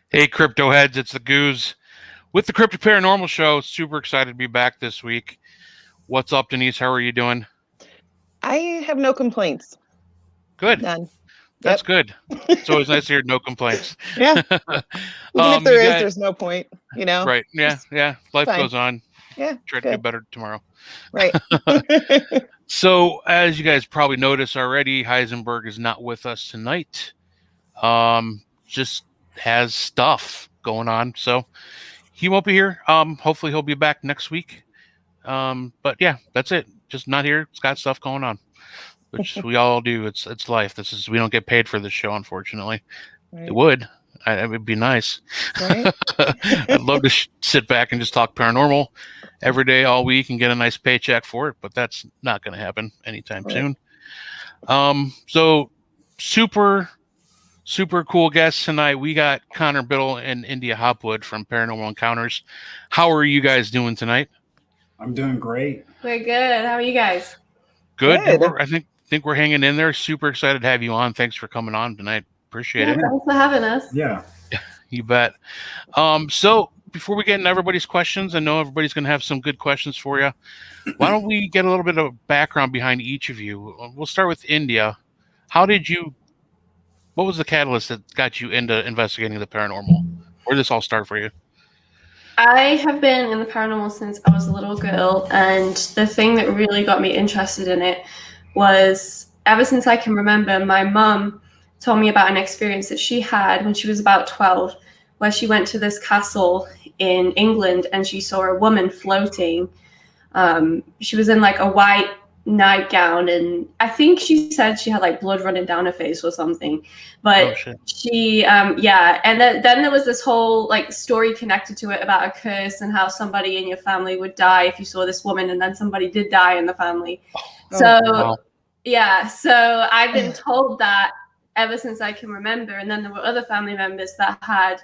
Hey, crypto heads, it's the Goose with the Cryptic Paranormal Show. Super excited to be back this week. What's up, Denise? How are you doing? I have no complaints. Good. None. That's Yep. good. It's always nice to hear no complaints. Yeah. Even if You there is, got there's no point, you know? right. Yeah, Just yeah. Life fine. goes on. Yeah, Try to do good. better tomorrow. Right. So, as you guys probably noticed already, Heisenberg is not with us tonight. Just has stuff going on, so he won't be here. Hopefully he'll be back next week. But yeah, that's it. Just not here. It's got stuff going on, which we all do. It's life. We don't get paid for this show, unfortunately. It Right. would. It would be nice. Right. I'd love to sit back and just talk paranormal every day, all week, and get a nice paycheck for it. But that's not going to happen anytime Right. soon. So super, super cool guests tonight. We got Connor Biddle and India Hopwood from Paranormal Encounters. How are you guys doing tonight? I'm doing great. We're good. How are you guys? Good. Good. I think we're hanging in there. Super excited to have you on. Thanks for coming on tonight. Appreciate it. Thanks for having us. Yeah. You bet. So before we get into everybody's questions, I know everybody's going to have some good questions for you. Why don't we get a little bit of background behind each of you? We'll start with India. What was the catalyst that got you into investigating the paranormal? Where did this all start for you? I have been in the paranormal since I was a little girl, and the thing that really got me interested in it was ever since I can remember, my mum told me about an experience that she had when she was about 12, where she went to this castle in England and she saw a woman floating. She was in like a white nightgown, and I think she said she had like blood running down her face or something. But she, and then there was this whole like story connected to it about a curse and how somebody in your family would die if you saw this woman, and then somebody did die in the family. So I've been told that ever since I can remember. And then there were other family members that had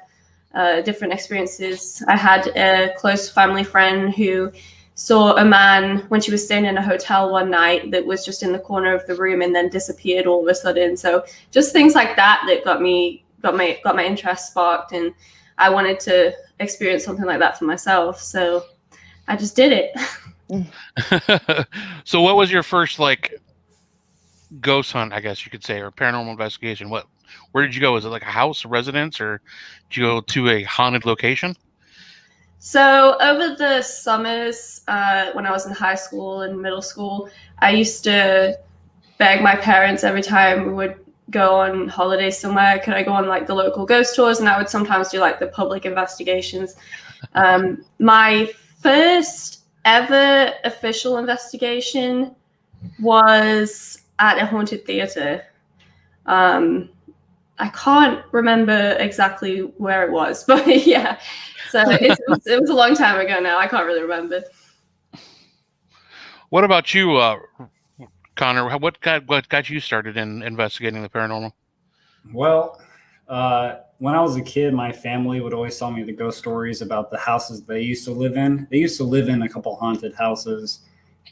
different experiences. I had a close family friend who saw a man when she was staying in a hotel one night that was just in the corner of the room and then disappeared all of a sudden. So just things like that got my interest sparked, and I wanted to experience something like that for myself. So I just did it. So what was your first like ghost hunt, I guess you could say, or paranormal investigation? Where did you go? Was it like a house, a residence, or did you go to a haunted location? So over the summers, when I was in high school and middle school, I used to beg my parents every time we would go on holidays somewhere, could I go on like the local ghost tours? And I would sometimes do like the public investigations. My first ever official investigation was at a haunted theater. I can't remember exactly where it was, but yeah. So it was a long time ago now. I can't really remember. What about you, Connor? What got you started in investigating the paranormal? Well, when I was a kid, my family would always tell me the ghost stories about the houses they used to live in. They used to live in a couple haunted houses,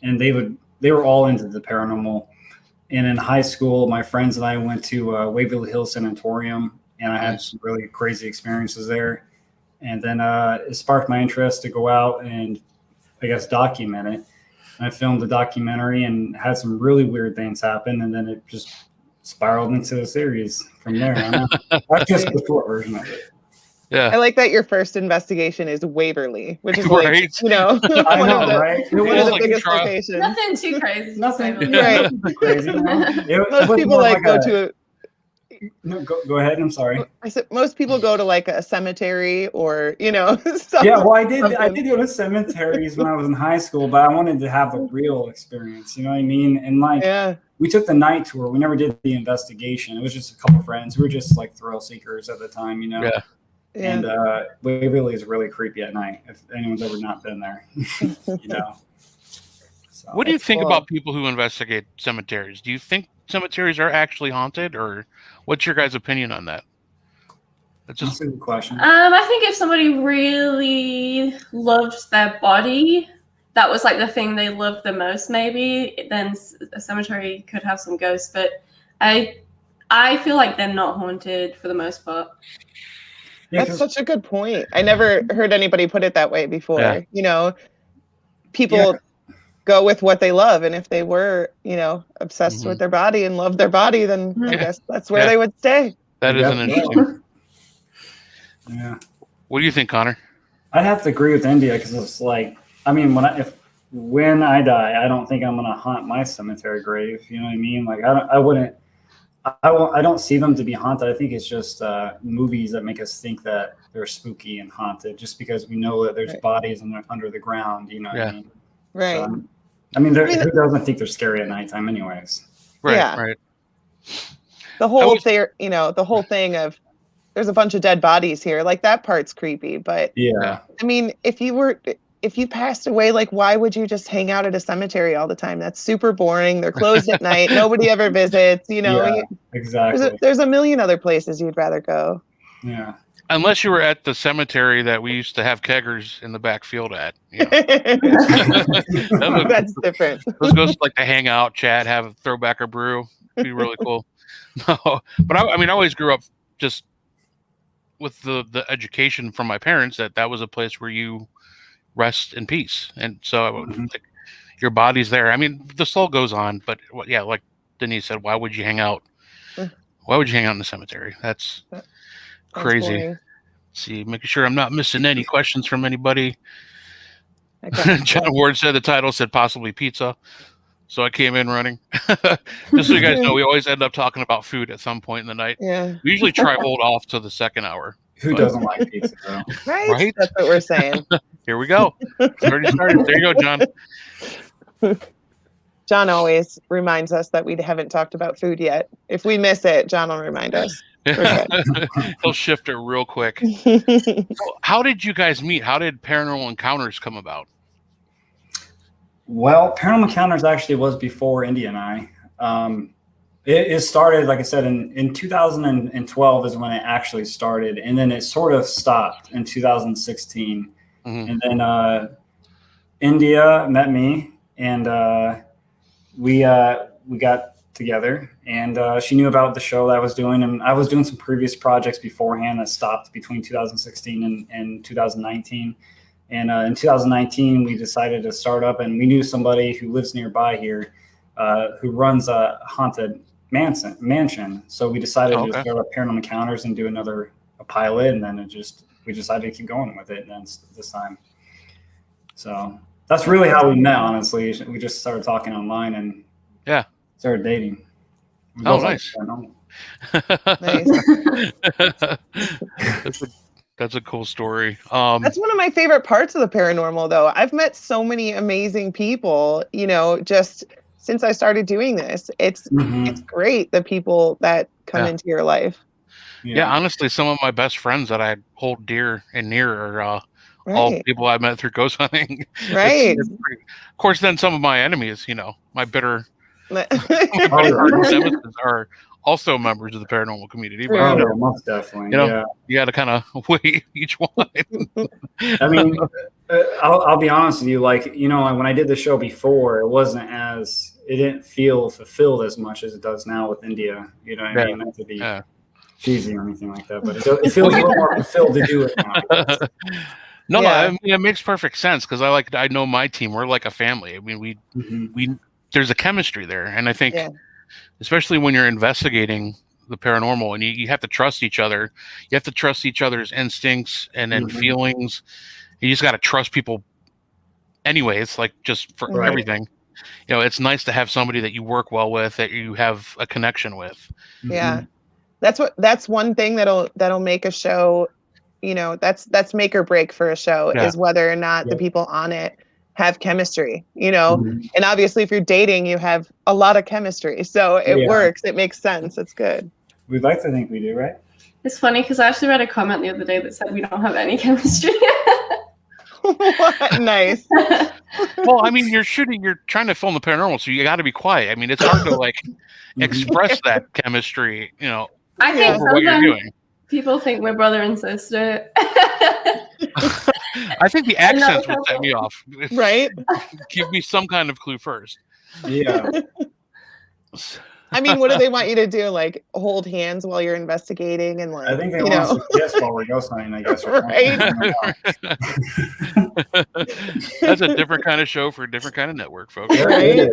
and they were all into the paranormal. And in high school, my friends and I went to Waverly Hills Sanatorium, and I had some really crazy experiences there. And then it sparked my interest to go out and, I guess, document it. And I filmed the documentary and had some really weird things happen. And then it just spiraled into a series from there. That's just the short version of it. Yeah. I like that your first investigation is Waverly, which is right. Right? One of the biggest locations. Nothing too crazy. Nothing right. too crazy. Most people go to. No, go ahead. I'm sorry. I said most people go to like a cemetery or stuff. Yeah, well, I did go to cemeteries when I was in high school, but I wanted to have the real experience. You know what I mean? And we took the night tour. We never did the investigation. It was just a couple friends. We were just like thrill seekers at the time, Yeah. And Waverly is really creepy at night. If anyone's ever not been there, So, what do you think about people who investigate cemeteries? Do you think cemeteries are actually haunted, or what's your guys' opinion on that? That's a good question. I think if somebody really loved their body, that was like the thing they loved the most, maybe, then a cemetery could have some ghosts. But I feel like they're not haunted for the most part. That's such a good point. I never heard anybody put it that way before. Yeah. You know, people go with what they love, and if they were, you know, obsessed with their body and loved their body, then I guess that's where they would stay. That is an interesting. Yeah. What do you think, Connor? I'd have to agree with India because it's like, I mean, when I die, I don't think I'm gonna haunt my cemetery grave. You know what I mean? Like I don't see them to be haunted. I think it's just movies that make us think that they're spooky and haunted, just because we know that there's bodies under the ground. You know what I mean? Right. So, I mean, who doesn't think they're scary at nighttime, anyways? Right. Yeah. Right. The whole thing, you know, the whole thing of there's a bunch of dead bodies here. Like that part's creepy, but I mean, if you passed away, like why would you just hang out at a cemetery all the time? That's super boring. They're closed at night. Nobody ever visits, you know. Yeah, exactly. There's a million other places you'd rather go. Yeah. Unless you were at the cemetery that we used to have keggers in the back field at. You know. That's different. Those ghosts like to hang out, chat, have throw back a brew. It'd be really cool. No, but I mean, I always grew up just with the education from my parents that was a place where you rest in peace, and so like, your body's there. I mean, the soul goes on, but like Denise said, why would you hang out? Why would you hang out in the cemetery? That's crazy. Boring. Let's see, making sure I'm not missing any questions from anybody. John Ward said the title said possibly pizza, so I came in running. Just so you guys know, we always end up talking about food at some point in the night. Yeah. We usually try hold off to the second hour. Who doesn't like pizza, though? Right? That's what we're saying. Here we go. It's already started. There you go, John. John always reminds us that we haven't talked about food yet. If we miss it, John will remind us. He'll shift it real quick. So how did you guys meet? How did Paranormal Encounters come about? Well, Paranormal Encounters actually was before India and I. It started, like I said, in 2012 is when it actually started, and then it sort of stopped in 2016. And then India met me, and we got together, and she knew about the show that I was doing, and I was doing some previous projects beforehand that stopped between 2016 and 2019. And in 2019, we decided to start up, and we knew somebody who lives nearby here who runs a haunted mansion. So we decided to start up Paranormal Encounters and do a pilot, and then we decided to keep going with it. And then this time, so that's really how we met. Honestly, we just started talking online and started dating. Nice. Nice. That's a cool story. That's one of my favorite parts of the paranormal, though. I've met so many amazing people, you know, just since I started doing this. It's great, the people that come into your life. Yeah, honestly, some of my best friends that I hold dear and near are all people I met through ghost hunting. Right. Of course, then some of my enemies, you know, my bitter nemesis are also members of the paranormal community. But, you know, most definitely. You know, you got to kind of weigh each one. I mean, I'll be honest with you. Like, you know, when I did the show before, it didn't feel fulfilled as much as it does now with India. You know what I mean? Not to be cheesy or anything like that, but it feels a little more fulfilled to do it now. No, I mean, it makes perfect sense because I know my team. We're like a family. I mean, we there's a chemistry there, and I think especially when you're investigating the paranormal, and you have to trust each other. You have to trust each other's instincts and feelings. You just got to trust people. Anyway, it's like just for everything. You know, it's nice to have somebody that you work well with, that you have a connection with. Yeah, that's one thing that'll make a show. You know, that's make or break for a show is whether or not the people on it have chemistry, you know, and obviously if you're dating, you have a lot of chemistry. So it works. It makes sense. It's good. We'd like to think we do, right? It's funny because I actually read a comment the other day that said we don't have any chemistry. Nice. Well, I mean, you're trying to film the paranormal, so you got to be quiet. I mean, it's hard to like express that chemistry, you know, I think over what you're doing. People think we're brother and sister. I think the accents would set me off. Right? Give me some kind of clue first. Yeah. I mean, what do they want you to do? Like hold hands while you're investigating and like, I think they want us to kiss while we're ghost hunting, I guess. Right. That's a different kind of show for a different kind of network, folks. Right.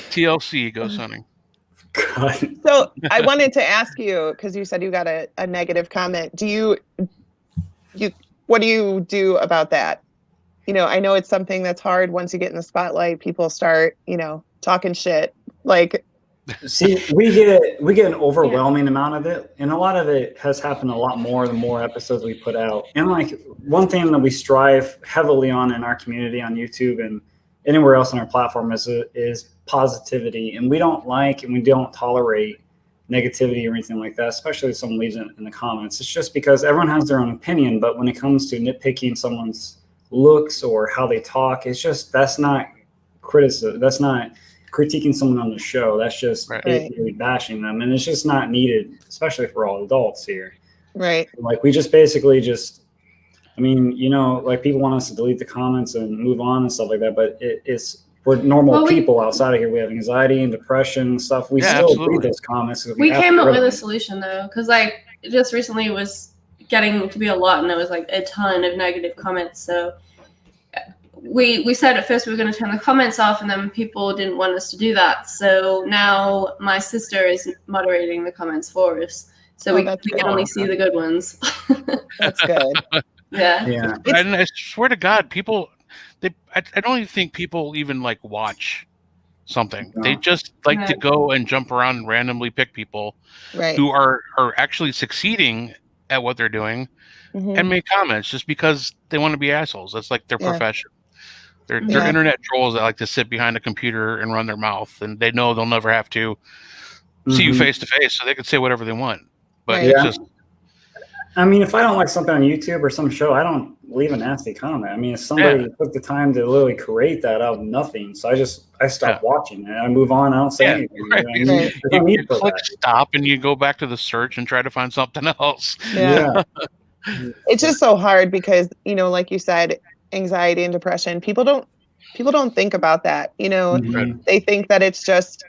TLC, ghost hunting. God. So I wanted to ask you, because you said you got a negative comment. What do you do about that? I know it's something that's hard once you get in the spotlight. People start, talking shit. Like, see, we get an overwhelming amount of it, and a lot of it has happened a lot more the more episodes we put out. And like one thing that we strive heavily on in our community on YouTube and anywhere else on our platform is positivity, and we don't tolerate negativity or anything like that, especially if someone leaves it in the comments. It's just because everyone has their own opinion, but when it comes to nitpicking someone's looks or how they talk, it's just that's not criticism. That's not critiquing someone on the show. That's just basically bashing them, and it's just not needed, especially for all adults here. Right. Like we just basically just, I mean, like people want us to delete the comments and move on and stuff like that, but we're normal people outside of here. We have anxiety and depression and stuff. We still read those comments. We came up with a solution though, because like just recently it was getting to be a lot, and there was like a ton of negative comments. So we said at first we were going to turn the comments off, and then people didn't want us to do that. So now my sister is moderating the comments for us, so we can only see the good ones. That's good. Yeah. And I swear to God, people, I don't even think people even like watch something. No. They just like to go and jump around and randomly pick people who are actually succeeding at what they're doing and make comments just because they want to be assholes. That's like their profession. They're internet trolls that like to sit behind a computer and run their mouth, and they know they'll never have to see you face to face, so they can say whatever they want. But it's just, I mean, if I don't like something on YouTube or some show, I don't leave a nasty comment. I mean, if somebody took the time to literally create that out of nothing, so I stop watching it. I move on. I don't say anything. Right. You click stop and you go back to the search and try to find something else. Yeah. It's just so hard because, like you said, anxiety and depression, people don't think about that. They think that it's just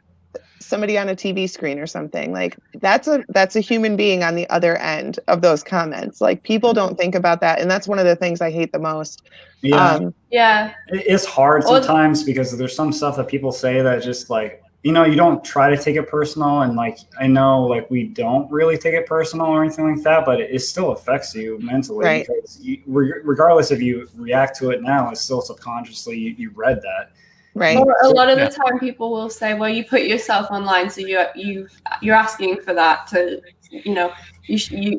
somebody on a TV screen or something. Like that's a human being on the other end of those comments. Like people don't think about that, and that's one of the things I hate the most. It's hard sometimes because there's some stuff that people say that just like, you don't try to take it personal, and like I know like we don't really take it personal or anything like that, but it still affects you mentally because regardless if you react to it now, it's still subconsciously you read that. Right. Well, a lot of the time people will say, well, you put yourself online, so you're asking for that to,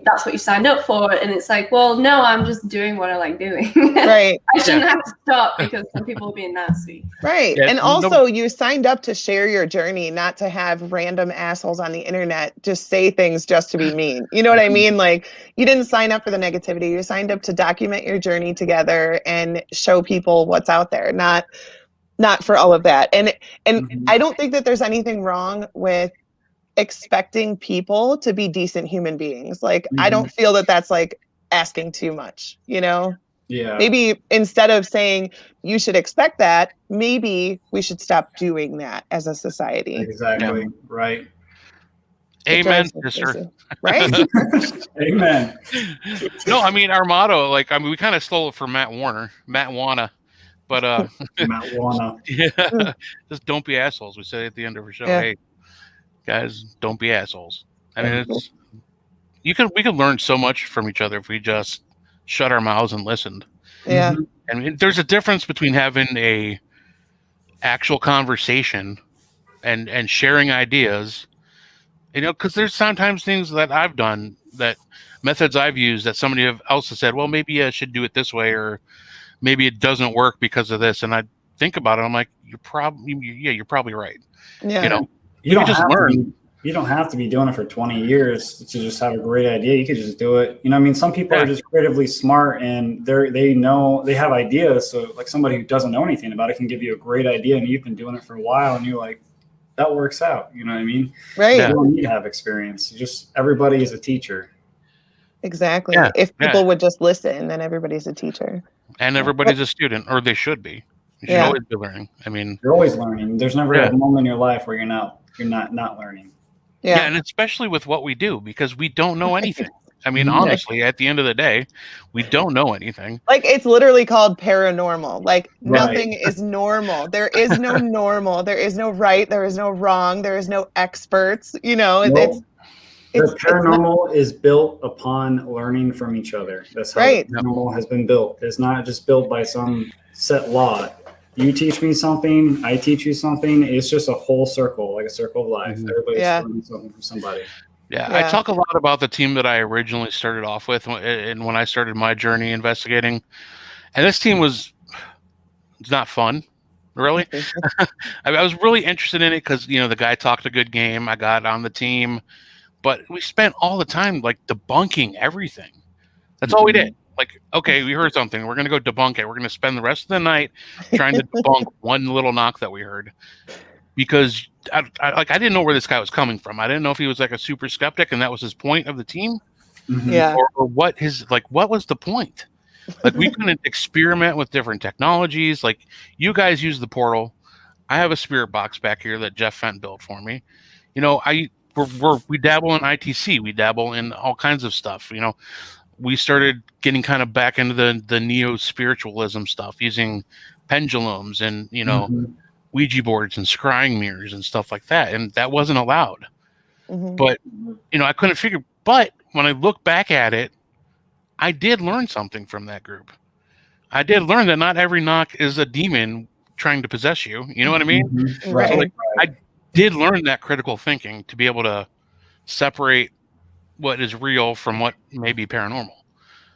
that's what you signed up for. And it's like, well, no, I'm just doing what I like doing. Right. I shouldn't have to stop because some people are being nasty. Right. And also you signed up to share your journey, not to have random assholes on the internet just say things just to be mean. You know what I mean? Like you didn't sign up for the negativity. You signed up to document your journey together and show people what's out there, not for all of that. And I don't think that there's anything wrong with expecting people to be decent human beings. Like, I don't feel that that's like asking too much, Yeah. Maybe instead of saying you should expect that, maybe we should stop doing that as a society. Exactly. Right. Amen, sister. Right? Amen. No, I mean, our motto, we kind of stole it from Matt Wanna. But just don't be assholes. We say at the end of our show, hey, guys, don't be assholes. I mean, we can learn so much from each other if we just shut our mouths and listened. Yeah. And there's a difference between having a actual conversation and sharing ideas, because there's sometimes things that I've done, that methods I've used that somebody else has said, well, maybe I should do it this way, or maybe it doesn't work because of this. And I think about it. I'm like, you're probably right. Yeah. You don't just learn. You don't have to be doing it for 20 years to just have a great idea. You could just do it. I mean, some people are just creatively smart and they have ideas. So like somebody who doesn't know anything about it can give you a great idea, and you've been doing it for a while and you're like, that works out. You know what I mean? Right. You don't need to have experience. Everybody is a teacher. Exactly. Yeah. If people would just listen, then everybody's a teacher. And everybody's a student, or they should be. You should always be learning. I mean, you're always learning. There's never a moment in your life where you're not learning. Yeah, and especially with what we do, because we don't know anything. I mean, honestly, at the end of the day, we don't know anything. Like, it's literally called paranormal. Like, nothing is normal. There is no normal. There is no right. There is no wrong. There is no experts. You know, the paranormal is built upon learning from each other. That's how paranormal has been built. It's not just built by some set law. You teach me something, I teach you something. It's just a whole circle, like a circle of life. Everybody's learning something from somebody. Yeah, I talk a lot about the team that I originally started off with, and when I started my journey investigating. And this team it's not fun, really. I was really interested in it because, the guy talked a good game. I got on the team, but we spent all the time like debunking everything. That's all we did. Like, okay, we heard something. We're going to go debunk it. We're going to spend the rest of the night trying to debunk one little knock that we heard. Because I didn't know where this guy was coming from. I didn't know if he was like a super skeptic and that was his point of the team. Yeah. Or what was the point? Like, we couldn't experiment with different technologies. Like, you guys use the portal. I have a spirit box back here that Jeff Fent built for me. We dabble in ITC. We dabble in all kinds of stuff. We started getting kind of back into the neo-spiritualism stuff, using pendulums and, Ouija boards and scrying mirrors and stuff like that. And that wasn't allowed. But, I couldn't figure. But when I look back at it, I did learn something from that group. I did learn that not every knock is a demon trying to possess you. You know what I mean? Right. So, I did learn that critical thinking to be able to separate what is real from what may be paranormal.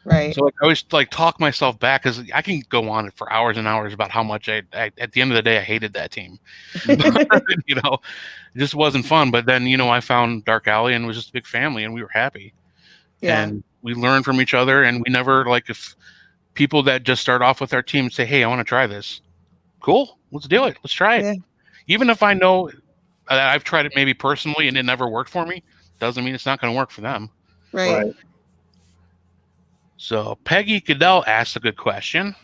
Right. So I always talk myself back, because I can go on for hours and hours about how much I at the end of the day I hated that team. It just wasn't fun. But then I found Dark Alley and it was just a big family, and we were happy. Yeah. And we learned from each other, and we never if people that just start off with our team say, "Hey, I want to try this." Cool, let's do it. Let's try it. Yeah. Even if I know that I've tried it maybe personally and it never worked for me, doesn't mean it's not going to work for them. Right. So Peggy Goodell asked a good question.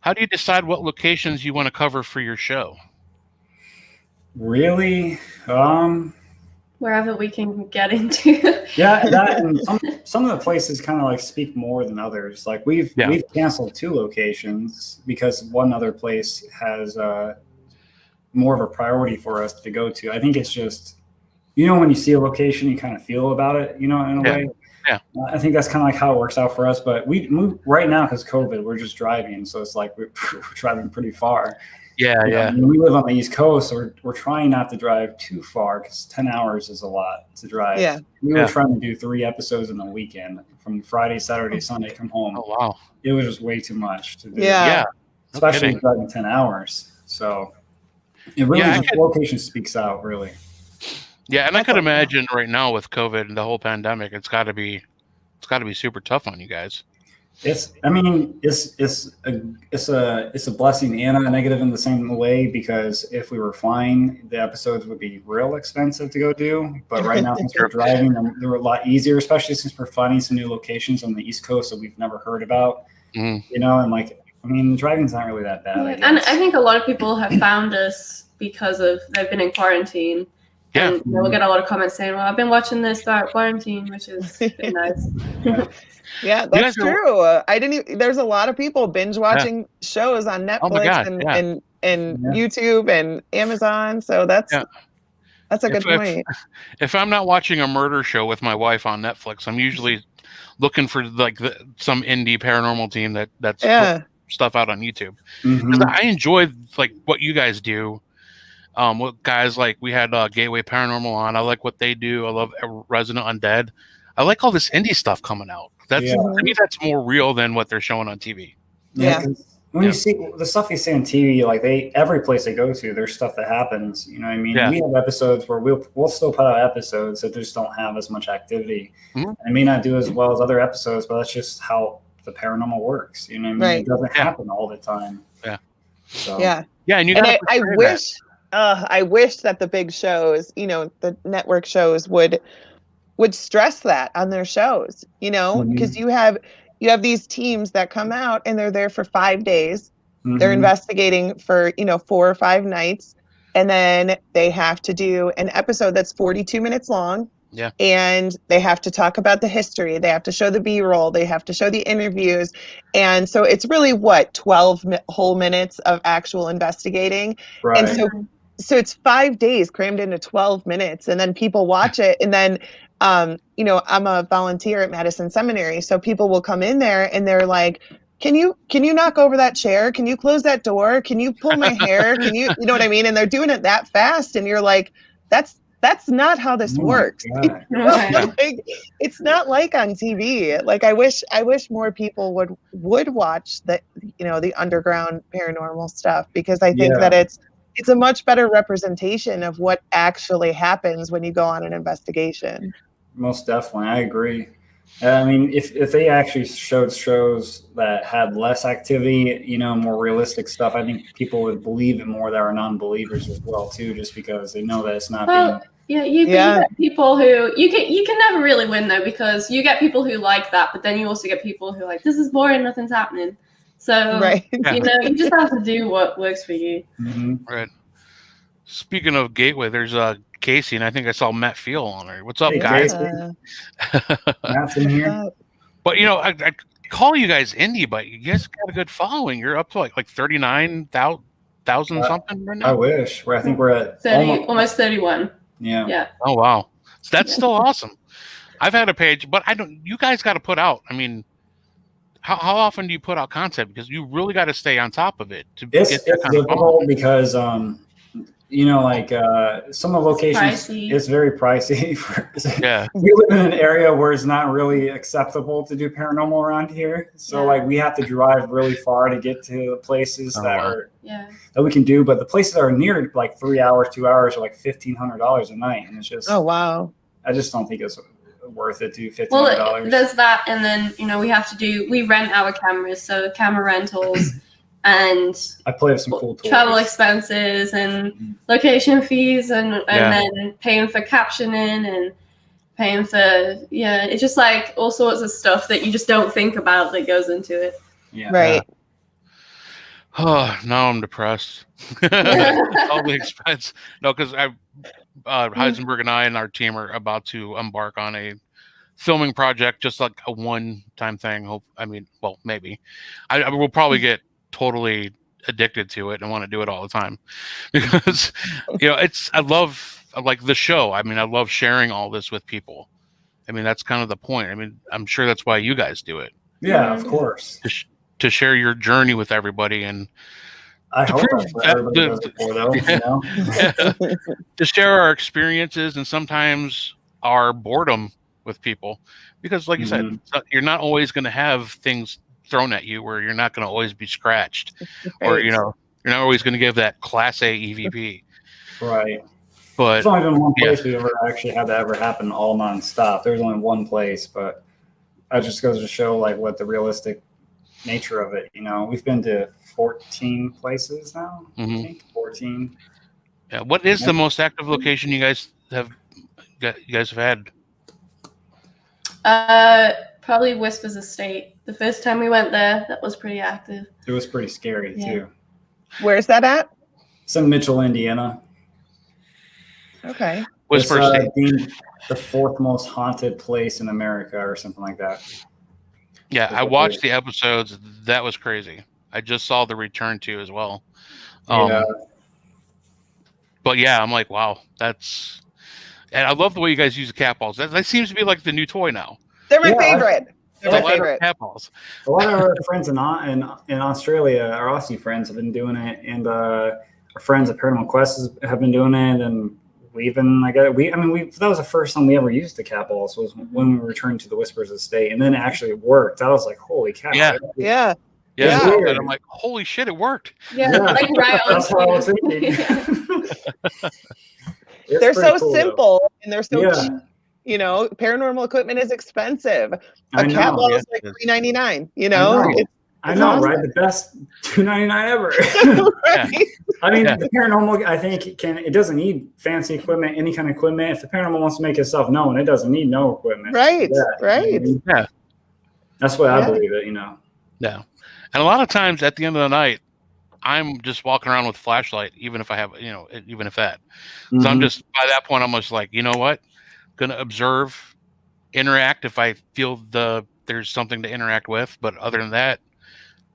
How do you decide what locations you want to cover for your show? Really? Wherever we can get into. Yeah, that and some of the places kind of speak more than others. Like we've canceled 2 locations because one other place has more of a priority for us to go to. I think it's just, when you see a location, you kind of feel about it, in a way. Yeah. I think that's kind of how it works out for us. But we move right now because COVID, we're just driving. So it's we're driving pretty far. Yeah. I mean, we live on the East Coast, so we're trying not to drive too far because 10 hours is a lot to drive. Yeah. We were trying to do 3 episodes in the weekend from Friday, Saturday, Sunday, come home. Oh, wow. It was just way too much to do. Yeah. Especially driving 10 hours. So it really location speaks out, really. Yeah, and I could imagine right now with COVID and the whole pandemic, it's got to be super tough on you guys. It's a blessing and a negative in the same way, because if we were flying, the episodes would be real expensive to go do. But right now, since we're driving, they're a lot easier, especially since we're finding some new locations on the East Coast that we've never heard about. And the driving's not really that bad. And I think a lot of people have found us because they've been in quarantine. Yeah. And we'll get a lot of comments saying, "Well, I've been watching this throughout quarantine," which is nice. Yeah, that's true. There's a lot of people binge watching shows on Netflix and YouTube and Amazon. So that's a good point. If I'm not watching a murder show with my wife on Netflix, I'm usually looking for some indie paranormal team that's put stuff out on YouTube. Because I enjoy what you guys do. With guys we had Gateway Paranormal on. I like what they do. I love Resident Undead. I like all this indie stuff coming out. To me, that's more real than what they're showing on TV. Yeah. When you see the stuff you see on TV, every place they go to, there's stuff that happens. You know what I mean? Yeah. We have episodes where we'll still put out episodes that just don't have as much activity. It may not do as well as other episodes, but that's just how the paranormal works. You know what I mean? Right. It doesn't happen all the time. Yeah. So. Yeah. Yeah, and I wish that the big shows, the network shows would stress that on their shows, because you have these teams that come out and they're there for 5 days They're investigating for, 4 or 5 nights. And then they have to do an episode that's 42 minutes long. Yeah. And they have to talk about the history. They have to show the B-roll. They have to show the interviews. And so it's really 12 whole minutes of actual investigating. Right. And so it's 5 days crammed into 12 minutes. And then people watch it. And then, I'm a volunteer at Madison Seminary. So people will come in there and they're like, can you knock over that chair? Can you close that door? Can you pull my hair? Can you know what I mean? And they're doing it that fast. And you're like, that's not how this works. Like, it's not like on TV. Like, I wish more people would watch the underground paranormal stuff, because I think that it's a much better representation of what actually happens when you go on an investigation. Most definitely. I agree. I mean, if they actually showed shows that had less activity, more realistic stuff, I think people would believe it more that are non-believers as well too, just because they know that it's not being. Yeah, you get people who you can never really win though, because you get people who like that, but then you also get people who are like, this is boring, nothing's happening. So you just have to do what works for you. Right. Speaking of Gateway, there's Casey, and I think I saw Matt Feel on her. What's up, guys? Matt's in here. But I call you guys indie, but you guys got a good following. You're up to like 39,000 something right now. I wish. I think we're at 30, almost 31. Yeah. Oh wow, so that's still awesome. I've had a page, but I don't. You guys got to put out. I mean, how often do you put out content? Because you really got to stay on top of it to it's get that kind difficult of because some of the locations, it's very pricey. We live in an area where it's not really acceptable to do paranormal around here. So we have to drive really far to get to the places that we can do. But the places that are near, like 3 hours, 2 hours, are like $1,500 a night. And it's just, I just don't think it's worth it to $1,500. Well, there's that. And then, we rent our cameras. So camera rentals. And I play with some cool tools. Travel expenses and location fees and then paying for captioning and paying for it's just like all sorts of stuff that you just don't think about that goes into it. Yeah. Right. Oh, now I'm depressed. All the expense. No, because Heisenberg and I and our team are about to embark on a filming project, just like a one-time thing. Maybe. I will probably get totally addicted to it and want to do it all the time, because I love the show. I love sharing all this with people. That's kind of the point. I'm sure that's why you guys do it. Yeah, of course. To share your journey with everybody, and I hope everybody does it for though. To share our experiences and sometimes our boredom with people, because like you said, you're not always going to have things thrown at you where you're not going to always be scratched, or you're not always going to give that Class A EVP. Right. But it's only been one place we ever actually had that ever happen all nonstop. There's only one place, but that just goes to show what the realistic nature of it. We've been to 14 places now. I think 14. Yeah. What is the most active location you guys have had? Probably Whispers Estate. The first time we went there, that was pretty active. It was pretty scary too. Where's that at? It's in Mitchell, Indiana. Okay. Whisper Estate. The 4th most haunted place in America, or something like that. Yeah, I watched the episodes. That was crazy. I just saw the return to as well. But yeah, I'm like, wow, that's. And I love the way you guys use the cat balls. That seems to be like the new toy now. They're my favorite. They're my favorite. Cat balls. A lot of our friends in Australia, our Aussie friends, have been doing it, and our friends at Paranormal Quest have been doing it, and that was the first time we ever used the cat balls, was when we returned to the Whispers Estate, and then it actually worked. I was like, holy cow! Yeah. And I'm like, holy shit, it worked. Yeah. Like right on. That's what I was thinking. They're so cool, simple, and they're so cheap. Paranormal equipment is expensive. A cat ball is like $3.99. I know, awesome. Right? The best $2.99 ever. Right? The paranormal, I think, it doesn't need fancy equipment, any kind of equipment. If the paranormal wants to make itself known, it doesn't need no equipment. Right, right. That's what I believe it, Yeah. And a lot of times at the end of the night, I'm just walking around with a flashlight, even if I have, even if that. So I'm just, by that point, I'm just like, you know what? Going to observe, interact if I feel there's something to interact with. But other than that,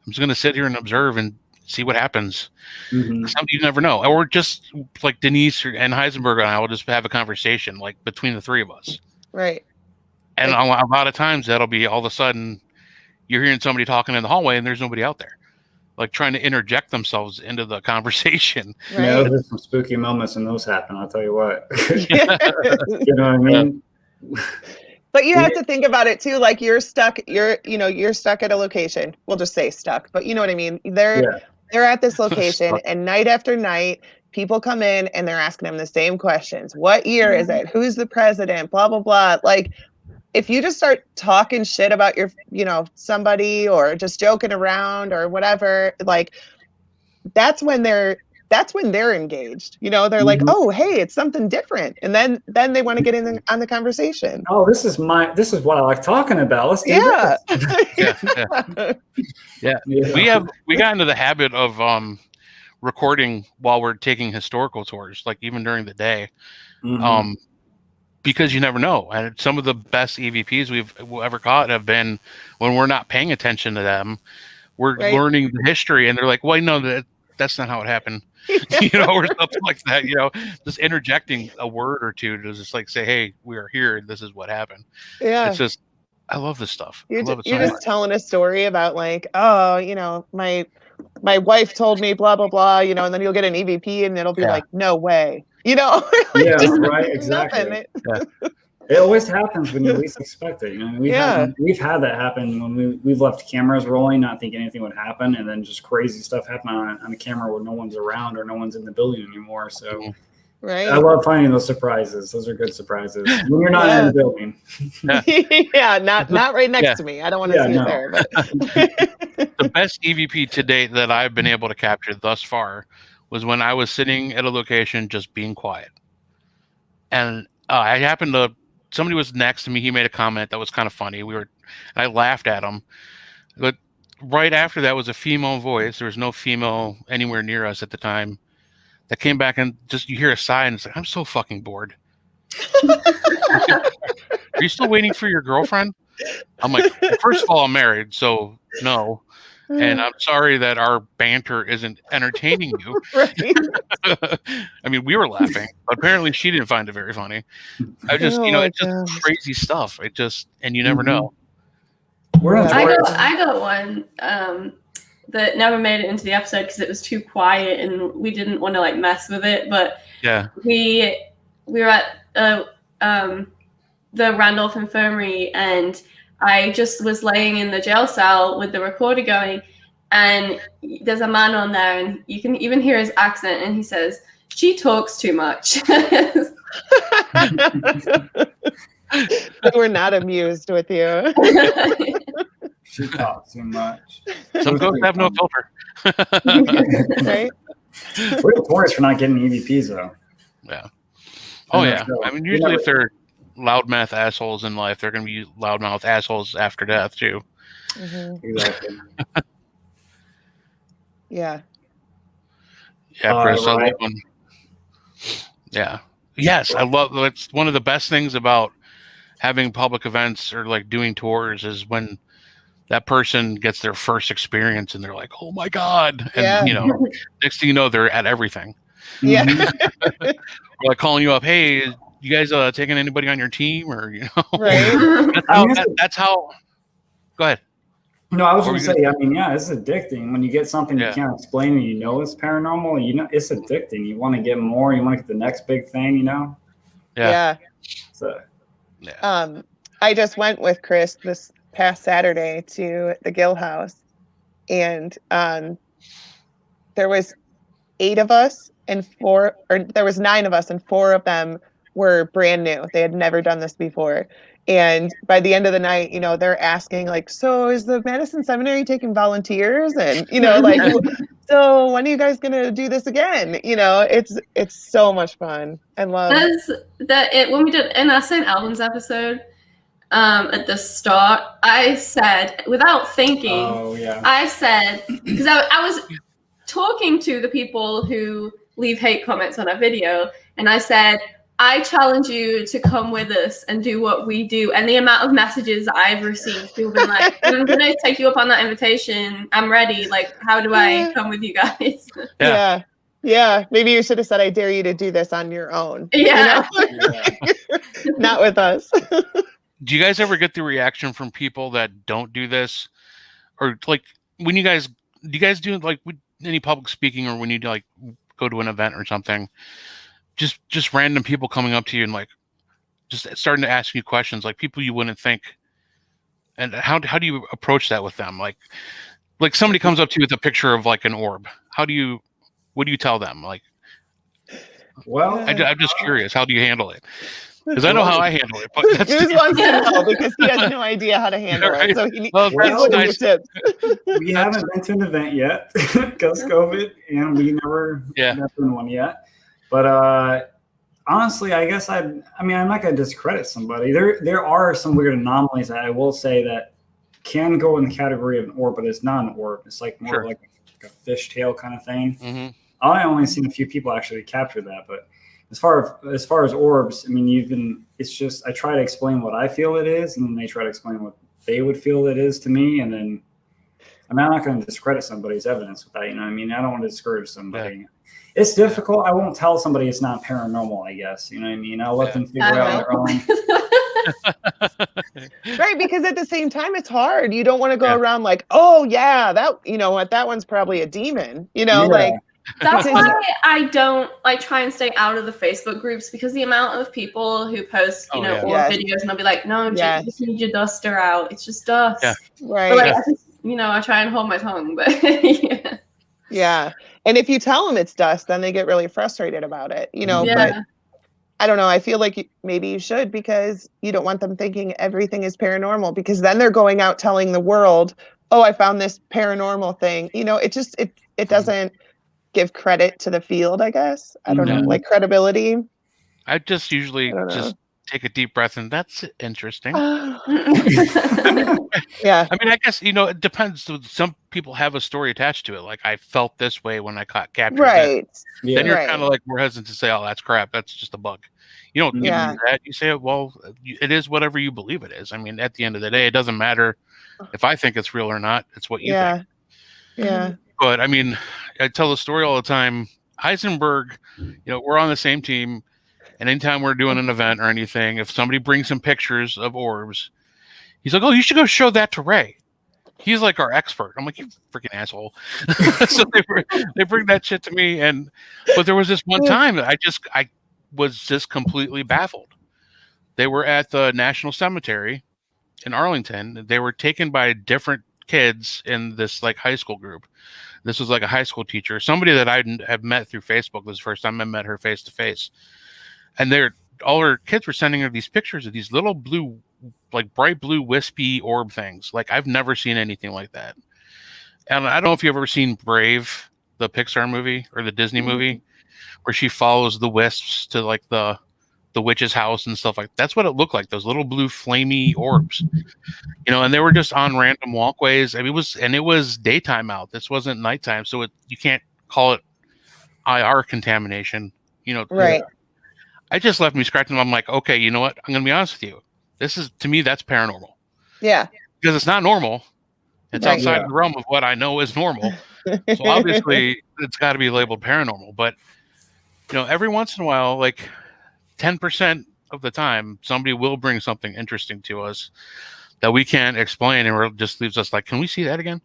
I'm just going to sit here and observe and see what happens. Something you never know. Or just like Denise and Heisenberg and I will just have a conversation like between the three of us. Right. And a lot of times that'll be all of a sudden you're hearing somebody talking in the hallway and there's nobody out there, like trying to interject themselves into the conversation. Right. Yeah, there's some spooky moments when those happen. I'll tell you what. You know what I mean? But you have to think about it too. Like you're stuck at a location. We'll just say stuck, but you know what I mean? They're at this location and night after night, people come in and they're asking them the same questions. What year is it? Who's the president? Blah, blah, blah. Like if you just start talking shit about your, somebody or just joking around or whatever, like that's when they're engaged. They're like, oh, hey, it's something different. And then they want to get in on the conversation. Oh, this is what I like talking about. Let's do this. Yeah. We got into the habit of recording while we're taking historical tours, like even during the day. Because you never know. And some of the best EVPs we've ever caught have been when we're not paying attention to them. We're learning the history and they're like, well, no, that's not how it happened. Or something like that, just interjecting a word or two to just like say, hey, we are here and this is what happened. Yeah. It's just, I love this stuff. You're just telling a story about like, oh, my wife told me blah, blah, blah, and then you'll get an EVP and it'll be like, no way, right. Exactly. It always happens when you least expect it. We've had that happen when we've left cameras rolling, not thinking anything would happen, and then just crazy stuff happen on the camera where no one's around or no one's in the building anymore. So, I love finding those surprises. Those are good surprises when you're not in the building. Not right next to me. I don't want to see it there. But. The best EVP to date that I've been able to capture thus far was when I was sitting at a location just being quiet, and I happened to. Somebody was next to me. He made a comment that was kind of funny. I laughed at him. But right after that was a female voice. There was no female anywhere near us at the time. That came back and just you hear a sigh and it's like, I'm so fucking bored. Are you still waiting for your girlfriend? I'm like, well, first of all, I'm married, so no. And I'm sorry that our banter isn't entertaining you. I mean, we were laughing, but apparently she didn't find it very funny. I just, it's just crazy stuff. And you never know. I got one that never made it into the episode because it was too quiet and we didn't want to like mess with it. But we were at the Randolph Infirmary and I just was laying in the jail cell with the recorder going, and there's a man on there, and you can even hear his accent, and he says, "She talks too much." They were not amused with you. She talks too much. Some ghosts have no filter. Right? We're notorious for not getting EVPs, though. Yeah. Oh, yeah. I mean, usually if they're loudmouth assholes in life, they're going to be loudmouth assholes after death too. Exactly. Yeah, Chris, I love one. Yeah. Yes, I love. It's one of the best things about having public events or like doing tours is when that person gets their first experience and they're like, "Oh my god!" And next thing you know, they're at everything. Yeah. Or like calling you up, "Hey, you guys taking anybody on your team?" Or right? That's how. Go ahead. No, I was going to say. I mean, it's addicting when you get something you can't explain and it's paranormal. It's addicting. You want to get more. You want to get the next big thing. Yeah. So. Yeah. I just went with Chris this past Saturday to the Gill House, and there was 8 of us and there was 9 of us and 4 of them were brand new. They had never done this before. And by the end of the night, they're asking like, so is the Madison Seminary taking volunteers? And, like, so when are you guys going to do this again? It's so much fun. I love when we did in our St. Albans episode, at the start, I said, without thinking, I said, because I was talking to the people who leave hate comments on our video, and I said, I challenge you to come with us and do what we do. And the amount of messages I've received, people been like, I'm going to take you up on that invitation. I'm ready. Like, how do I come with you guys? Yeah. Yeah. Maybe you should have said, I dare you to do this on your own. Yeah. You know? Not with us. Do you guys ever get the reaction from people that don't do this? Or like when do you guys do like any public speaking, or when you like go to an event or something? Just random people coming up to you and like just starting to ask you questions, like people you wouldn't think. And how do you approach that with them? Like somebody comes up to you with a picture of like an orb. What do you tell them? Like, well, I'm just curious. How do you handle it? Because I know how I handle it, but he just wants to know because he has no idea how to handle it. So he's looking for tips. We haven't been to an event yet because COVID, and we never been to one yet. But honestly, I guess I'm not going to discredit somebody. There are some weird anomalies that I will say that can go in the category of an orb, but it's not an orb. It's like more like a fishtail kind of thing. Mm-hmm. I only seen a few people actually capture that, but as far as orbs, I mean, it's just I try to explain what I feel it is, and then they try to explain what they would feel it is to me, and then I'm not going to discredit somebody's evidence with that. You know what I mean? I don't want to discourage somebody. Yeah. It's difficult. I won't tell somebody it's not paranormal, I guess. You know what I mean? I'll let them figure out on their own. Right, because at the same time, it's hard. You don't want to go around like, oh, yeah, that, you know what, that one's probably a demon. You know, like. That's why I don't try and stay out of the Facebook groups, because the amount of people who post, videos, and I'll be like, no, you just need your duster out. It's just dust. Yeah. Right. But like, I try and hold my tongue, but yeah. And if you tell them it's dust, then they get really frustrated about it, but I don't know. I feel like maybe you should, because you don't want them thinking everything is paranormal, because then they're going out telling the world, oh, I found this paranormal thing. It doesn't give credit to the field, I guess. I don't know, like credibility. I just usually just take a deep breath and that's interesting. Yeah. I mean, I guess, it depends. Some people have a story attached to it. Like, I felt this way when I captured right. That. Then you're kind of like more hesitant to say, oh, that's crap. That's just a bug. You don't do that. You say, well, it is whatever you believe it is. I mean, at the end of the day, it doesn't matter if I think it's real or not. It's what you think. Yeah. But I mean, I tell the story all the time. Heisenberg, we're on the same team, and anytime we're doing an event or anything, if somebody brings some pictures of orbs, he's like, "Oh, you should go show that to Ray. He's like our expert." I'm like, "You freaking asshole!" So they bring that shit to me, but there was this one time that I was just completely baffled. They were at the National Cemetery in Arlington. They were taken by different kids in this like high school group. This was like a high school teacher, somebody that I have met through Facebook. This was the first time I met her face to face. And all her kids were sending her these pictures of these little blue, like bright blue wispy orb things. Like, I've never seen anything like that. And I don't know if you've ever seen Brave, the Pixar movie or the Disney movie, where she follows the wisps to like the witch's house and stuff like that. That's what it looked like, those little blue flamey orbs. And they were just on random walkways. I mean, it was daytime out. This wasn't nighttime, so you can't call it IR contamination. Right. I just left me scratching. I'm like, okay, you know what? I'm gonna be honest with you. To me, that's paranormal. Yeah. Because it's not normal. It's outside the realm of what I know is normal. So obviously, it's got to be labeled paranormal. But every once in a while, like 10% of the time, somebody will bring something interesting to us that we can't explain, and it just leaves us like, can we see that again?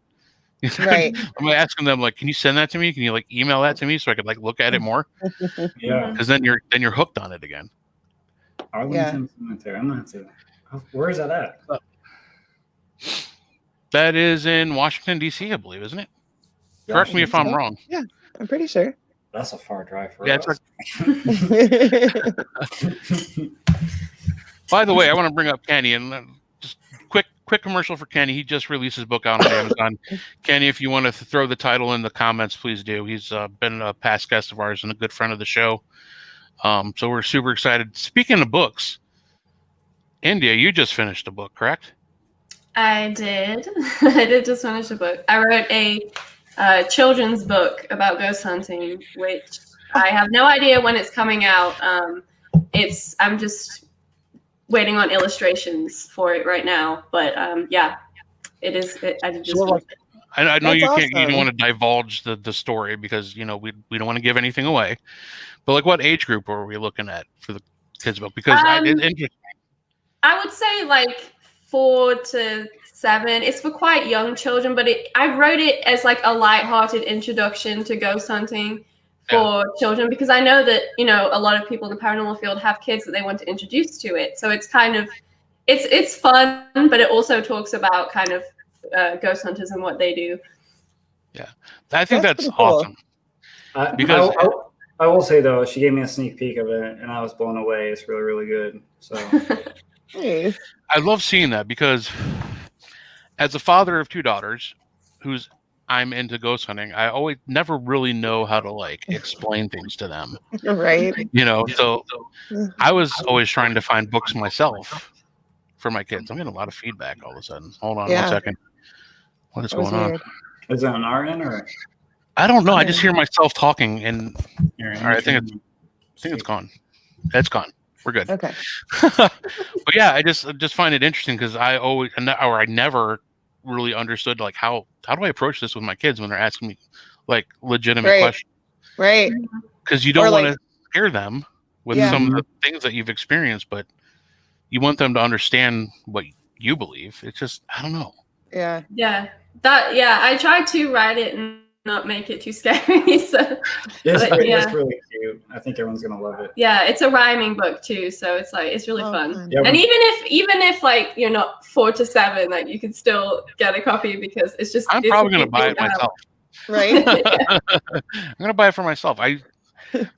Right. I'm asking them, like, can you send that to me? Can you like email that to me so I could like look at it more? Yeah. Because then you're hooked on it again. Arlington Cemetery. I'm not saying that. Where is that at? That is in Washington, D.C., I believe, isn't it? Correct me if I'm wrong. Yeah, I'm pretty sure. That's a far drive for us. By the way, I want to bring up Kenny, and just quick commercial for Kenny. He just released his book out on Amazon. Kenny, if you want to throw the title in the comments, please do. He's been a past guest of ours and a good friend of the show. So we're super excited. Speaking of books, India, you just finished a book, correct? I did. I did just finish a book. I wrote a children's book about ghost hunting, which I have no idea when it's coming out. I'm just waiting on illustrations for it right now, but yeah, it is. I just. I know you awesome. can't. You don't want to divulge the story because we don't want to give anything away. But like, what age group are we looking at for the kids book? Because I would say like 4 to 7. It's for quite young children, but I wrote it as like a lighthearted introduction to ghost hunting for children, because I know that a lot of people in the paranormal field have kids that they want to introduce to it. So it's kind of it's fun, but it also talks about kind of ghost hunters and what they do. Yeah, I think that's cool. Awesome. Because I will say though, she gave me a sneak peek of it, and I was blown away. It's really, really good. So Nice. I love seeing that, because as a father of 2 daughters, I'm into ghost hunting, I never really know how to like explain things to them. Right. So I was always trying to find books myself for my kids. I'm getting a lot of feedback all of a sudden. Hold on 1 second. What is going on? Is that on our end or? I don't know. I just hear myself talking, and all right, I think it's gone. It's gone. We're good. Okay. But yeah, I just find it interesting because I never really understood like how do I approach this with my kids when they're asking me like legitimate questions. Right. Because you don't want to scare them with some of the things that you've experienced, but you want them to understand what you believe. It's just, I don't know. Yeah. Yeah. I tried to write it and not make it too scary. So it's really cute. I think everyone's gonna love it. Yeah, it's a rhyming book too, so it's really fun. Yeah, and even if like you're not 4 to 7, like you can still get a copy, because I'm probably gonna buy it myself. Right. I'm gonna buy it for myself. I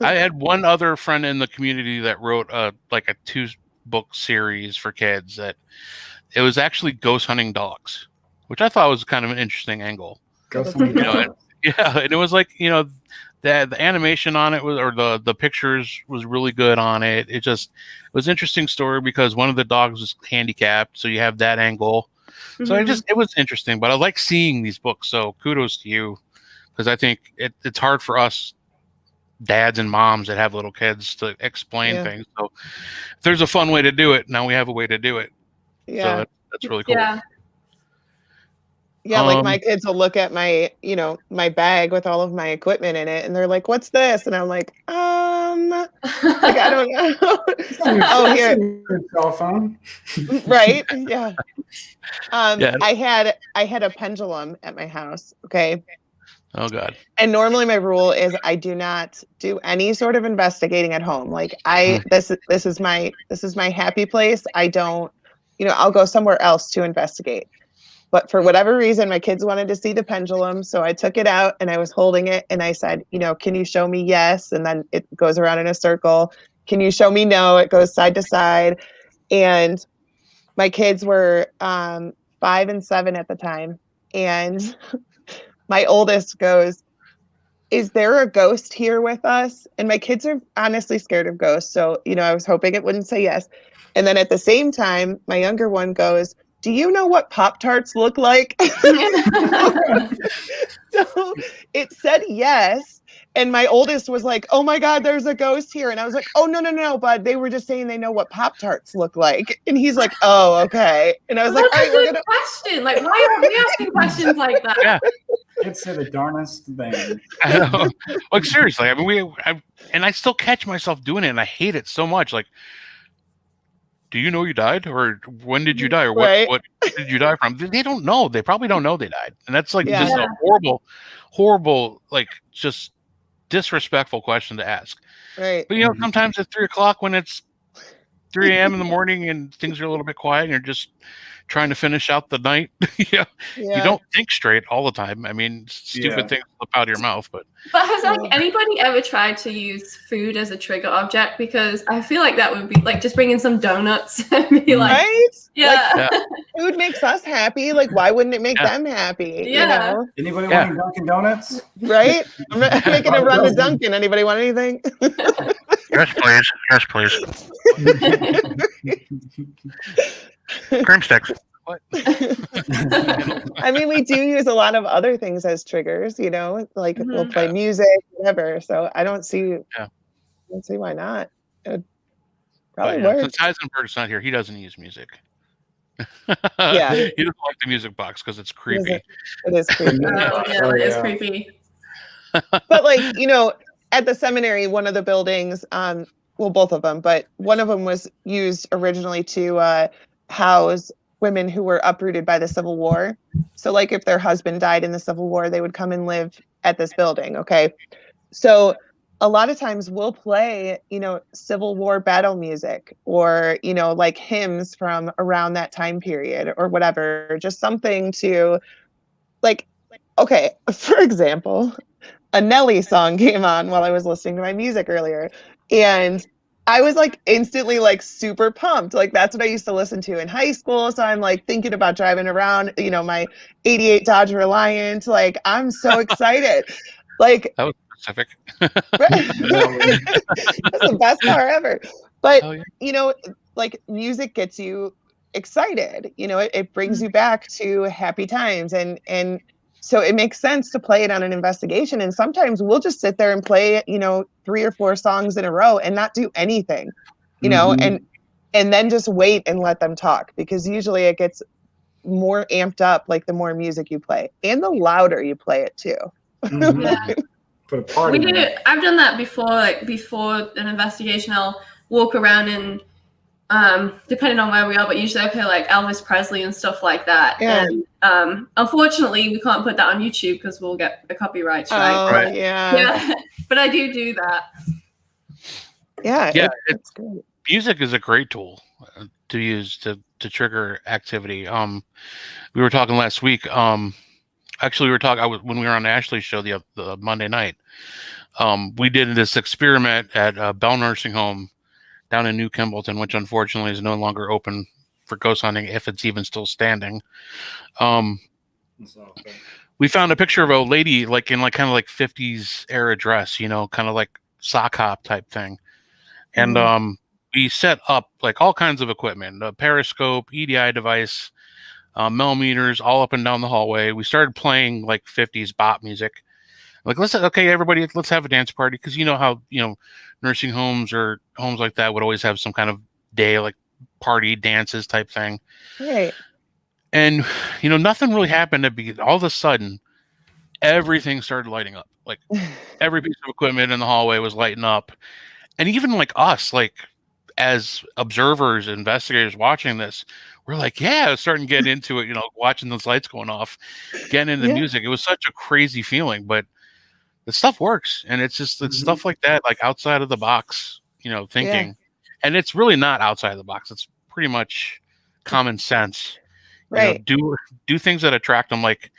had one other friend in the community that wrote a 2-book series for kids that it was actually ghost hunting dogs, which I thought was kind of an interesting angle. Ghost hunting dogs. And it was like, the animation on it was, or the pictures was really good on it. It was an interesting story because one of the dogs was handicapped, so you have that angle. So it was interesting, but I like seeing these books. So kudos to you, because I think it's hard for us dads and moms that have little kids to explain things. So if there's a fun way to do it, now we have a way to do it. Yeah. So that's really cool. Yeah. Yeah, like my kids will look at my, my bag with all of my equipment in it, and they're like, "What's this?" And I'm like, like, I don't know. Oh, here, cell phone. Right? Yeah. I had a pendulum at my house. Okay. Oh God. And normally my rule is I do not do any sort of investigating at home. Like this is my happy place. I don't, I'll go somewhere else to investigate. But for whatever reason, my kids wanted to see the pendulum. So I took it out and I was holding it and I said, can you show me yes? And then it goes around in a circle. Can you show me no? It goes side to side. And my kids were 5 and 7 at the time. And my oldest goes, "Is there a ghost here with us?" And my kids are honestly scared of ghosts. So, I was hoping it wouldn't say yes. And then at the same time, my younger one goes, "Do you know what Pop-Tarts look like?" So it said yes. And my oldest was like, "Oh my God, there's a ghost here." And I was like, "Oh, no, bud. They were just saying they know what Pop-Tarts look like." And he's like, "Oh, okay." And I was like, "All right, we're gonna." Question. Like, why are we asking questions like that? Yeah. It's the darnest thing. I know. Like, seriously. I mean, I still catch myself doing it, and I hate it so much. Like, do you know you died, or when did you die, or what did you die from? They don't know. They probably don't know they died, and that's like just a horrible, like just disrespectful question to ask. Right. But sometimes at 3:00 when it's 3 a.m. in the morning and things are a little bit quiet, and you're just trying to finish out the night. You don't think straight all the time. I mean, stupid things slip out of your mouth, but has anybody ever tried to use food as a trigger object? Because I feel like that would be like just bring in some donuts and be like, right? Yeah. Like, food makes us happy. Like, why wouldn't it make them happy? Yeah. Anybody want Dunkin' Donuts? Right? I'm making a run to Dunkin'. Anybody want anything? Yes, please. Yes, please. Cream sticks. what? I mean, we do use a lot of other things as triggers, like we'll play music, whatever. So I don't see why not. It probably works. Since Heisenberg's not here, he doesn't use music. Yeah. He doesn't like the music box because it's creepy. It is creepy. It is creepy. But like, at the seminary, one of the buildings, well, both of them, but one of them was used originally to house women who were uprooted by the Civil War. So like if their husband died in the Civil War, they would come and live at this building. Okay. So a lot of times we'll play, Civil War battle music or, like hymns from around that time period or whatever, just something to like, okay, for example, a Nelly song came on while I was listening to my music earlier. And I was like instantly like super pumped. Like that's what I used to listen to in high school. So I'm like thinking about driving around, my 88 Dodge Reliant. Like I'm so excited. Like that was specific. That's the best car ever. But like music gets you excited. It brings you back to happy times and so it makes sense to play it on an investigation. And sometimes we'll just sit there and play, 3 or 4 songs in a row and not do anything, and then just wait and let them talk, because usually it gets more amped up, like the more music you play and the louder you play it too. Yeah. Put a party. I've done that before, like before an investigation, I'll walk around and depending on where we are, but usually I play like Elvis Presley and stuff like that. Yeah. And unfortunately, we can't put that on YouTube because we'll get a copyright strike. Oh, right. Yeah. But I do that. Yeah. Yeah. It's great. Music is a great tool to use to trigger activity. We were talking last week. Actually, we were talking when we were on Ashley's show the Monday night. We did this experiment at Bell Nursing Home down in New Kimbleton, which unfortunately is no longer open for ghost hunting, if it's even still standing. We found a picture of a lady like in like kind of like 50s era dress, kind of like sock hop type thing. And we set up like all kinds of equipment, a periscope, EDI device, millimeters all up and down the hallway. We started playing like 50s bop music. Like, everybody, let's have a dance party. Because how, nursing homes or homes like that would always have some kind of day, like party dances type thing. Right. And, nothing really happened. All of a sudden, everything started lighting up. Like every piece of equipment in the hallway was lighting up. And even like us, like as observers, investigators watching this, we're like, starting to get into it, watching those lights going off, getting into the music. It was such a crazy feeling, but the stuff works. And it's just stuff like that, like outside of the box, thinking. Yeah. And it's really not outside of the box. It's pretty much common sense. Right. Do things that attract them. Like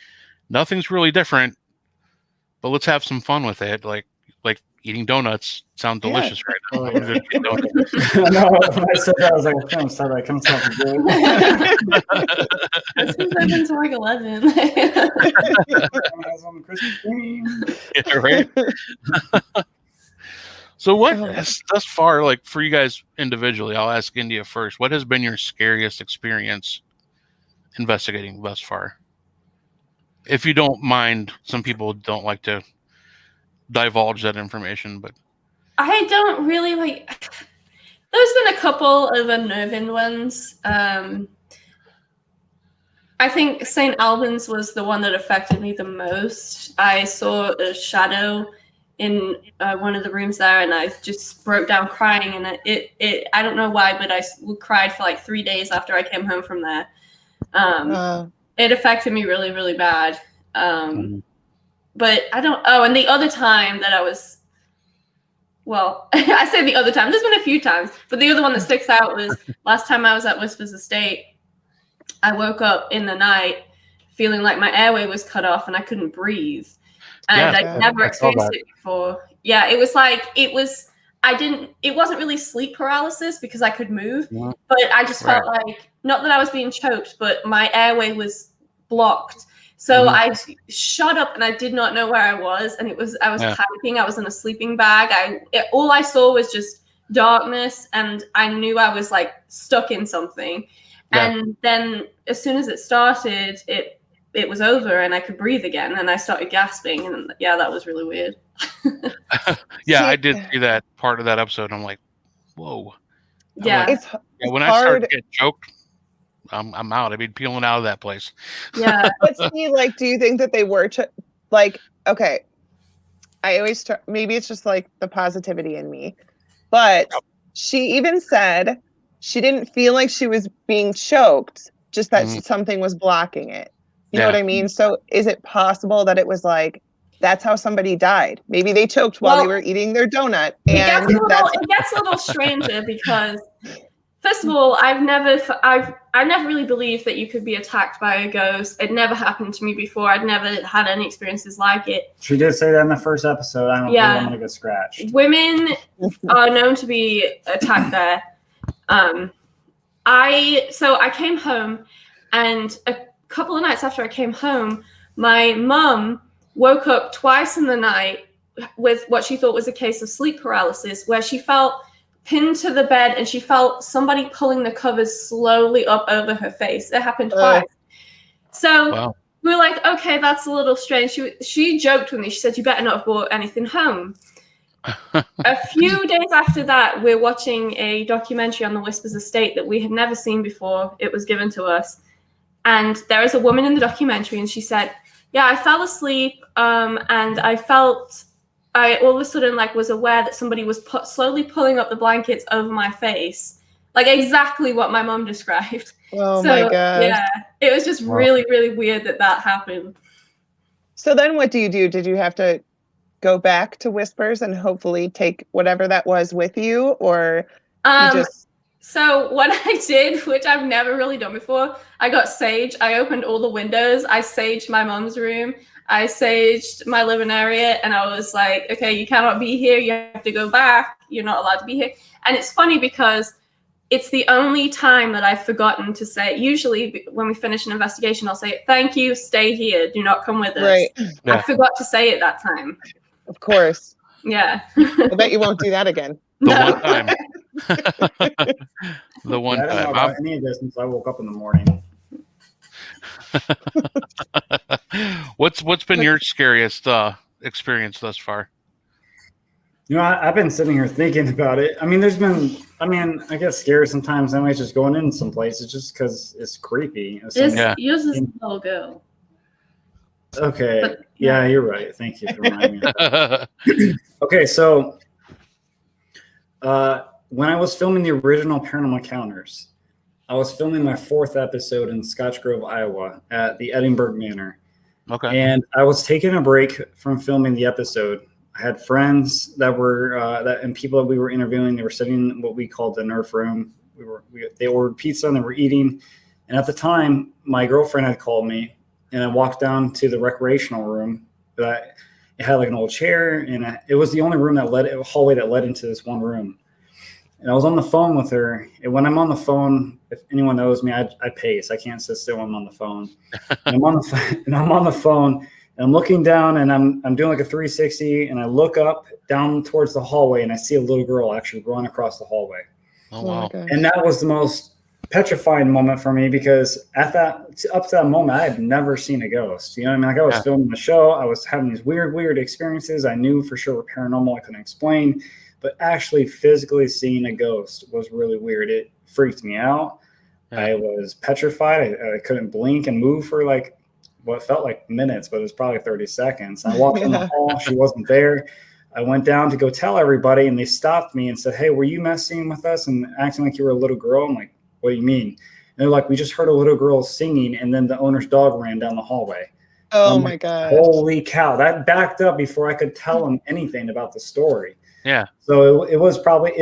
nothing's really different, but let's have some fun with it. Like eating donuts sound delicious right now. I know. When I said that, I was like, I'm sorry, that comes out good. It's open to like 11. Has on Krispy Kreme. Yeah, right. So what has thus far, like for you guys individually, I'll ask India first. What has been your scariest experience investigating thus far? If you don't mind, some people don't like to divulge that information, but I don't really like. There's been a couple of unnerving ones. I think St. Albans was the one that affected me the most. I saw a shadow in one of the rooms there, and I just broke down crying. And it I don't know why, but I cried for like 3 days after I came home from there. It affected me really, really bad. But I don't. Oh, and the other time that I was, well, I say the other time. There's been a few times, but the other one that sticks out was last time I was at Whispers Estate. I woke up in the night feeling like my airway was cut off and I couldn't breathe, and I'd never experienced it before. Yeah, it was like it wasn't really sleep paralysis because I could move, but I just felt like, not that I was being choked, but my airway was blocked. So I shut up and I did not know where I was. And I was panicking. I was in a sleeping bag. All I saw was just darkness. And I knew I was like stuck in something. And then as soon as it started, it was over and I could breathe again and I started gasping, and that was really weird. I did see that part of that episode. I'm like, whoa. Yeah. When I started to get choked, I'm out. I'd be peeling out of that place. Yeah. But see, like, do you think that they were like, okay, I always maybe it's just like the positivity in me, but she even said she didn't feel like she was being choked, just that something was blocking it. You know what I mean? So is it possible that it was like, that's how somebody died? Maybe they choked while they were eating their donut. And it gets a little stranger because, first of all, I've never really believed that you could be attacked by a ghost. It never happened to me before. I'd never had any experiences like it. She did say that in the first episode. I don't think I'm gonna get scratched. Women are known to be attacked there. I came home, and a couple of nights after I came home, my mum woke up twice in the night with what she thought was a case of sleep paralysis, where she felt pinned to the bed and she felt somebody pulling the covers slowly up over her face. It happened twice. So we were like, okay, that's a little strange. She joked with me. She said, you better not have brought anything home. A few days after that, we're watching a documentary on the Whispers estate that we had never seen before. It was given to us. And there is a woman in the documentary, and she said, yeah, I fell asleep, and I all of a sudden was aware that somebody was slowly pulling up the blankets over my face, like exactly what my mom described. Oh my God. Yeah, it was just really, really weird that happened. So then what do? Did you have to go back to Whispers and hopefully take whatever that was with you, or you just... So what I did, which I've never really done before, I got sage. I opened all the windows. I saged my mom's room. I saged my living area, and I was like, okay, you cannot be here. You have to go back. You're not allowed to be here. And it's funny because it's the only time that I've forgotten to say. Usually when we finish an investigation, I'll say, thank you, stay here. Do not come with us. Right. Yeah. I forgot to say it that time. Of course. Yeah. I bet you won't do that again. One time. The one I don't know time. about any of this since I woke up in the morning. What's been your scariest experience thus far? I've been sitting here thinking about it. I mean, I get scared sometimes. Anyways, just going in some places just because it's creepy. Yours is a little girl. Okay. But, yeah, you're right. Thank you for reminding me. Okay, so when I was filming the original Paranormal Encounters, I was filming my 4th episode in Scotch Grove, Iowa at the Edinburgh Manor. Okay. And I was taking a break from filming the episode. I had friends that were and people that we were interviewing. They were sitting in what we called the Nerf room. They ordered pizza and they were eating. And at the time, my girlfriend had called me, and I walked down to the recreational room. It had like an old chair, and it was the only room a hallway that led into this one room. And I was on the phone with her. And when I'm on the phone, if anyone knows me, I pace. I can't sit still when I'm on the phone. And I'm on the phone, and I'm looking down, and I'm doing like a 360, and I look up down towards the hallway, and I see a little girl actually run across the hallway. Oh wow! And that was the most petrifying moment for me, because up to that moment, I had never seen a ghost. You know what I mean? Like, I was filming the show, I was having these weird experiences. I knew for sure were paranormal. I couldn't explain. But actually physically seeing a ghost was really weird. It freaked me out. Yeah. I was petrified. I couldn't blink and move for like what felt like minutes, but it was probably 30 seconds. I walked in the hall. She wasn't there. I went down to go tell everybody, and they stopped me and said, hey, were you messing with us and acting like you were a little girl? I'm like, what do you mean? And they're like, we just heard a little girl singing, and then the owner's dog ran down the hallway. Oh, my God. Holy cow. That backed up before I could tell them anything about the story. Yeah. So it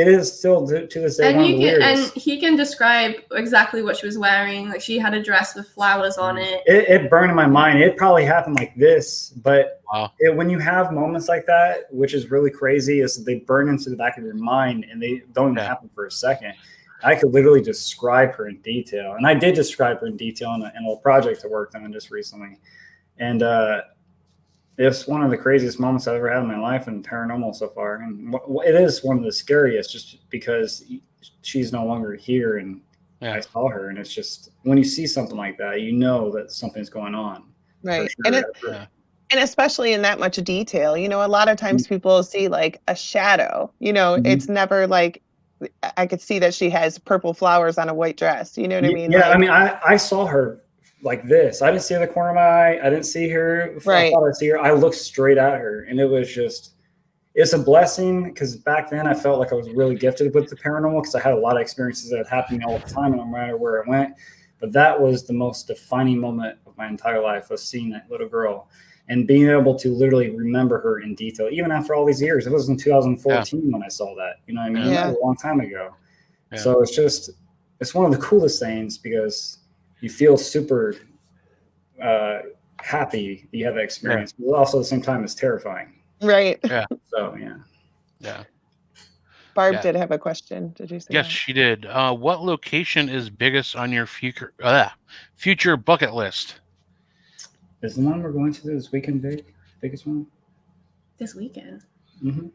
is still to this day one of the weirdest. And he can describe exactly what she was wearing. Like, she had a dress with flowers on it. It burned in my mind. It probably happened like this, but when you have moments like that, which is really crazy, is they burn into the back of your mind and they don't even happen for a second. I could literally describe her in detail, and I did describe her in detail in a project I worked on just recently, and it's one of the craziest moments I've ever had in my life in paranormal so far. And it is one of the scariest just because she's no longer here. And I saw her. And it's just, when you see something like that, you know that something's going on. Right. Sure. And especially in that much detail, you know, a lot of times people see like a shadow, you know, it's never like, I could see that she has purple flowers on a white dress. You know what I mean? Yeah. Like, I mean, I saw her like this. I didn't see her in the corner of my eye. I didn't see her. Right. I thought I'd see her. I looked straight at her, and it was just, it's a blessing, because back then I felt like I was really gifted with the paranormal, because I had a lot of experiences that happened all the time, no matter where I went. But that was the most defining moment of my entire life, was seeing that little girl and being able to literally remember her in detail, even after all these years. It was in 2014 when I saw that. You know what I mean? That was a long time ago. Yeah. So it's one of the coolest things, because you feel super happy you have that experience, but also at the same time it's terrifying. Right. Yeah. So yeah. Barb did have a question. Did you say? Yes, she did. What location is biggest on your future bucket list? Is the one we're going to this weekend biggest one? This weekend. Mm-hmm.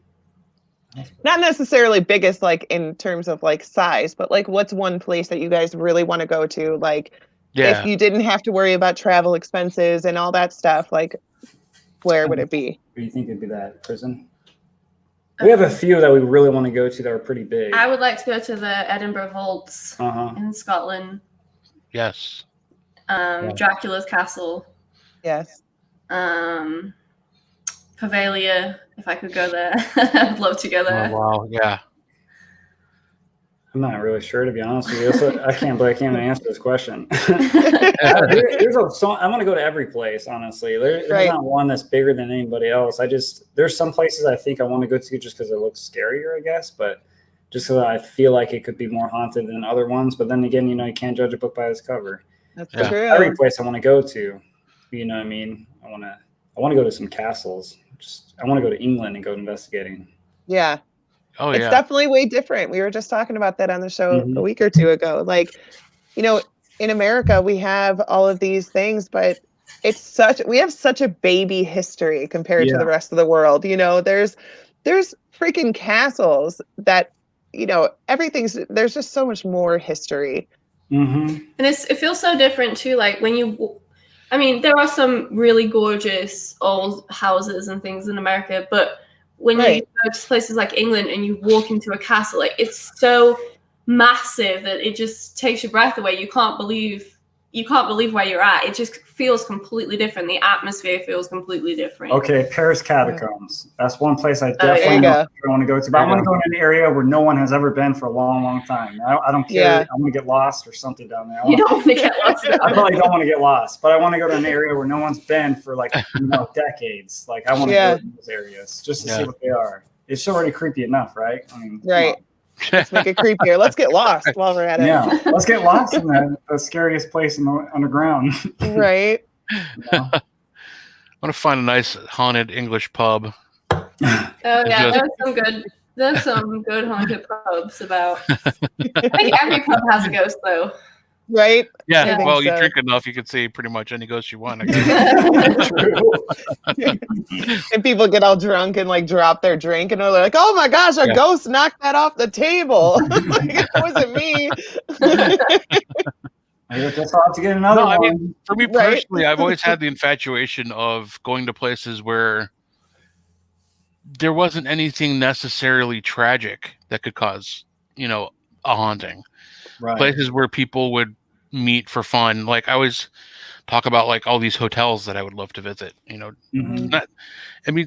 Not necessarily biggest, like in terms of like size, but like what's one place that you guys really want to go to? Like, if you didn't have to worry about travel expenses and all that stuff, like where would it be? Do you think it'd be that prison? We have a few that we really want to go to that are pretty big. I would like to go to the Edinburgh Vaults in Scotland. Yes. Dracula's Castle. Yes. Pavalia, if I could go there. I'd love to go there. Oh, wow, yeah. I'm not really sure, to be honest with you. So I can't even answer this question. I want to go to every place, honestly. There's not one that's bigger than anybody else. There's some places I think I want to go to just because it looks scarier, I guess, but just so that I feel like it could be more haunted than other ones. But then again, you know, you can't judge a book by its cover. That's true. Every place I want to go to, you know what I mean? I want to go to some castles. I want to go to England and go investigating. Yeah. Oh, it's definitely way different. We were just talking about that on the show a week or two ago. Like, you know, in America, we have all of these things, but we have such a baby history compared to the rest of the world. You know, there's freaking castles that, you know, there's just so much more history. Mm-hmm. And it feels so different too. Like there are some really gorgeous old houses and things in America, but when you go to places like England and you walk into a castle, like it's so massive that it just takes your breath away. You can't believe where you're at. It just feels completely different. The atmosphere feels completely different. Okay, Paris Catacombs. That's one place I definitely want to go to. But I want to go in an area where no one has ever been for a long, long time. I don't care. Yeah. I'm going to get lost or something down there. You don't want to get lost. I probably don't want to get lost, but I want to go to an area where no one's been for decades. Like, I want to go to those areas just to see what they are. It's already creepy enough, right? I mean, right. Let's make it creepier. Let's get lost while we're at it. Yeah, let's get lost in the scariest place in the underground. Right. Yeah. I want to find a nice haunted English pub. Oh yeah, there's some good haunted pubs about. I think every pub has a ghost though. Right? Yeah, well, you drink enough, you can see pretty much any ghost you want, I guess. And people get all drunk and like drop their drink and they're like, oh my gosh, a ghost knocked that off the table. Like, it wasn't me. I guess I'll have to get another one. I mean, for me personally, I've always had the infatuation of going to places where there wasn't anything necessarily tragic that could cause, you know, a haunting. Right. Places where people would meet for fun. Like, I always talk about like all these hotels that I would love to visit. You know,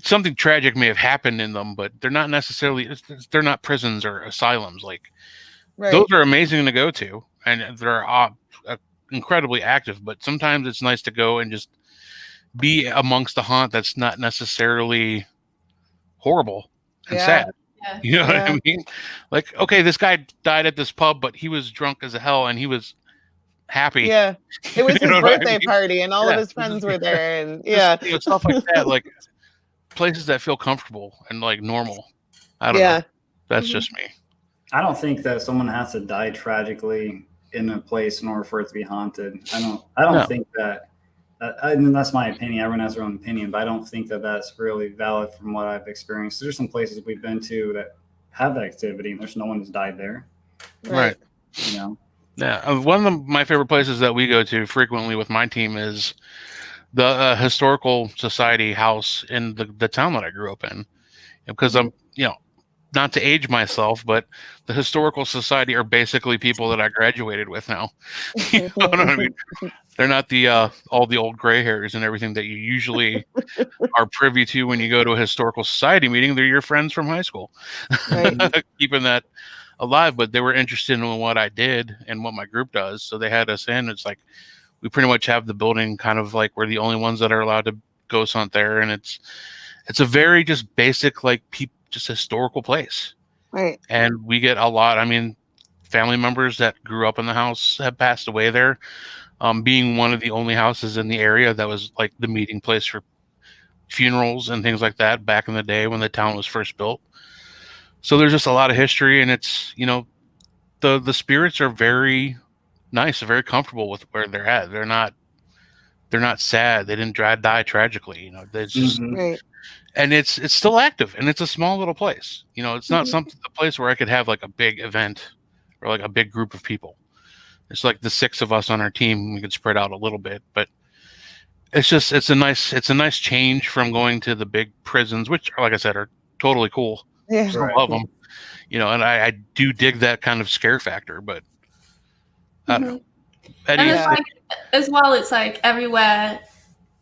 something tragic may have happened in them, but they're not necessarily. They're not prisons or asylums. Like, those are amazing to go to, and they're incredibly active. But sometimes it's nice to go and just be amongst a haunt that's not necessarily horrible and sad. Yeah. You know what I mean? Like, okay, this guy died at this pub, but he was drunk as hell and he was happy. Yeah. It was his birthday party and all of his friends were there. And stuff like that. Like, places that feel comfortable and like normal. I don't know. That's just me. I don't think that someone has to die tragically in a place in order for it to be haunted. I don't think that. That's my opinion. Everyone has their own opinion, but I don't think that that's really valid from what I've experienced. There's some places we've been to that have that activity, and there's no one who's died there. Right. You know, Yeah, one of my favorite places that we go to frequently with my team is the historical society house in the town that I grew up in, because I'm, not to age myself, but the historical society are basically people that I graduated with now. You know what I mean? They're not the all the old gray hairs and everything that you usually are privy to when you go to a historical society meeting. They're your friends from high school, Right. keeping that alive. But they were interested in what I did and what my group does, so they had us in. It's like we pretty much have the building kind of like we're the only ones that are allowed to ghost hunt there, and it's a very just basic like just historical place. Right. And we get a lot. I mean, family members that grew up in the house have passed away there. Being one of the only houses in the area that was like the meeting place for funerals and things like that back in the day when the town was first built. So there's just a lot of history, and it's the spirits are very nice, they're very comfortable with where they're at. They're not sad. They didn't die tragically. It's just Right. and it's still active, and it's a small little place. It's not a place where I could have like a big event or like a big group of people. It's like the 6 of us on our team. We could spread out a little bit, but it's a nice change from going to the big prisons, which, like I said, are totally cool. Yeah. Still love them, and I do dig that kind of scare factor, but I don't know. And it's like, as well, it's like everywhere,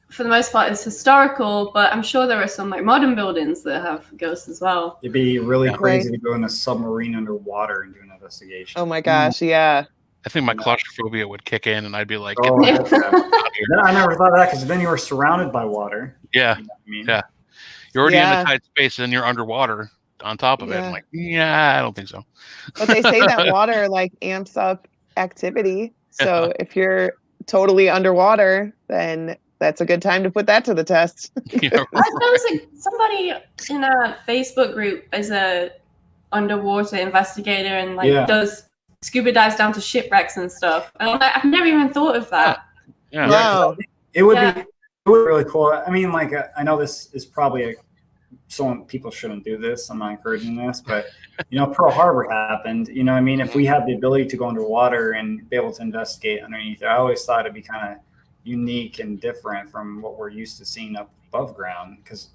for the most part, is historical, but I'm sure there are some like modern buildings that have ghosts as well. It'd be really crazy to go in a submarine underwater and do an investigation. Oh my gosh, yeah. I think my claustrophobia would kick in, and I'd be like, I never thought of that, because then you were surrounded by water. Yeah. You know what I mean? Yeah. You're already in a tight space, and you're underwater on top of it. I'm like, I don't think so. But they say that water like amps up activity. So if you're totally underwater, then that's a good time to put that to the test. I suppose like somebody in a Facebook group is a underwater investigator and does scuba dives down to shipwrecks and stuff. And I'm like, I've never even thought of that. Yeah. Wow. It would be really cool. I mean, like, I know this is probably people shouldn't do this. I'm not encouraging this, but Pearl Harbor happened. You know what I mean? If we had the ability to go underwater and be able to investigate underneath there, I always thought it'd be kind of unique and different from what we're used to seeing up above ground, because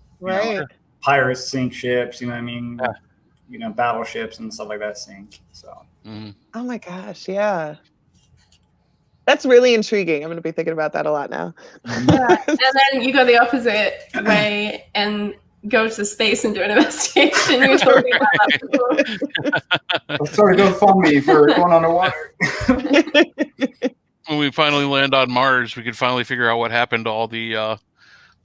pirates sink ships, you know what I mean? Battleships and stuff like that sink. So oh my gosh, yeah. That's really intriguing. I'm going to be thinking about that a lot now. Yeah. And then you go the opposite way and go to space and do an investigation. You're talking about that. Let's sort of go fund me for going underwater. When we finally land on Mars, we could finally figure out what happened to all the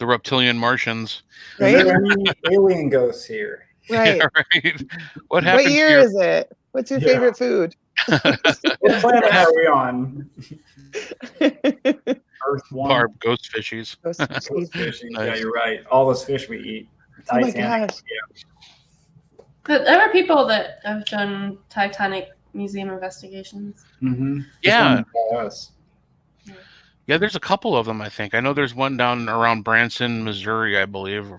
reptilian Martians. Right? Is there any alien ghosts here? Right. Yeah, right. What happened? What year is it? What's your favorite food? What planet are we on? Earth 1. Barb, ghost fishies. Ghost fishies. Nice. Yeah, you're right. All those fish we eat. Titanic. Oh my gosh. Yeah. But there are people that have done Titanic museum investigations. Mm-hmm. Yeah. Yeah, there's a couple of them, I think. I know there's one down around Branson, Missouri, I believe,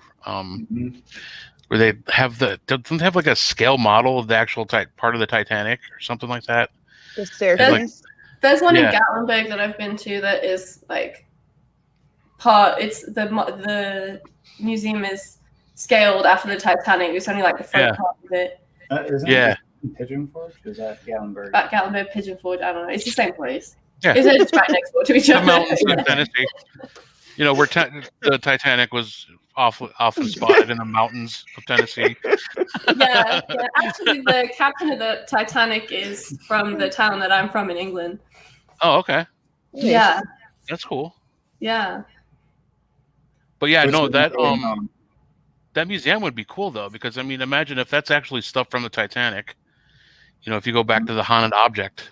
where they have don't they have like a scale model of the actual part of the Titanic or something like that? The staircase. There's one in Gatlinburg that I've been to that is like it's the museum is scaled after the Titanic. It's only like the front part of it. Pigeon Forge? Is that Gatlinburg? Gatlinburg, Pigeon Forge. I don't know. It's the same place. Yeah. It's just right next door to each other. The mountains of Tennessee. Where the Titanic was often spotted in the mountains of Tennessee. Yeah. Actually, the captain of the Titanic is from the town that I'm from in England. Oh, okay. Yeah. That's cool. Yeah. But yeah, no, that museum would be cool though, because I mean, imagine if that's actually stuff from the Titanic. If you go back to the haunted object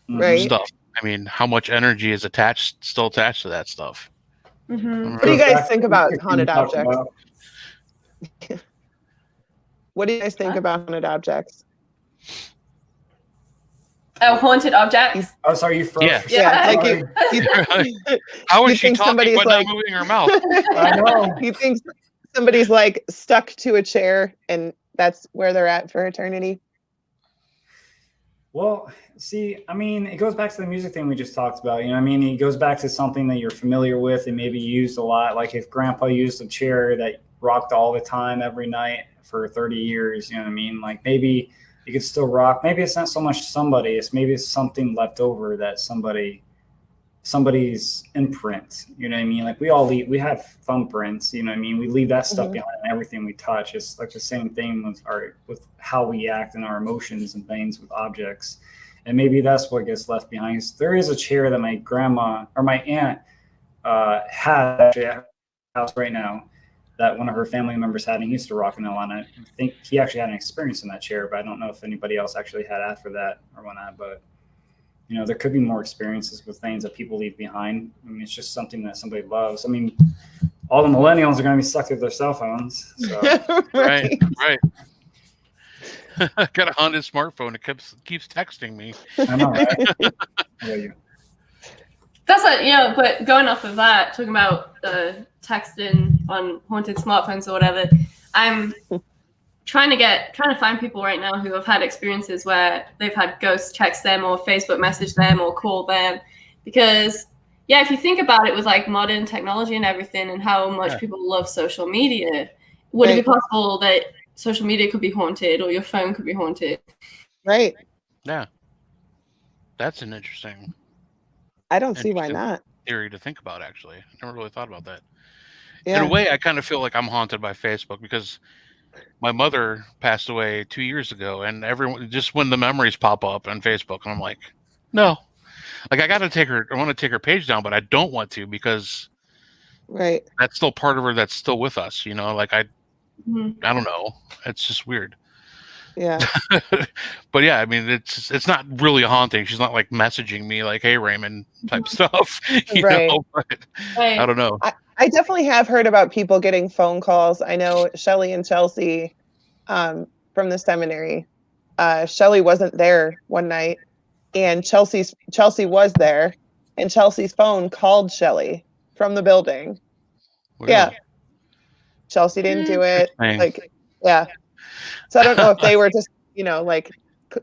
stuff, I mean, how much energy is still attached to that stuff? Mm-hmm. What do you guys think about haunted objects? What do you guys think about haunted objects? Oh, haunted objects? Oh, sorry, you froze. Yeah. Like how is she talking somebody's but not moving her mouth? I know. You think somebody's like stuck to a chair and that's where they're at for eternity? Well, see, I mean, it goes back to the music thing we just talked about. You know what I mean? It goes back to something that you're familiar with and maybe used a lot. Like if grandpa used a chair that rocked all the time every night for 30 years, you know what I mean? Like maybe it could still rock. Maybe it's not so much somebody, it's something left over that somebody's imprint, you know what I mean? Like we have thumbprints, you know what I mean? We leave that stuff behind in everything we touch. It's like the same thing with how we act and our emotions and things with objects. And maybe that's what gets left behind. There is a chair that my grandma or my aunt had actually at her house right now that one of her family members had, and he used to rock and roll on it. I think he actually had an experience in that chair, but I don't know if anybody else actually had after that or whatnot. But you know, there could be more experiences with things that people leave behind. I mean, it's just something that somebody loves. I mean, all the millennials are going to be stuck with their cell phones. So. Right. I got a Honda smartphone. It keeps texting me. I know, right? How about you? That's it, but going off of that, talking about texting on haunted smartphones or whatever, I'm trying to find people right now who have had experiences where they've had ghosts text them or Facebook message them or call them. Because, if you think about it with like modern technology and everything and how much people love social media, would it be possible that social media could be haunted or your phone could be haunted? Right. Yeah. That's an interesting... I don't see why not. Theory to think about, actually. I never really thought about that. Yeah. In a way, I kind of feel like I'm haunted by Facebook because my mother passed away 2 years ago, and everyone just when the memories pop up on Facebook, and I'm like, no, like I want to take her page down, but I don't want to because that's still part of her that's still with us, like I don't know. It's just weird. Yeah. But yeah, I mean, it's not really a haunting. She's not like messaging me like, hey, Raymond type stuff, you know, but I don't know. I definitely have heard about people getting phone calls. I know Shelly and Chelsea from the seminary. Shelly wasn't there one night, and Chelsea was there, and Chelsea's phone called Shelly from the building. Really? Yeah. Chelsea didn't do it. So I don't know if they were just, like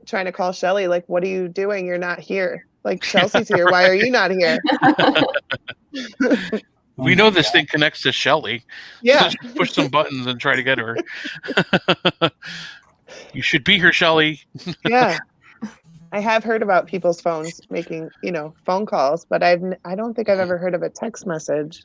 trying to call Shelly, like, what are you doing? You're not here. Like, Chelsea's here. Why are you not here? We know this thing connects to Shelly. Yeah. So just push some buttons and try to get her. You should be here, Shelly. Yeah. I have heard about people's phones making, phone calls, but I don't think I've ever heard of a text message.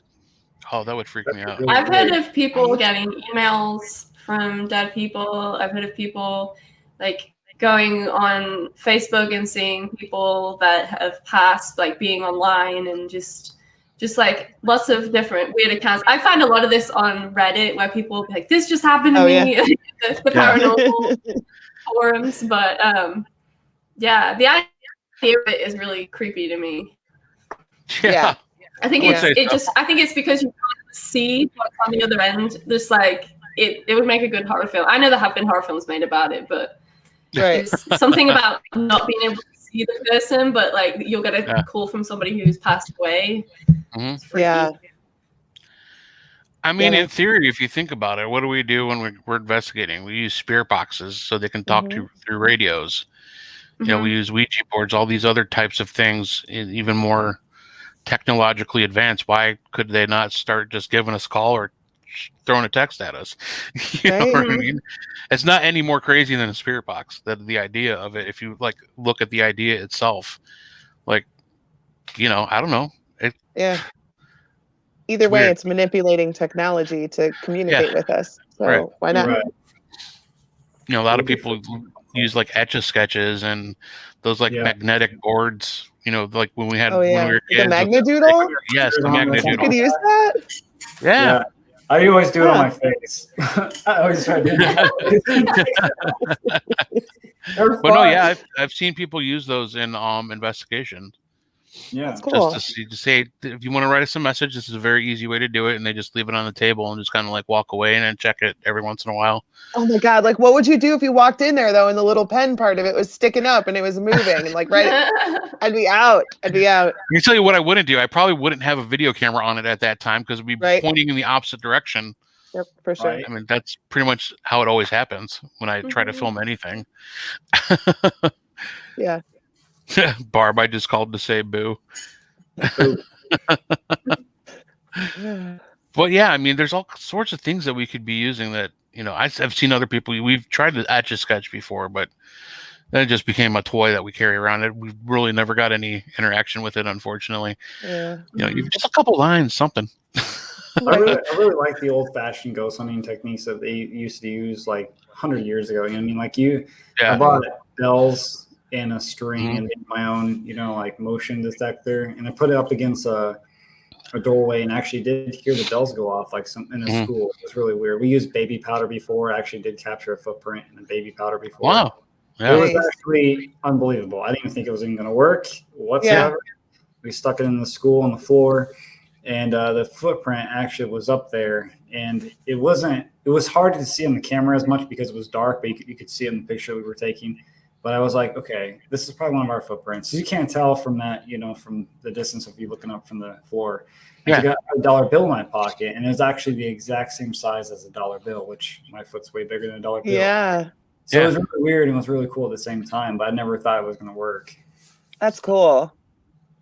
Oh, that would freak me out. I've heard of people getting emails from dead people. I've heard of people like going on Facebook and seeing people that have passed, like being online and just like lots of different weird accounts. I find a lot of this on Reddit where people be like, this just happened to me, the paranormal forums. But the idea of it is really creepy to me. Yeah. I think it's because you can't see what's on the other end. Just like it would make a good horror film. I know there have been horror films made about it, but there's something about not being able to see the person, but like you'll get a call from somebody who's passed away. Mm-hmm. Yeah. I mean, in theory, if you think about it, what do we do when we're investigating? We use spirit boxes so they can talk through radios. We use Ouija boards, all these other types of things, even more technologically advanced. Why could they not start just giving us a call or throwing a text at us? You know what I mean? It's not any more crazy than a spirit box. That the idea of it, if you like look at the idea itself, like, I don't know. Either way, it's manipulating technology to communicate with us. So why not? Right. A lot of people use like Etch-a-Sketches and those like magnetic boards. Like when we had when we were kids. The Magnadoodle? Yes, the Magnadoodle. You could use that? Yeah. I always do it on my face. I always try to do that. But no, I've seen people use those in investigation. Yeah, that's cool. Just to say, if you want to write us a message, this is a very easy way to do it, and they just leave it on the table and just kind of like walk away and then check it every once in a while. Oh my God! Like, what would you do if you walked in there though, and the little pen part of it was sticking up and it was moving and like I'd be out. I can tell you what I wouldn't do. I probably wouldn't have a video camera on it at that time because we'd be pointing in the opposite direction. Yep, for sure. I mean, that's pretty much how it always happens when I try to film anything. Yeah. Barb, I just called to say boo. But yeah, I mean, there's all sorts of things that we could be using that, I've seen other people, we've tried to Etch-a-Sketch before, but then it just became a toy that we carry around. We really never got any interaction with it, unfortunately. Yeah. Just a couple lines, something. I really like the old-fashioned ghost hunting techniques that they used to use like 100 years ago. I mean, like I bought bells and a string and made my own, like motion detector, and I put it up against a doorway and actually did hear the bells go off like in a school. It was really weird. We used baby powder before. I actually did capture a footprint in the baby powder before. Wow. Yeah. It was actually unbelievable. I didn't even think it was even going to work whatsoever. Yeah. We stuck it in the school on the floor, and the footprint actually was up there, and it was hard to see on the camera as much because it was dark, but you could see it in the picture we were taking. But I was like, okay, this is probably one of our footprints. You can't tell from that, from the distance of you looking up from the floor. I got a dollar bill in my pocket, and it was actually the exact same size as a dollar bill, which my foot's way bigger than a dollar bill. Yeah. So it was really weird and it was really cool at the same time, but I never thought it was going to work. That's cool.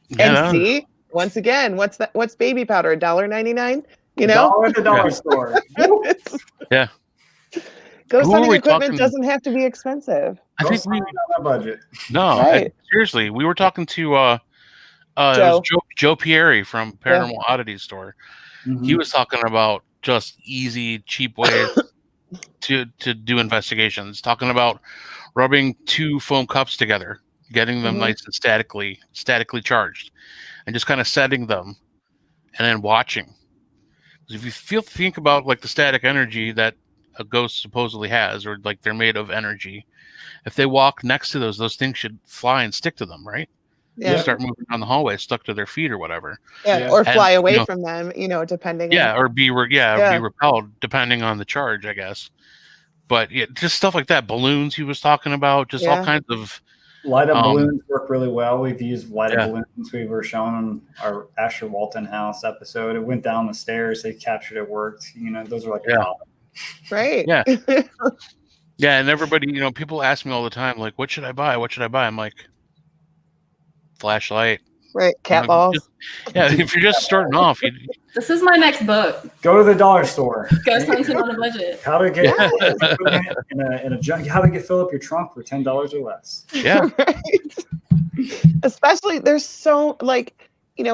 Yeah, and see, once again, what's baby powder? $1.99? $1 at the dollar store. Yeah. Ghost hunting equipment doesn't have to be expensive. I think we on a budget. No, right. Seriously, we were talking to Joe Pieri from Paranormal Oddity Store. Mm-hmm. He was talking about just easy, cheap ways to do investigations. Talking about rubbing 2 foam cups together, getting them nice and statically charged, and just kind of setting them, and then watching. Because if you think about like the static energy that a ghost supposedly has, or like they're made of energy, if they walk next to those things should fly and stick to them, right? Yeah. Start moving down the hallway, stuck to their feet or whatever. Yeah, or fly away from them, depending. Yeah, or be repelled depending on the charge, I guess. But just stuff like that. Balloons he was talking about, just all kinds of light up balloons work really well. We've used light up balloons. We were showing on our Asher Walton house episode. It went down the stairs. They captured it. Worked. Those are like right. Yeah. Yeah, and everybody, people ask me all the time, like, what should I buy? What should I buy? I'm like, flashlight. Right, cat balls. If you're just starting off. This is my next book. Go to the dollar store. Ghost hunting on a budget. How to get in a junk. How to fill up your trunk for $10 or less. Yeah. Right. Especially, there's so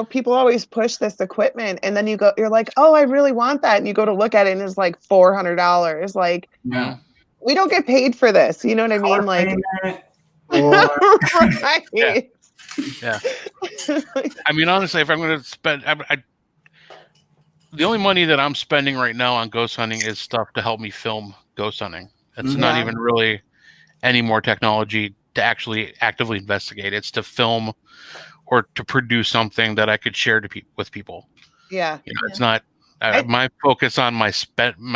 people always push this equipment, and then you're like, oh, I really want that, and you go to look at it, and it's like $400. Like, we don't get paid for this. You know what I mean? Like, right. Yeah. I mean, honestly, if I'm going to spend, the only money that I'm spending right now on ghost hunting is stuff to help me film ghost hunting. It's not even really any more technology to actually actively investigate. It's to film or to produce something that I could share with people. Yeah. It's not. My focus on my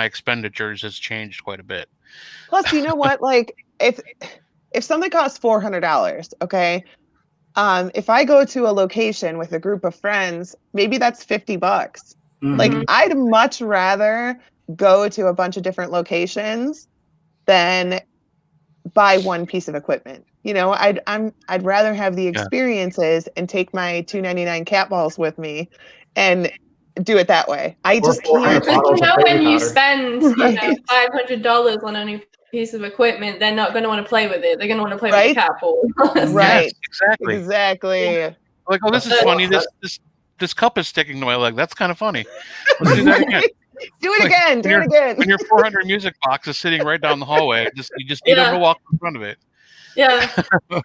expenditures has changed quite a bit. Plus, you know what? Like, if something costs $400, okay. If I go to a location with a group of friends, maybe that's $50. Mm-hmm. Like, I'd much rather go to a bunch of different locations than buy one piece of equipment. I'd rather have the experiences and take my $2.99 cat balls with me and do it that way. I just can't. When you spend $500 on a new piece of equipment, they're not going to want to play with it. They're going to want to play with the cat ball. Right. Yes, exactly. Like, oh, this is funny. This cup is sticking to my leg. That's kind of funny. Let's do that again. Do it again. Do it again. When your 400 music box is sitting right down the hallway, you just need them to walk in front of it. Yeah.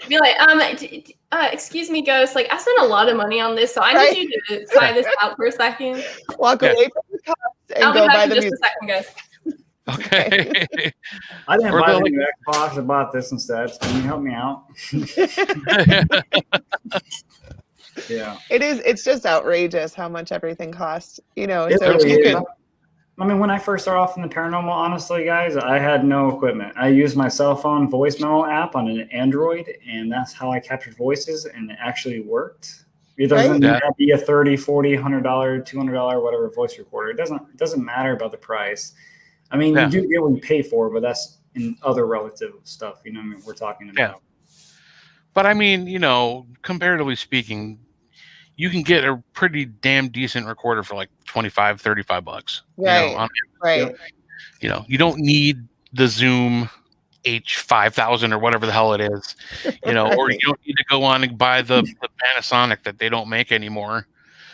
Be like, excuse me, ghost. Like, I spent a lot of money on this, so I need you to try this out for a second. Walk away from the cups and go buy the music. Just a second, ghost. Okay. I didn't buy the new Xbox. I bought this instead. Can you help me out? Yeah. It's just outrageous how much everything costs. It really is. I mean, when I first started off in the paranormal, honestly, guys, I had no equipment. I used my cell phone voice memo app on an Android, and that's how I captured voices, and it actually worked. It doesn't be a $30, $40, $100, $200, whatever voice recorder. It doesn't matter about the price. I mean, you do get what you pay for, but that's in other relative stuff. We're talking about. But I mean, comparatively speaking, you can get a pretty damn decent recorder for like $25-$35. Right. Right. You don't need the Zoom H5000 or whatever the hell it is, Right. or you don't need to go on and buy the Panasonic that they don't make anymore.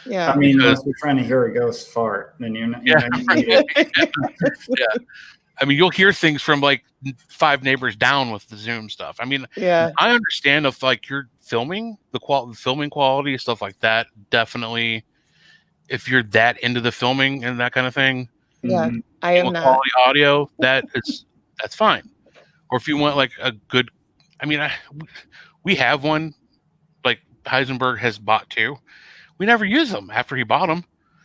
Yeah. I mean, unless you're trying to hear a ghost fart, then you're not. Yeah. I mean, you'll hear things from like 5 neighbors down with the Zoom stuff. I mean, Yeah. I understand if like you're filming the filming quality, stuff like that. Definitely, if you're that into the filming and that kind of thing, Yeah, I am not. Quality audio, that's fine. Or if you want like a good, I mean, we have one, like Heisenberg has bought 2. We never use them after he bought them.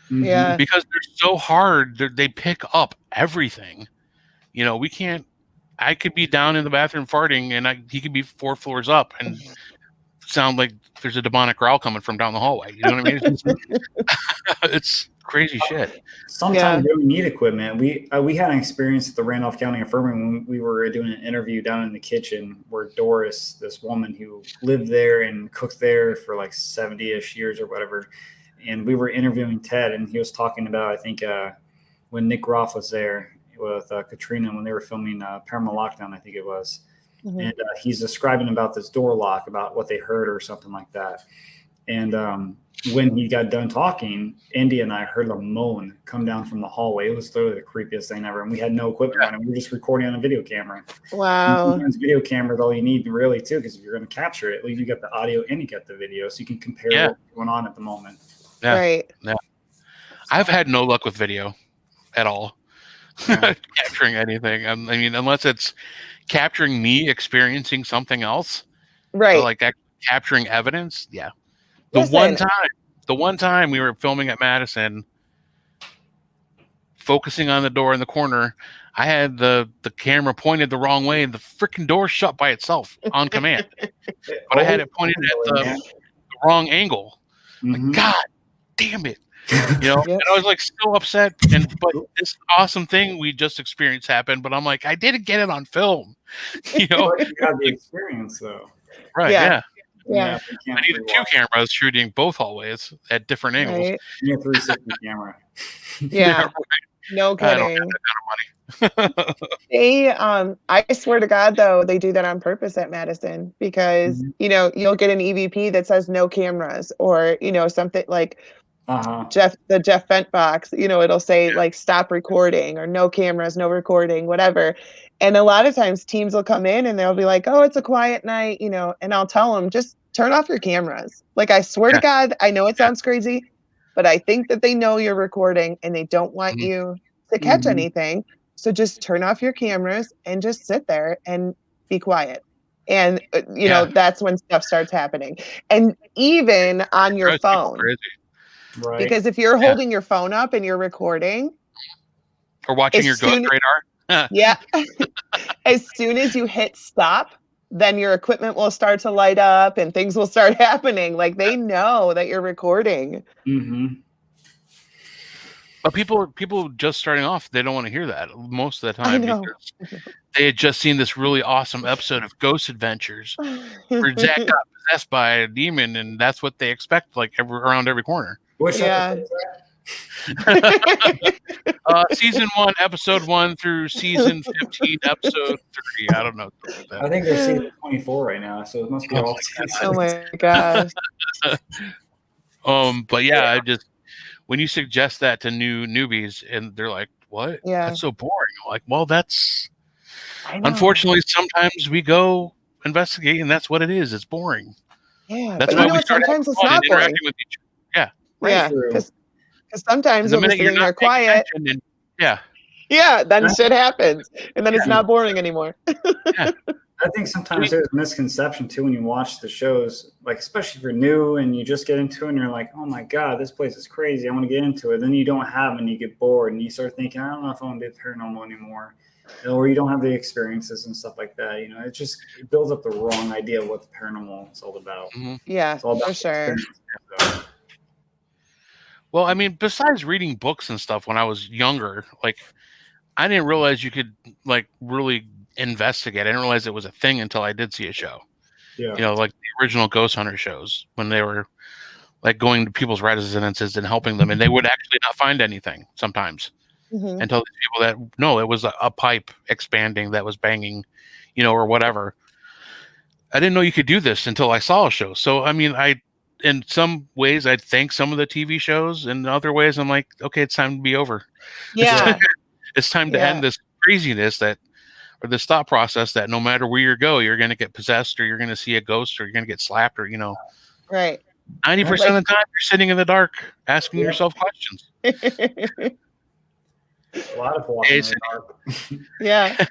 Yeah. Because they're so hard. They pick up everything. We can't. I could be down in the bathroom farting, and he could be 4 floors up and sound like there's a demonic growl coming from down the hallway. You know what I mean? It's crazy shit. Sometimes we need equipment. We had an experience at the Randolph County Infirmary when we were doing an interview down in the kitchen where Doris, this woman who lived there and cooked there for like 70-ish years or whatever, and we were interviewing Ted, and he was talking about, I think, when Nick Groff was there with Katrina when they were filming Paranormal Lockdown, I think it was. Mm-hmm. And he's describing about this door lock, about what they heard or something like that. And when he got done talking, Indy and I heard a moan come down from the hallway. It was literally the creepiest thing ever. And we had no equipment running. We were just recording on a video camera. Wow. And sometimes video camera is all you need really too, because if you're going to capture it, at least you got the audio and you got the video, so you can compare what's going on at the moment. Yeah. Right. Yeah. I've had no luck with video at all. Capturing anything. I mean, unless it's capturing me experiencing something else. Right. Like that, capturing evidence. Yeah. The one time we were filming at Madison, focusing on the door in the corner, I had the camera pointed the wrong way and the freaking door shut by itself on command. But I had it pointed at the wrong angle. Mm-hmm. Like, God damn it. And I was like so upset. But this awesome thing we just experienced happened, but I'm like, I didn't get it on film. You got the experience though. Right. Yeah. Yeah. I needed 2 cameras shooting both hallways at different angles. Right. You need a 360 camera. Yeah. Right. No kidding. I don't have that kind of money. They, I swear to God, though, they do that on purpose at Madison because, you'll get an EVP that says no cameras or, something like the Jeff Fent box, it'll say like stop recording or no cameras, no recording, whatever. And a lot of times teams will come in and they'll be like, oh, it's a quiet night, and I'll tell them just turn off your cameras. Like, I swear to God, I know it sounds crazy, but I think that they know you're recording and they don't want you to catch anything. So just turn off your cameras and just sit there and be quiet. And, that's when stuff starts happening. And even on your phone. Right. Because if you're holding your phone up and you're recording. Or watching your ghost radar. Yeah. As soon as you hit stop, then your equipment will start to light up and things will start happening. Like, they know that you're recording. Mm-hmm. But people just starting off, they don't want to hear that most of the time because they had just seen this really awesome episode of Ghost Adventures where Zach got possessed by a demon, and that's what they expect, like around every corner. Season 1, episode 1 through season 15, episode 30. I don't know. I think they're season 24 right now, so it must be all. Oh my gosh. But yeah, I just. When you suggest that to newbies and they're like, what? Yeah. That's so boring. I'm like, well, that's unfortunately sometimes we go investigate and that's what it is. It's boring. Yeah. That's why we start sometimes it's not boring. with each other. Yeah. Because sometimes when you're sitting there quiet. Then shit happens. And then it's not boring anymore. I think sometimes there's a misconception too when you watch the shows, like especially if you're new and you just get into it and you're like, oh my God, this place is crazy. I want to get into it. Then you don't have it and you get bored and you start thinking, I don't know if I want to do paranormal anymore. Or you don't have the experiences and stuff like that. It builds up the wrong idea of what the paranormal is all about. Mm-hmm. Yeah, it's all about for sure. Well, I mean, besides reading books and stuff when I was younger, like I didn't realize you could like really investigate. I didn't realize it was a thing until I did see a show. Yeah. You know, like the original Ghost Hunter shows when they were like going to people's residences and helping them, and they would actually not find anything sometimes and tell these people that no, it was a pipe expanding that was banging, you know, or whatever. I didn't know you could do this until I saw a show. So I mean, in some ways I'd thank some of the TV shows, and in other ways I'm like, okay, it's time to be over. Yeah. It's time to end this craziness or this thought process that no matter where you go, you're going to get possessed, or you're going to see a ghost, or you're going to get slapped, or, you know, Right. 90% of the time you're sitting in the dark asking yourself questions. A lot of walking in the dark. Yeah.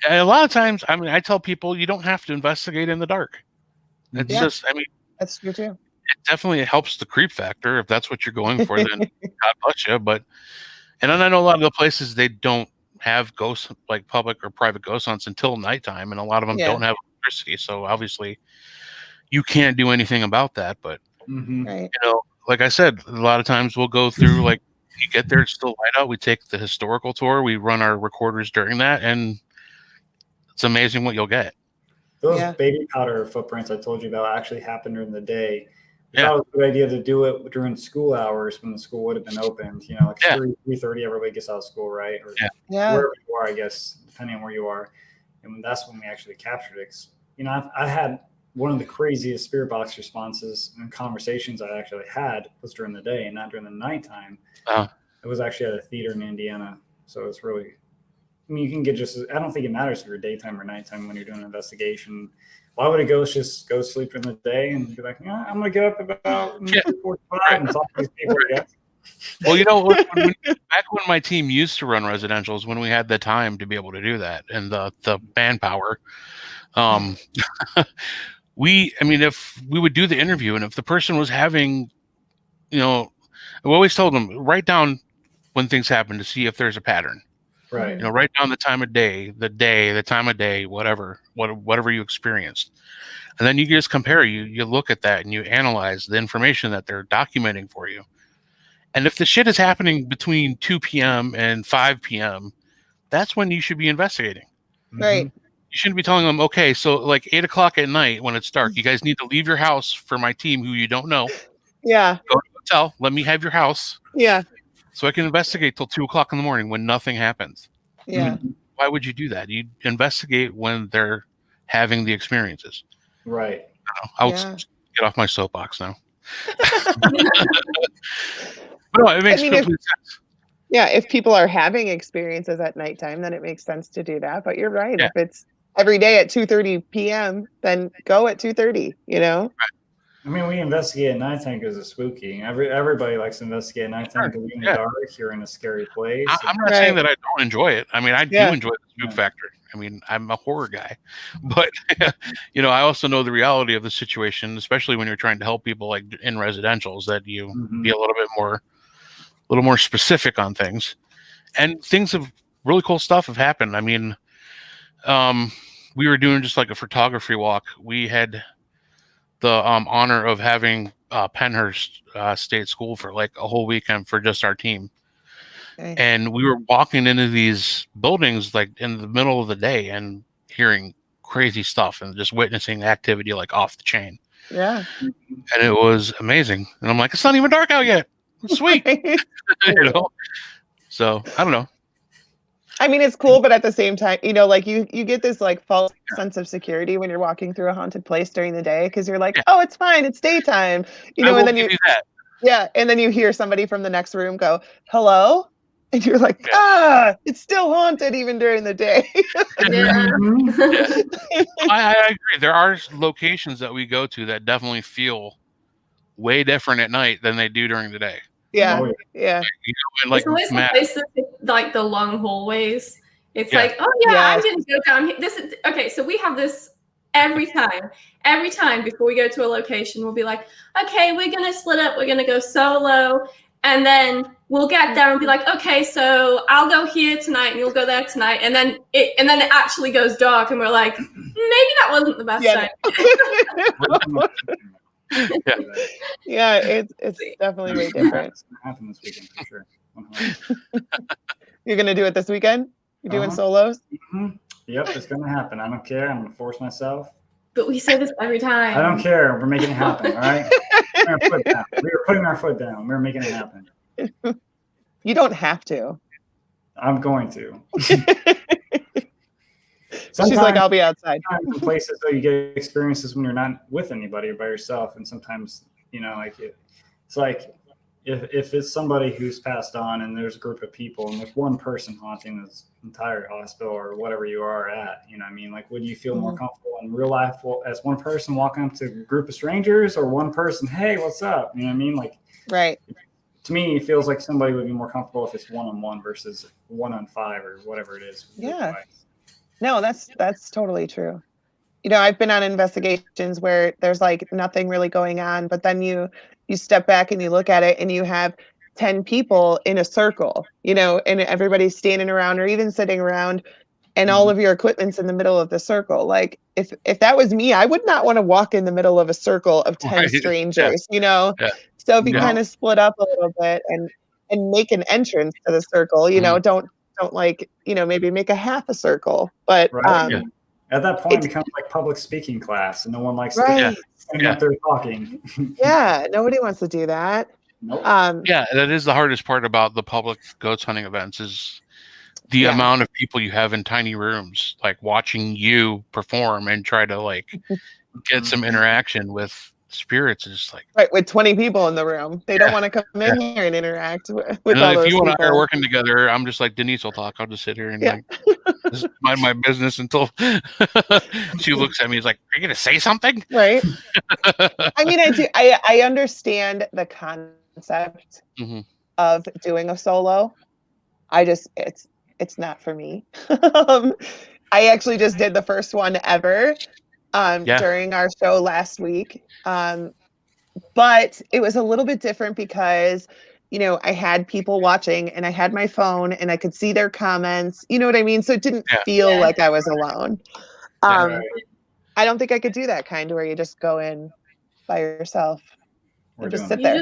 And a lot of times, I mean, I tell people you don't have to investigate in the dark. It's just, I mean, that's true too. It definitely helps the creep factor. If that's what you're going for, then God bless you. But, and then I know a lot of the places, they don't have ghosts, like public or private ghost hunts, until nighttime, and a lot of them don't have electricity. So obviously you can't do anything about that. But you know, like I said, a lot of times we'll go through, like, you get there, it's still light out, we take the historical tour, we run our recorders during that, and it's amazing what you'll get. Those baby powder footprints I told you about actually happened during the day. That was a good idea to do it during school hours when the school would have been opened. You know, like 3:30, everybody gets out of school, right? Or wherever you are, I guess, depending on where you are. And that's when we actually captured it. You know, I had one of the craziest spirit box responses and conversations I actually had was during the day and not during the nighttime. It was actually at a theater in Indiana. So it's really, I mean, you can get I don't think it matters if you're daytime or nighttime when you're doing an investigation. Why would a ghost just go sleep during the day and be like, yeah, I'm going to get up about 4:45 and talk to these people? Well, you know, back when my team used to run residentials, when we had the time to be able to do that and the manpower, I mean, if we would do the interview and if the person was having, you know, we always told them, write down when things happen to see if there's a pattern. Right. You know, write down the time of day, the time of day, whatever you experienced. And then you just compare, you look at that and you analyze the information that they're documenting for you. And if the shit is happening between 2 p.m. and 5 p.m., that's when you should be investigating. Right. You shouldn't be telling them, okay, so like 8 o'clock at night when it's dark, you guys need to leave your house for my team who you don't know. Yeah. Go to the hotel. Let me have your house. Yeah. So I can investigate till 2 o'clock in the morning when nothing happens. Yeah. I mean, why would you do that? You investigate when they're having the experiences. Right. I'll get off my soapbox now. But no, it makes complete sense. Yeah, if people are having experiences at nighttime, then it makes sense to do that. But you're right. If it's every day at 2:30 p.m., then go at 2:30, you know? Right. I mean, we investigate at nighttime because it's spooky. Everybody likes to investigate at nighttime because you're in the dark, you're in a scary place. I'm not saying that I don't enjoy it. I mean, I do enjoy the spook factor. I mean, I'm a horror guy. But, you know, I also know the reality of the situation, especially when you're trying to help people like in residentials, that you be a little more specific on things. And things of really cool stuff have happened. I mean, we were doing just like a photography walk. We had the honor of having Pennhurst State School for like a whole weekend for just our team. Okay. And we were walking into these buildings like in the middle of the day and hearing crazy stuff and just witnessing activity like off the chain. Yeah. And it was amazing. And I'm like, it's not even dark out yet. It's sweet. You know? So I don't know. I mean, it's cool, but at the same time, you know, like you get this like false sense of security when you're walking through a haunted place during the day because you're like, oh, it's fine, it's daytime, you know, and then and then you hear somebody from the next room go, hello, and you're like, it's still haunted even during the day. I agree. There are locations that we go to that definitely feel way different at night than they do during the day. Yeah. You know, and like it's always the places like the long hallways. It's like, oh I'm gonna go down here. This is okay. So we have this every time. Every time before we go to a location, we'll be like, okay, we're gonna split up. We're gonna go solo, and then we'll get there and be like, okay, so I'll go here tonight, and you'll go there tonight, and then it actually goes dark, and we're like, maybe that wasn't the best time. It's definitely way different. It's gonna happen this weekend for sure. You're gonna do it this weekend? You're doing solos? Yep, it's gonna happen. I don't care. I'm gonna force myself. But we say this every time. I don't care. We're making it happen. All right. We were putting our foot down. We were making it happen. You don't have to. I'm going to. She's like, I'll be outside. In places though, you get experiences when you're not with anybody or by yourself, and sometimes it's like if it's somebody who's passed on and there's a group of people and there's one person haunting this entire hospital or whatever you are at, you know what I mean? Like, would you feel more comfortable in real life as one person walking up to a group of strangers, or one person, hey, what's up? You know what I mean? Like, right. To me, it feels like somebody would be more comfortable if it's 1-on-1 versus 1-on-5 or whatever it is. Yeah. No, that's totally true. You know, I've been on investigations where there's like nothing really going on, but then you step back and you look at it and you have 10 people in a circle, you know, and everybody's standing around or even sitting around, and all of your equipment's in the middle of the circle. Like if that was me, I would not want to walk in the middle of a circle of 10 strangers, you know? Yeah. So if you kind of split up a little bit and make an entrance to the circle, you know, don't like, you know, maybe make a half a circle, but at that point, it becomes like public speaking class, and no one likes to stand up there talking. Yeah, nobody wants to do that. Nope. Yeah, that is the hardest part about the public ghost hunting events is the amount of people you have in tiny rooms, like watching you perform and try to like get some interaction with spirits. Is like with 20 people in the room, they don't want to come in here and interact with and all those if you people. and I are working together, I'm just like, Denise will talk. I'll just sit here and like just mind my business until she looks at me. Is like, are you gonna say something? Right. I mean, I understand the concept of doing a solo. It's not for me. I actually just did the first one ever during our show last week. But it was a little bit different because, you know, I had people watching and I had my phone and I could see their comments. You know what I mean? So it didn't feel like I was alone. I don't think I could do that kind where you just go in by yourself or just sit there.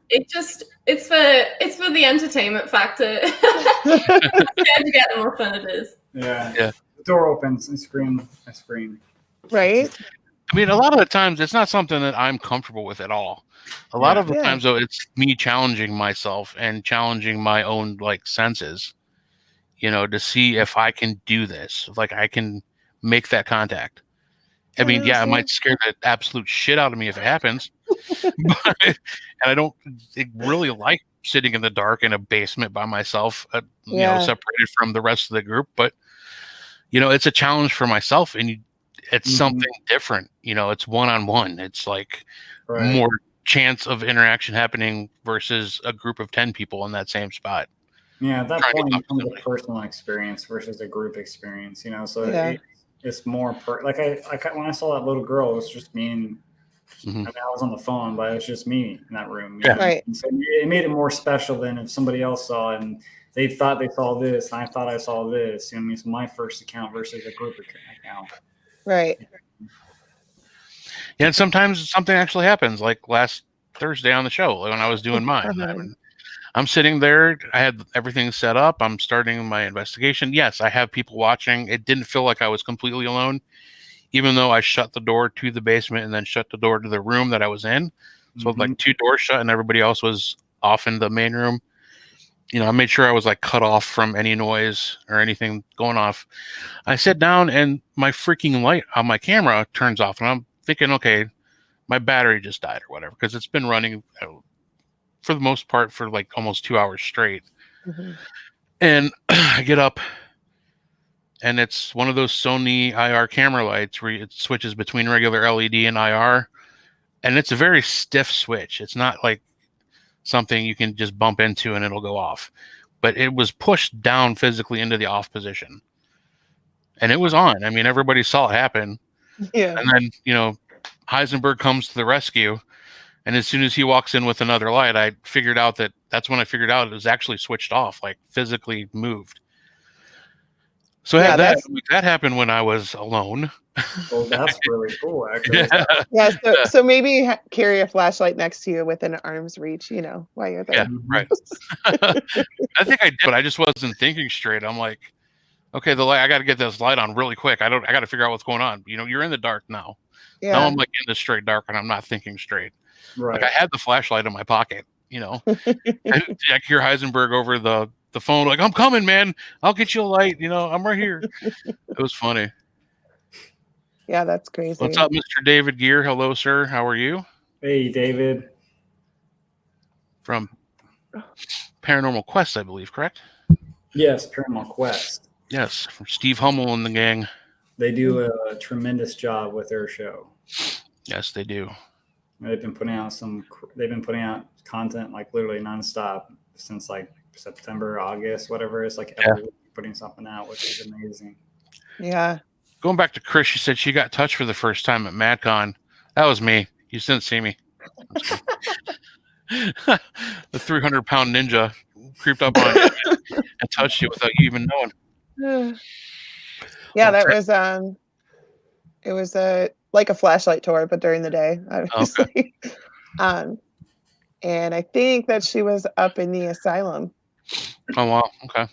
It's for the entertainment factor. To get the more fun it is. Yeah. The door opens and I scream. Right. I mean, a lot of the times it's not something that I'm comfortable with at all. A lot of the times, though, it's me challenging myself and challenging my own like senses, you know, to see if I can do this, like I can make that contact. I mean, it might scare the absolute shit out of me if it happens, and I don't really like sitting in the dark in a basement by myself, you know, separated from the rest of the group. But you know, it's a challenge for myself, and it's something different. You know, it's 1-on-1. It's like more chance of interaction happening versus a group of 10 people in that same spot. Yeah, at that point, it becomes a personal experience versus a group experience. You know, so it's more like I when I saw that little girl, it was just me and I mean, I was on the phone, but it was just me in that room. Yeah, right. And so it made it more special than if somebody else saw it and they thought they saw this, and I thought I saw this. You know, I mean, it's my first account versus a group account. Right. Yeah, and sometimes something actually happens, like last Thursday on the show when I was doing mine. I mean, I'm sitting there. I had everything set up. I'm starting my investigation. Yes, I have people watching. It didn't feel like I was completely alone, even though I shut the door to the basement and then shut the door to the room that I was in. So like 2 doors shut and everybody else was off in the main room. You know, I made sure I was like cut off from any noise or anything going off. I sit down and my freaking light on my camera turns off, and I'm thinking, okay, my battery just died or whatever, because it's been running for the most part for like almost 2 hours straight. And I get up and it's one of those Sony IR camera lights where it switches between regular LED and IR. And it's a very stiff switch. It's not like something you can just bump into and it'll go off. But it was pushed down physically into the off position. And it was on. I mean, everybody saw it happen. Yeah. And then, you know, Heisenberg comes to the rescue. And as soon as he walks in with another light, I figured out that's when I figured out it was actually switched off, like physically moved. So that happened when I was alone. Well, that's really cool, actually. Yeah. So maybe carry a flashlight next to you within arm's reach, you know, while you're there. Yeah, right. I think I did, but I just wasn't thinking straight. I'm like, okay, the light. I got to get this light on really quick. I got to figure out what's going on. You're in the dark now. Yeah. Now I'm like in the straight dark, and I'm not thinking straight. Right. Like I had the flashlight in my pocket. And I hear Heisenberg over the phone, like, I'm coming, man. I'll get you a light. I'm right here. It was funny. Yeah, that's crazy. What's up, Mr. David Gear? Hello, sir. How are you? Hey, David. From Paranormal Quest, I believe, correct? Yes, Paranormal Quest. Yes, from Steve Hummel and the gang. They do a tremendous job with their show. Yes, they do. They've been putting out content like literally nonstop since like September, August, whatever. It's like every week putting something out, which is amazing. Yeah. Going back to Chris, she said she got touched for the first time at MadCon. That was me. You didn't see me. The 300-pound ninja creeped up on you and touched you without you even knowing. Yeah, that was it was like a flashlight tour, but during the day, obviously. Okay. And I think that she was up in the asylum. Oh wow, okay.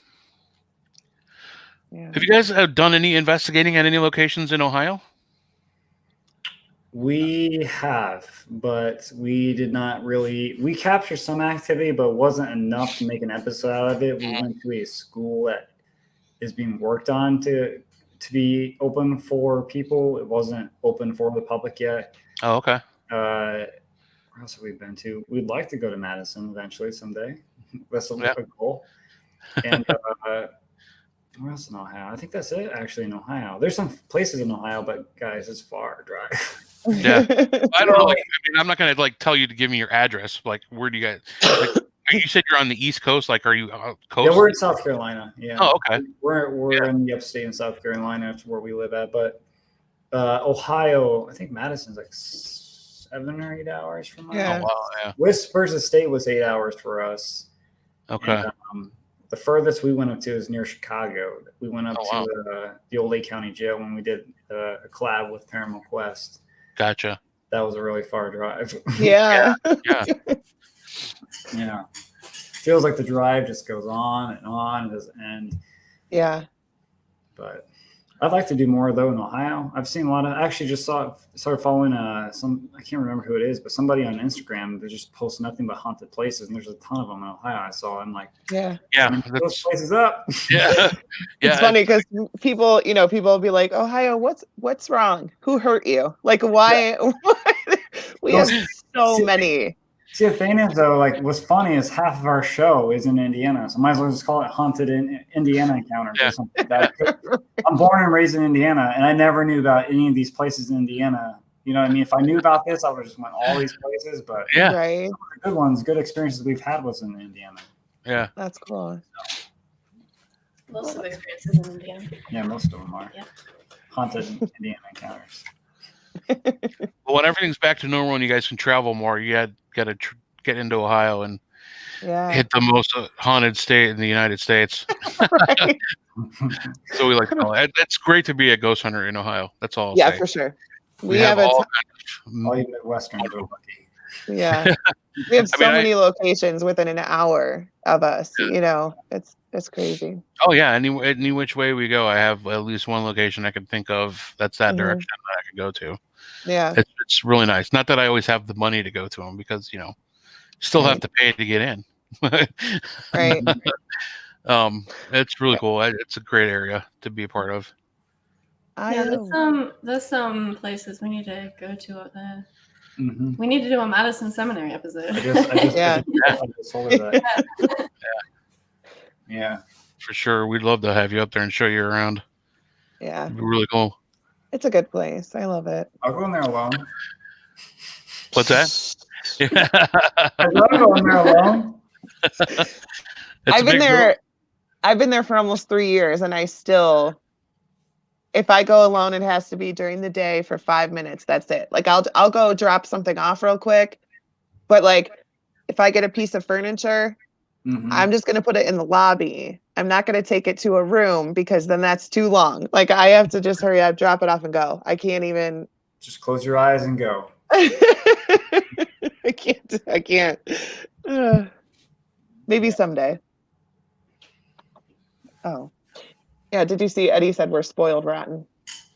Yeah. Have you guys done any investigating at any locations in Ohio? We have, but we did not really. We captured some activity, but it wasn't enough to make an episode out of it. We went to a school that is being worked on to be open for people. It wasn't open for the public yet. Oh, okay. Where else have we been to? We'd like to go to Madison eventually someday. That's a goal. And where else in Ohio? I think that's it, actually, in Ohio. There's some places in Ohio, but guys, it's far drive. Yeah. I don't know. I'm not going to tell you to give me your address. Like, where do you guys? You said you're on the East Coast. Like, are you coast? Yeah, we're in South Carolina. Yeah. Oh, okay. We're in the upstate in South Carolina. That's where we live at. But Ohio, I think Madison's like 7 or 8 hours from us. Yeah. Oh, wow, yeah. West versus State was 8 hours for us. Okay. And, the furthest we went up to is near Chicago. We went up to the old Lake County Jail when we did a collab with Paranormal Quest. Gotcha. That was a really far drive. Yeah. Yeah. Feels like the drive just goes on and on. It doesn't end. Yeah. But I'd like to do more though in Ohio. I've seen a lot of. I actually just started following some. I can't remember who it is, but somebody on Instagram that just posts nothing but haunted places, and there's a ton of them in Ohio. I saw. I'm like, yeah, those places up. Yeah. It's funny because people will be like, Ohio, what's wrong? Who hurt you? Like, why? We have so many. See, the thing is, though, like, what's funny is half of our show is in Indiana, so might as well just call it Haunted in Indiana Encounters or something like that. I'm born and raised in Indiana, and I never knew about any of these places in Indiana. You know what I mean? If I knew about this, I would have just went all these places. But right. Some of the good ones, good experiences we've had was in Indiana. Yeah. That's cool. Lots of experiences in Indiana. Yeah, most of them are. Yeah. Haunted Indiana Encounters. Well, when everything's back to normal and you guys can travel more, you got to get into Ohio and hit the most haunted state in the United States. Right. So we like to call it. It's great to be a ghost hunter in Ohio. That's all. Yeah, for sure. We have all you Midwesterners are lucky. Yeah. We have so many locations within an hour of us. It's crazy. Oh yeah, any which way we go, I have at least one location I can think of that's that direction that I could go to. Yeah, it's really nice. Not that I always have the money to go to them because still have to pay to get in. Right. It's really cool. It's a great area to be a part of. There's some places we need to go to out there. Mm-hmm. We need to do a Madison Seminary episode. I just told her that. Yeah, for sure. We'd love to have you up there and show you around. Yeah, it'd be really cool. It's a good place. I love it. I'll go in there alone. What's that? I love going there alone. I've been there for almost 3 years, and I still, if I go alone, it has to be during the day for 5 minutes. That's it. Like I'll go drop something off real quick, but like if I get a piece of furniture, I'm just going to put it in the lobby. I'm not going to take it to a room because then that's too long. Like I have to just hurry up, drop it off and go. I can't even. Just close your eyes and go. I can't. Maybe someday. Oh. Yeah. Did you see Eddie said we're spoiled rotten?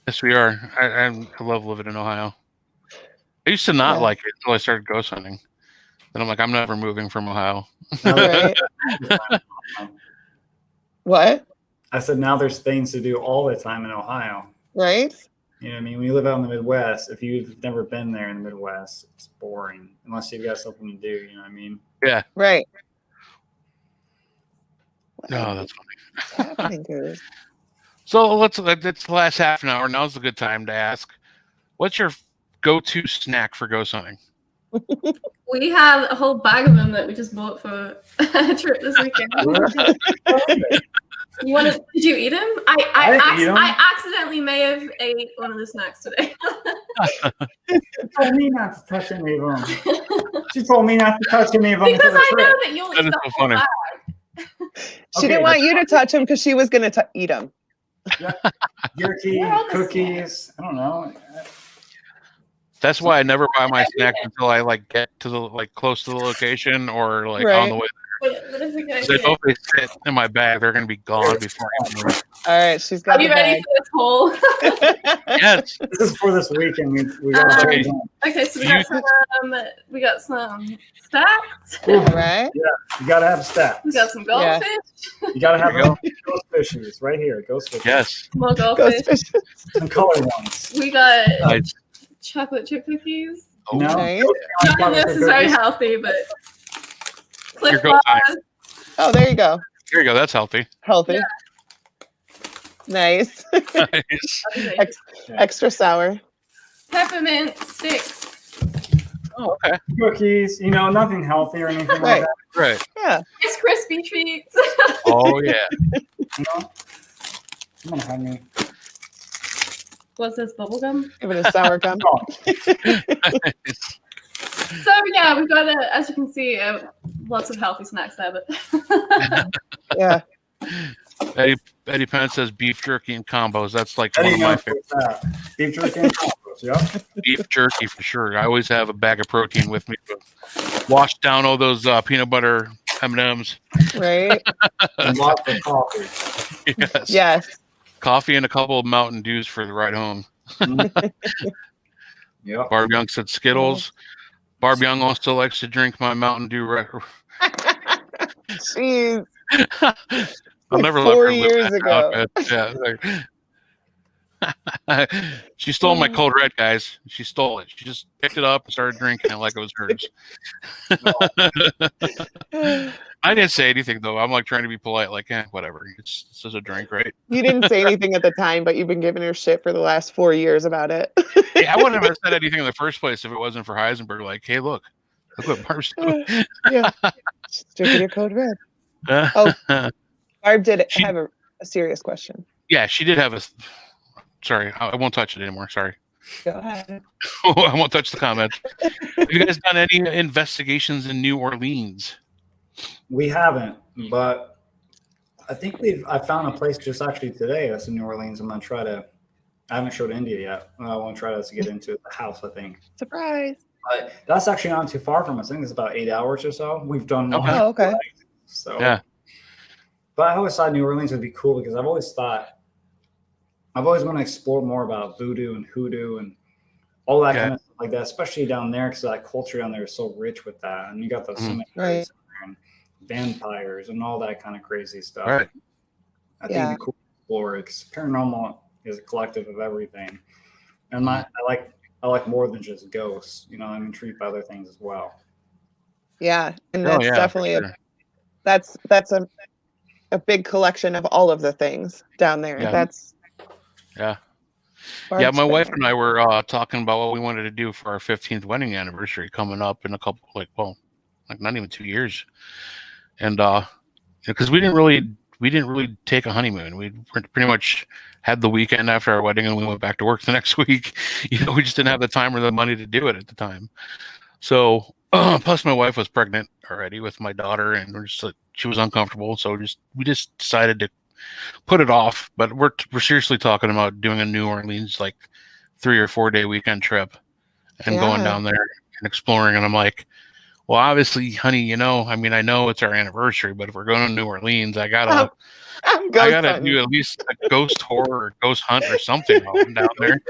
Yes, we are. I love living in Ohio. I used to not like it until I started ghost hunting. Then I'm like, I'm never moving from Ohio. Right. What? I said now there's things to do all the time in Ohio. Right. You know what I mean? When you live out in the Midwest, if you've never been there in the Midwest, it's boring unless you've got something to do. You know what I mean? Yeah. Right. No, that's funny. What's happening, Goose? So it's the last half an hour. Now's a good time to ask, what's your go-to snack for ghost hunting? We have a whole bag of them that we just bought for a trip this weekend. Did you eat them? I accidentally may have ate one of the snacks today. She told me not to touch any of them. She told me not to touch any of them. Because I know that you'll eat the so whole funny. bag. She didn't want you to touch them because she was going to eat them. Yeah. Jerky, cookies. I don't know. That's why I never buy my snacks until I get to the close to the location or on the way there. What is it going to if they sit in my bag, they're going to be gone before I can move. All right, she's got. Are you ready for this whole? Yes. This is for this weekend. We got okay, so we got some stacks. All right. Yeah, you gotta have stacks. We got some goldfish. Yeah. You gotta have ghost fishes right here. Ghost fishes. Yes. More goldfish. Some color ones. We got chocolate chip cookies. Oh, no. Nice. This is very healthy, but Cliff Bars. Oh, there you go. Here you go. That's healthy. Healthy. Yeah. Nice. Nice. Extra sour. Peppermint sticks. Oh, okay. Cookies. Nothing healthy or anything like that. Right. Yeah. It's crispy treats. Oh yeah. I'm gonna have me. What's this, bubblegum? Give it a sour gum. So yeah, we've got as you can see, lots of healthy snacks there. But yeah. Eddie Penn says beef jerky and combos. That's one of my favorites. Beef jerky and combos, yeah. Beef jerky for sure. I always have a bag of protein with me to wash down all those peanut butter M&Ms. Right. And lots of coffee. Yes. Yes. Coffee and a couple of Mountain Dews for the ride home. Yeah. Barb Young said Skittles. Barb Young also likes to drink my Mountain Dew. Jeez. I'll never 4 years ago. Yeah. She stole my Cold Red, guys. She stole it. She just picked it up and started drinking it like it was hers. I didn't say anything though. I'm trying to be polite, whatever. It's just a drink, right? You didn't say anything at the time, but you've been giving her shit for the last 4 years about it. Hey, I wouldn't have said anything in the first place if it wasn't for Heisenberg. Hey, look what Barb's doing. Yeah, she's drinking your Code Red. Oh, Barb did have a serious question. Yeah, she did have a. Sorry, I won't touch it anymore. Sorry. Go ahead. I won't touch the comments. Have you guys done any investigations in New Orleans? We haven't, but I think I found a place just actually today that's in New Orleans. I'm gonna try to. I haven't showed India yet. I want to try to get into the house. I think. Surprise. But that's actually not too far from us. I think it's about 8 hours or so. We've done. Oh, okay. So yeah. But I always thought New Orleans would be cool because I've always wanted to explore more about voodoo and hoodoo and all that kind of stuff like that, especially down there because that culture down there is so rich with that. And you got those right. and vampires and all that kind of crazy stuff. Right. I think it'd be cool to explore it because paranormal is a collective of everything. And I like more than just ghosts. I'm intrigued by other things as well. Yeah, and that's definitely that's a big collection of all of the things down there. Yeah. That's yeah. My wife and I were talking about what we wanted to do for our 15th wedding anniversary coming up in a couple, not even 2 years, and because we didn't really take a honeymoon. We pretty much had the weekend after our wedding, and we went back to work the next week. We just didn't have the time or the money to do it at the time. So. Plus, my wife was pregnant already with my daughter, and she was uncomfortable. So we just decided to put it off. But we're seriously talking about doing a New Orleans 3 or 4 day weekend trip and going down there and exploring. And I'm like, Well, obviously, honey, I mean, I know it's our anniversary, but if we're going to New Orleans, I gotta do at least a ghost horror or ghost hunt or something while I'm down there.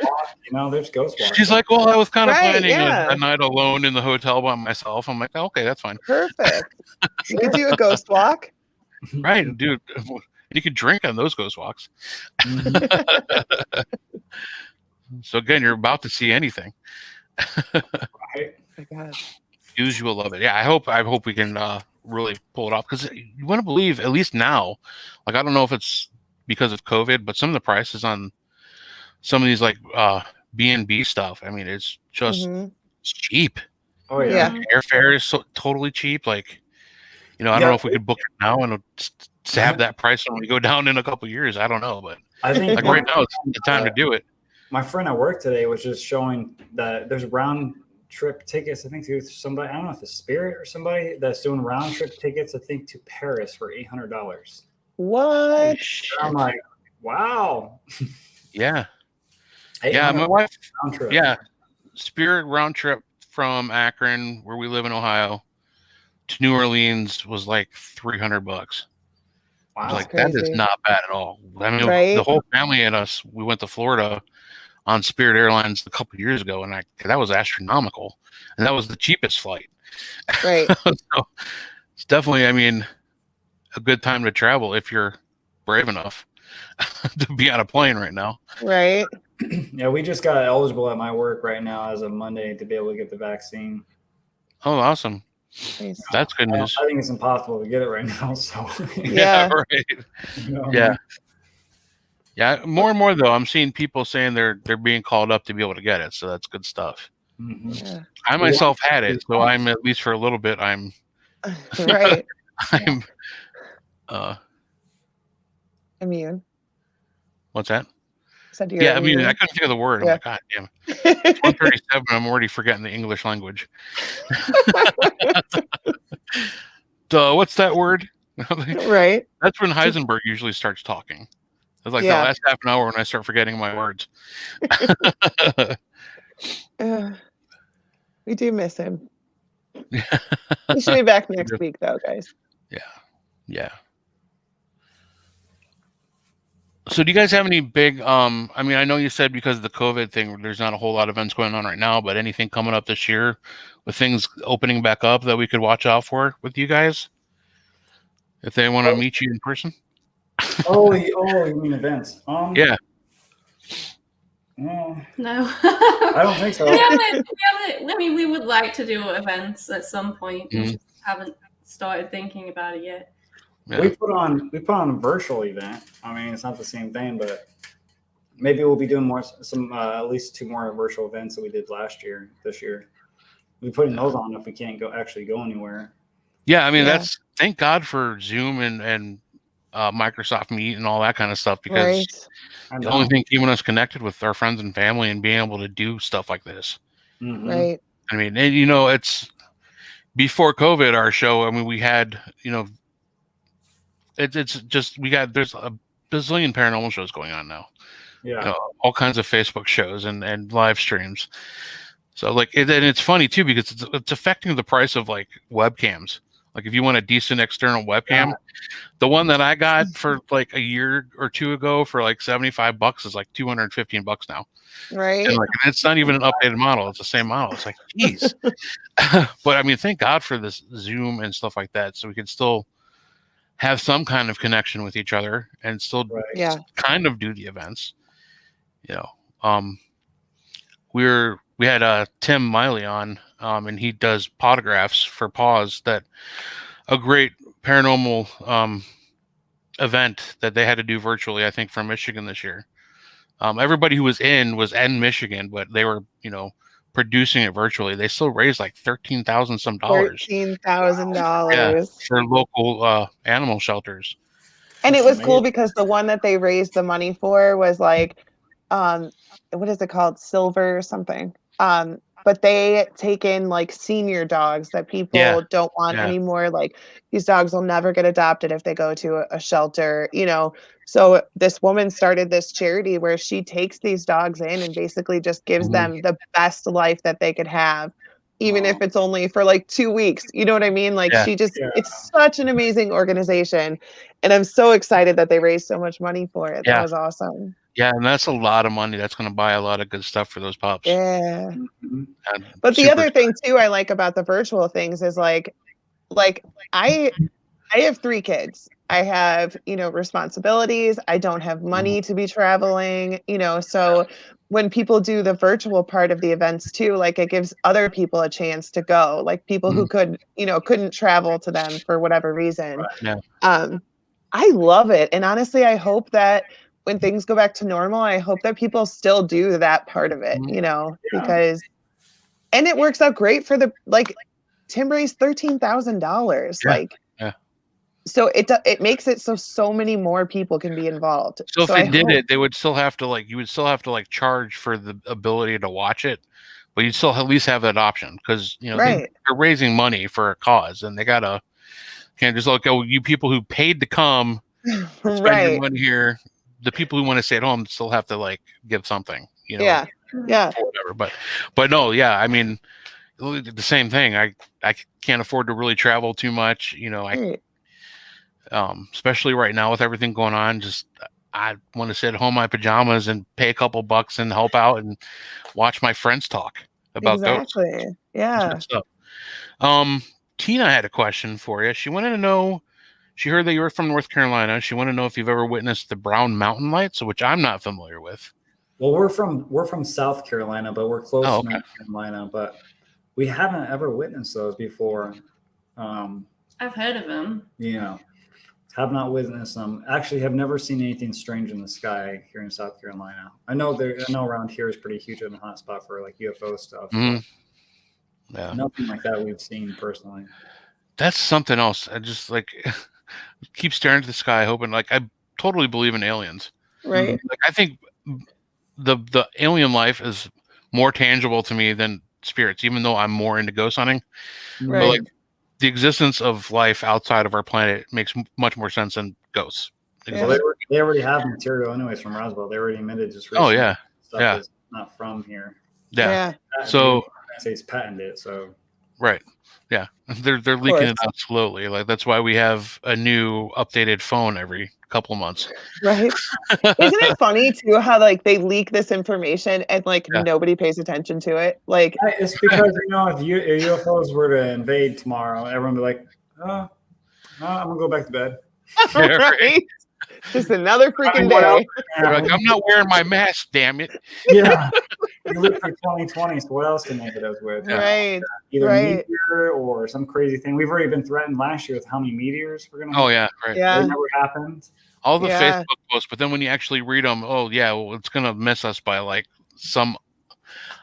There's ghost walk. She's like, well, I was kind of planning yeah. a night alone in the hotel by myself. I'm like, okay, that's fine. Perfect. You could do a ghost walk. Right, dude. You could drink on those ghost walks. So again, you're about to see anything. Right. Oh my God. Usual love it. Yeah, I hope we can really pull it off, because you want to believe, at least now, like, I don't know if it's because of COVID, but some of the prices on some of these like B&B stuff, I mean, it's just it's cheap. Oh yeah. Airfare is totally cheap. Like, I don't know if we could book it now and have that price when we go down in a couple of years. I don't know, but I think like right now it's the time to do it. My friend at work today was just showing that there's round trip tickets, I think, to somebody, I don't know if it's Spirit or somebody that's doing round trip tickets, I think, to Paris for $800. What? I'm like, wow. Yeah. Yeah, my wife. Round trip. Yeah, Spirit round trip from Akron, where we live in Ohio, to New Orleans was like $300. Wow, like that is not bad at all. I mean, the whole family and us, we went to Florida on Spirit Airlines a couple of years ago, and that was astronomical, and that was the cheapest flight. Right. So it's definitely, I mean, a good time to travel if you're brave enough to be on a plane right now. Right. Yeah, we just got eligible at my work right now as of Monday to be able to get the vaccine. Oh, awesome. Nice. That's good news. I think it's impossible to get it right now. So yeah, right. Yeah. Yeah, more and more though, I'm seeing people saying they're being called up to be able to get it, so that's good stuff. Yeah. I myself had it, so I'm, at least for a little bit, I'm right. I'm immune. What's that? Yeah, I mean, I couldn't think of the word. I'm like, God damn it. It's 1:37. I'm already forgetting the English language. So what's that word? Right. That's when Heisenberg usually starts talking. It's like the last half an hour when I start forgetting my words. We do miss him. He should be back next week, though, guys. Yeah. So do you guys have any big, I mean, I know you said because of the COVID thing, there's not a whole lot of events going on right now, but anything coming up this year with things opening back up that we could watch out for with you guys? If they want to meet you in person? You mean events? Yeah. No. I don't think so. I mean, we would like to do events at some point. We just haven't started thinking about it yet. Yeah. We put on a virtual event. I mean, it's not the same thing, but maybe we'll be doing at least 2 more virtual events that we did this year. We're putting those on if we can't actually go anywhere. Yeah, I mean, thank God for Zoom and Microsoft Meet and all that kind of stuff, because the only thing keeping us connected with our friends and family and being able to do stuff like this. Mm-hmm. Right. I mean, and, it's before COVID, our show, I mean, we had, it's just, there's a bazillion paranormal shows going on now. Yeah. All kinds of Facebook shows and live streams. So like, and it's funny too, because it's affecting the price of like webcams. Like if you want a decent external webcam, the one that I got for like a year or 2 ago for like $75 is like $215 now. Right. And it's not even an updated model. It's the same model. It's like, geez. But I mean, thank God for this Zoom and stuff like that. So we can still have some kind of connection with each other and still kind of do the events. We had Tim Miley on, and he does podographs for Paws, that a great paranormal event that they had to do virtually, I think, from Michigan this year. Everybody who was in Michigan, but they were, producing it virtually. They still raised like $13,000 some dollars. $13,000 for local animal shelters. And it was cool because the one that they raised the money for was like, what is it called? Silver or something. But they take in like senior dogs that people don't want anymore. Like these dogs will never get adopted if they go to a shelter, So this woman started this charity where she takes these dogs in and basically just gives them the best life that they could have. even if it's only for like 2 weeks. You know what I mean? Like it's such an amazing organization. And I'm so excited that they raised so much money for it. That was awesome. Yeah, and that's a lot of money. That's going to buy a lot of good stuff for those pups. Yeah. Mm-hmm. But the other thing too I like about the virtual things is like I have 3 kids. I have, responsibilities. I don't have money to be traveling, so when people do the virtual part of the events too, like it gives other people a chance to go, like people who couldn't travel to them for whatever reason. Yeah. I love it. And honestly, I hope that when things go back to normal, I hope that people still do that part of it, because, and it works out great for Tim raised $13,000. So it makes it so many more people can be involved. So if they did it, they would still have to you would still have to charge for the ability to watch it, but you'd still at least have that option because they're raising money for a cause and they can't just you people who paid to come spend your money here. The people who want to stay at home still have to give something, yeah, whatever. But no, yeah, I mean the same thing. I can't afford to really travel too much, especially right now with everything going on. Just I want to sit at home in my pajamas and pay a couple bucks and help out and watch my friends talk about ghosts. Yeah. Tina had a question for you. She wanted to know. She heard that you were from North Carolina. She wanted to know if you've ever witnessed the Brown Mountain Lights, which I'm not familiar with. Well, we're from South Carolina, but we're close to North Carolina, but we haven't ever witnessed those before. I've heard of them. Have not witnessed them. Actually, have never seen anything strange in the sky here in South Carolina. I know around here is pretty huge and a hot spot for UFO stuff. Yeah, nothing like that we've seen personally. That's something else. I just keep staring at the sky, hoping I totally believe in aliens. Right. I think the alien life is more tangible to me than spirits, even though I'm more into ghost hunting. Right. But the existence of life outside of our planet makes much more sense than ghosts. Well, they already have material anyways from Roswell. They already admitted just recently. Stuff that's not from here. Yeah. So States patented it. So right. Yeah. They're leaking it out slowly. That's why we have a new updated phone every couple of months. Right. Isn't it funny too how they leak this information and nobody pays attention to it? It's because if UFOs were to invade tomorrow, everyone would be like, oh, no, I'm gonna go back to bed. Right. Just another freaking day. I'm not wearing my mask, damn it. Yeah. You live through 2020, so what else can they hit us with? Right. Either meteor or some crazy thing. We've already been threatened last year with how many meteors we're going to have. Oh, yeah. Right. Yeah. That never happened. All the Facebook posts, but then when you actually read them, it's going to miss us by some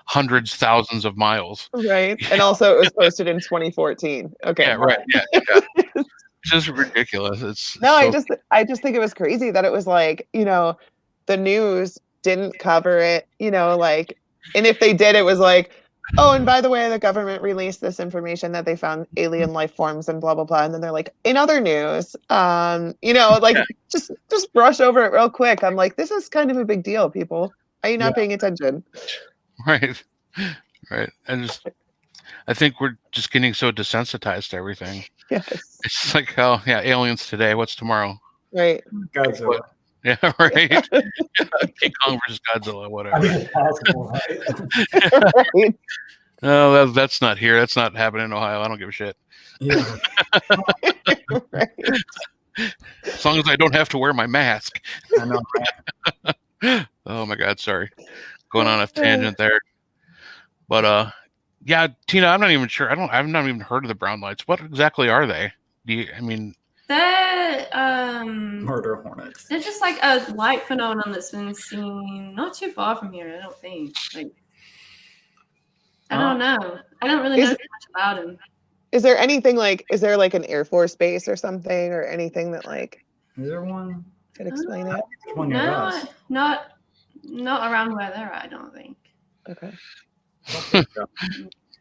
hundreds, thousands of miles. Right. And also it was posted in 2014. Okay. Yeah, right. Yeah. It's just ridiculous. I just think it was crazy that it was the news didn't cover it, and if they did, it was oh, and by the way, the government released this information that they found alien life forms and blah, blah, blah. And then they're in other news, just brush over it real quick. I'm this is kind of a big deal, people. Are you not paying attention? Right. Right. I think we're just getting so desensitized to everything. Yes. It's aliens today. What's tomorrow? Right. Godzilla. Yeah, right. King Kong versus Godzilla, whatever. I mean, it's possible, right? Right. No, that's not here. That's not happening in Ohio. I don't give a shit. Yeah. Right. As long as I don't have to wear my mask. I know, right? Oh my God, sorry. Going on a tangent there. But yeah, Tina, I'm not even sure. I've not even heard of the brown lights. What exactly are they? They're murder hornets. They're just a light phenomenon that's been seen not too far from here, I don't think. I don't know. I don't really know too much about them. Is there anything is there an Air Force base or something or anything that is there one? Could explain it? One near us. Not around where they're at, I don't think. Okay.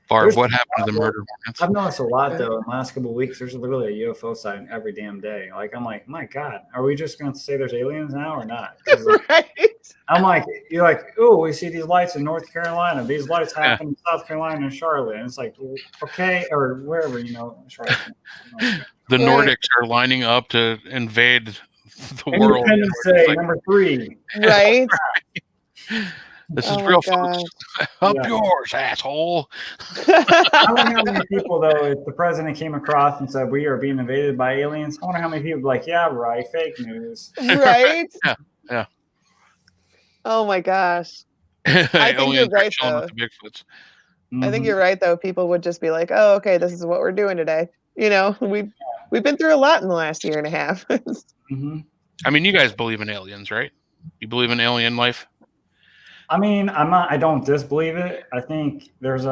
Barb, what happened to the murder hornets? I've noticed a lot though in the last couple of weeks. There's literally a UFO sighting every damn day. Like I'm like, my God, are we just going to say there's aliens now or not? Like, right. I'm like, you're like, oh, we see these lights in North Carolina. These lights happen in South Carolina and Charlotte. And it's like, okay, or wherever, Charlotte. The Nordics are lining up to invade the world. Independence Day, number 3. Right. This is real, folks. Up yours, asshole. I wonder how many people, though, if the president came across and said, we are being invaded by aliens, I wonder how many people would be like, yeah, right, fake news. Right? Yeah. Oh, my gosh. I think you're right, though. I think you're right, though. People would just be like, oh, okay, this is what we're doing today. We've been through a lot in the last year and a half. I mean, you guys believe in aliens, right? You believe in alien life? I mean, I don't disbelieve it. I think there's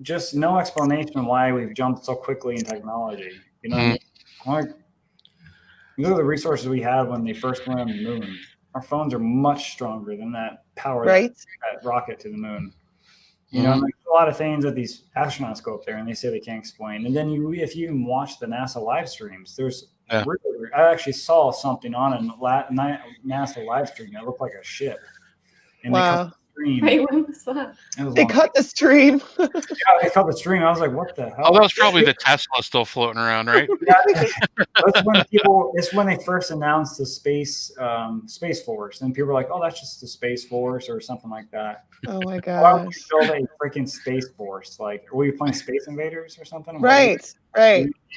just no explanation why we've jumped so quickly in technology. What I mean? Like, look at the resources we had when they first went on the moon. Our phones are much stronger than that power that rocket to the moon. There's a lot of things that these astronauts go up there and they say they can't explain. And then if you even watch the NASA live streams, I actually saw something on a NASA live stream that looked like a ship. And wow. Hey, when was that? They cut the stream. Yeah, they cut the stream. I was like, what the hell? Oh, that was probably the Tesla still floating around, right? It's when they first announced the Space Force. And people were like, oh, that's just the Space Force or something like that. Oh, my gosh. Why would we build a freaking Space Force? Like, were you playing Space Invaders or something? Right.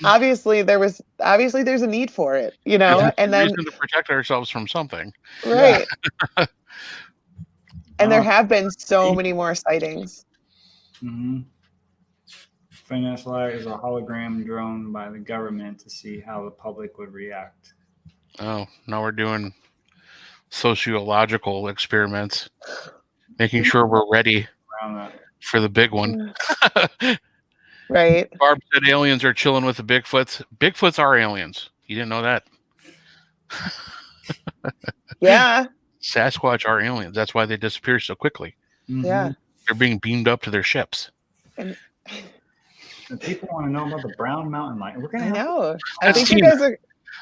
Obviously, there's a need for it, and then reason to protect ourselves from something. Right. Yeah. And there have been so many more sightings. Financial Light is a hologram drone by the government to see how the public would react. Oh, now we're doing sociological experiments, making sure we're ready for the big one. Right. Barb said aliens are chilling with the Bigfoots. Bigfoots are aliens. You didn't know that? Yeah. Sasquatch are aliens. That's why they disappear so quickly. Yeah. They're being beamed up to their ships. And people want to know about the Brown Mountain Light. We're gonna know. I think you guys are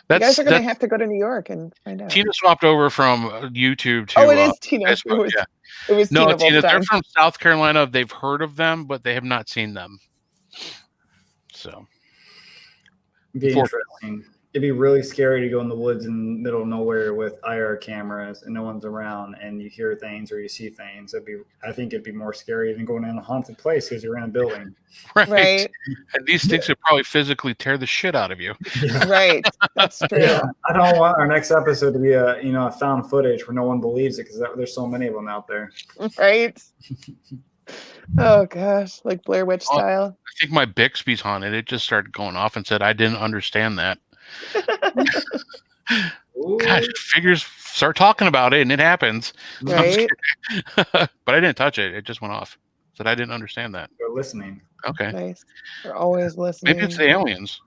going to have to go to New York and find out. Tina swapped over from YouTube to. Oh, it is Tina. Facebook. It was no, Tina. They're from South Carolina. They've heard of them, but they have not seen them. So, it'd be interesting. It'd be really scary to go in the woods in the middle of nowhere with IR cameras and no one's around and you hear things or you see things. I think it'd be more scary than going in a haunted place because you're in a building. Right. And these things could probably physically tear the shit out of you. Yeah. Right. That's true. Yeah. I don't want our next episode to be a found footage where no one believes it because there's so many of them out there. Right. Oh gosh, like Blair Witch style. I think my Bixby's haunted. It just started going off and said I didn't understand that. Gosh, figures start talking about it and it happens. Right. But I didn't touch it. It just went off. Said I didn't understand that. They're listening. Okay. Nice. They're always listening. Maybe it's the aliens.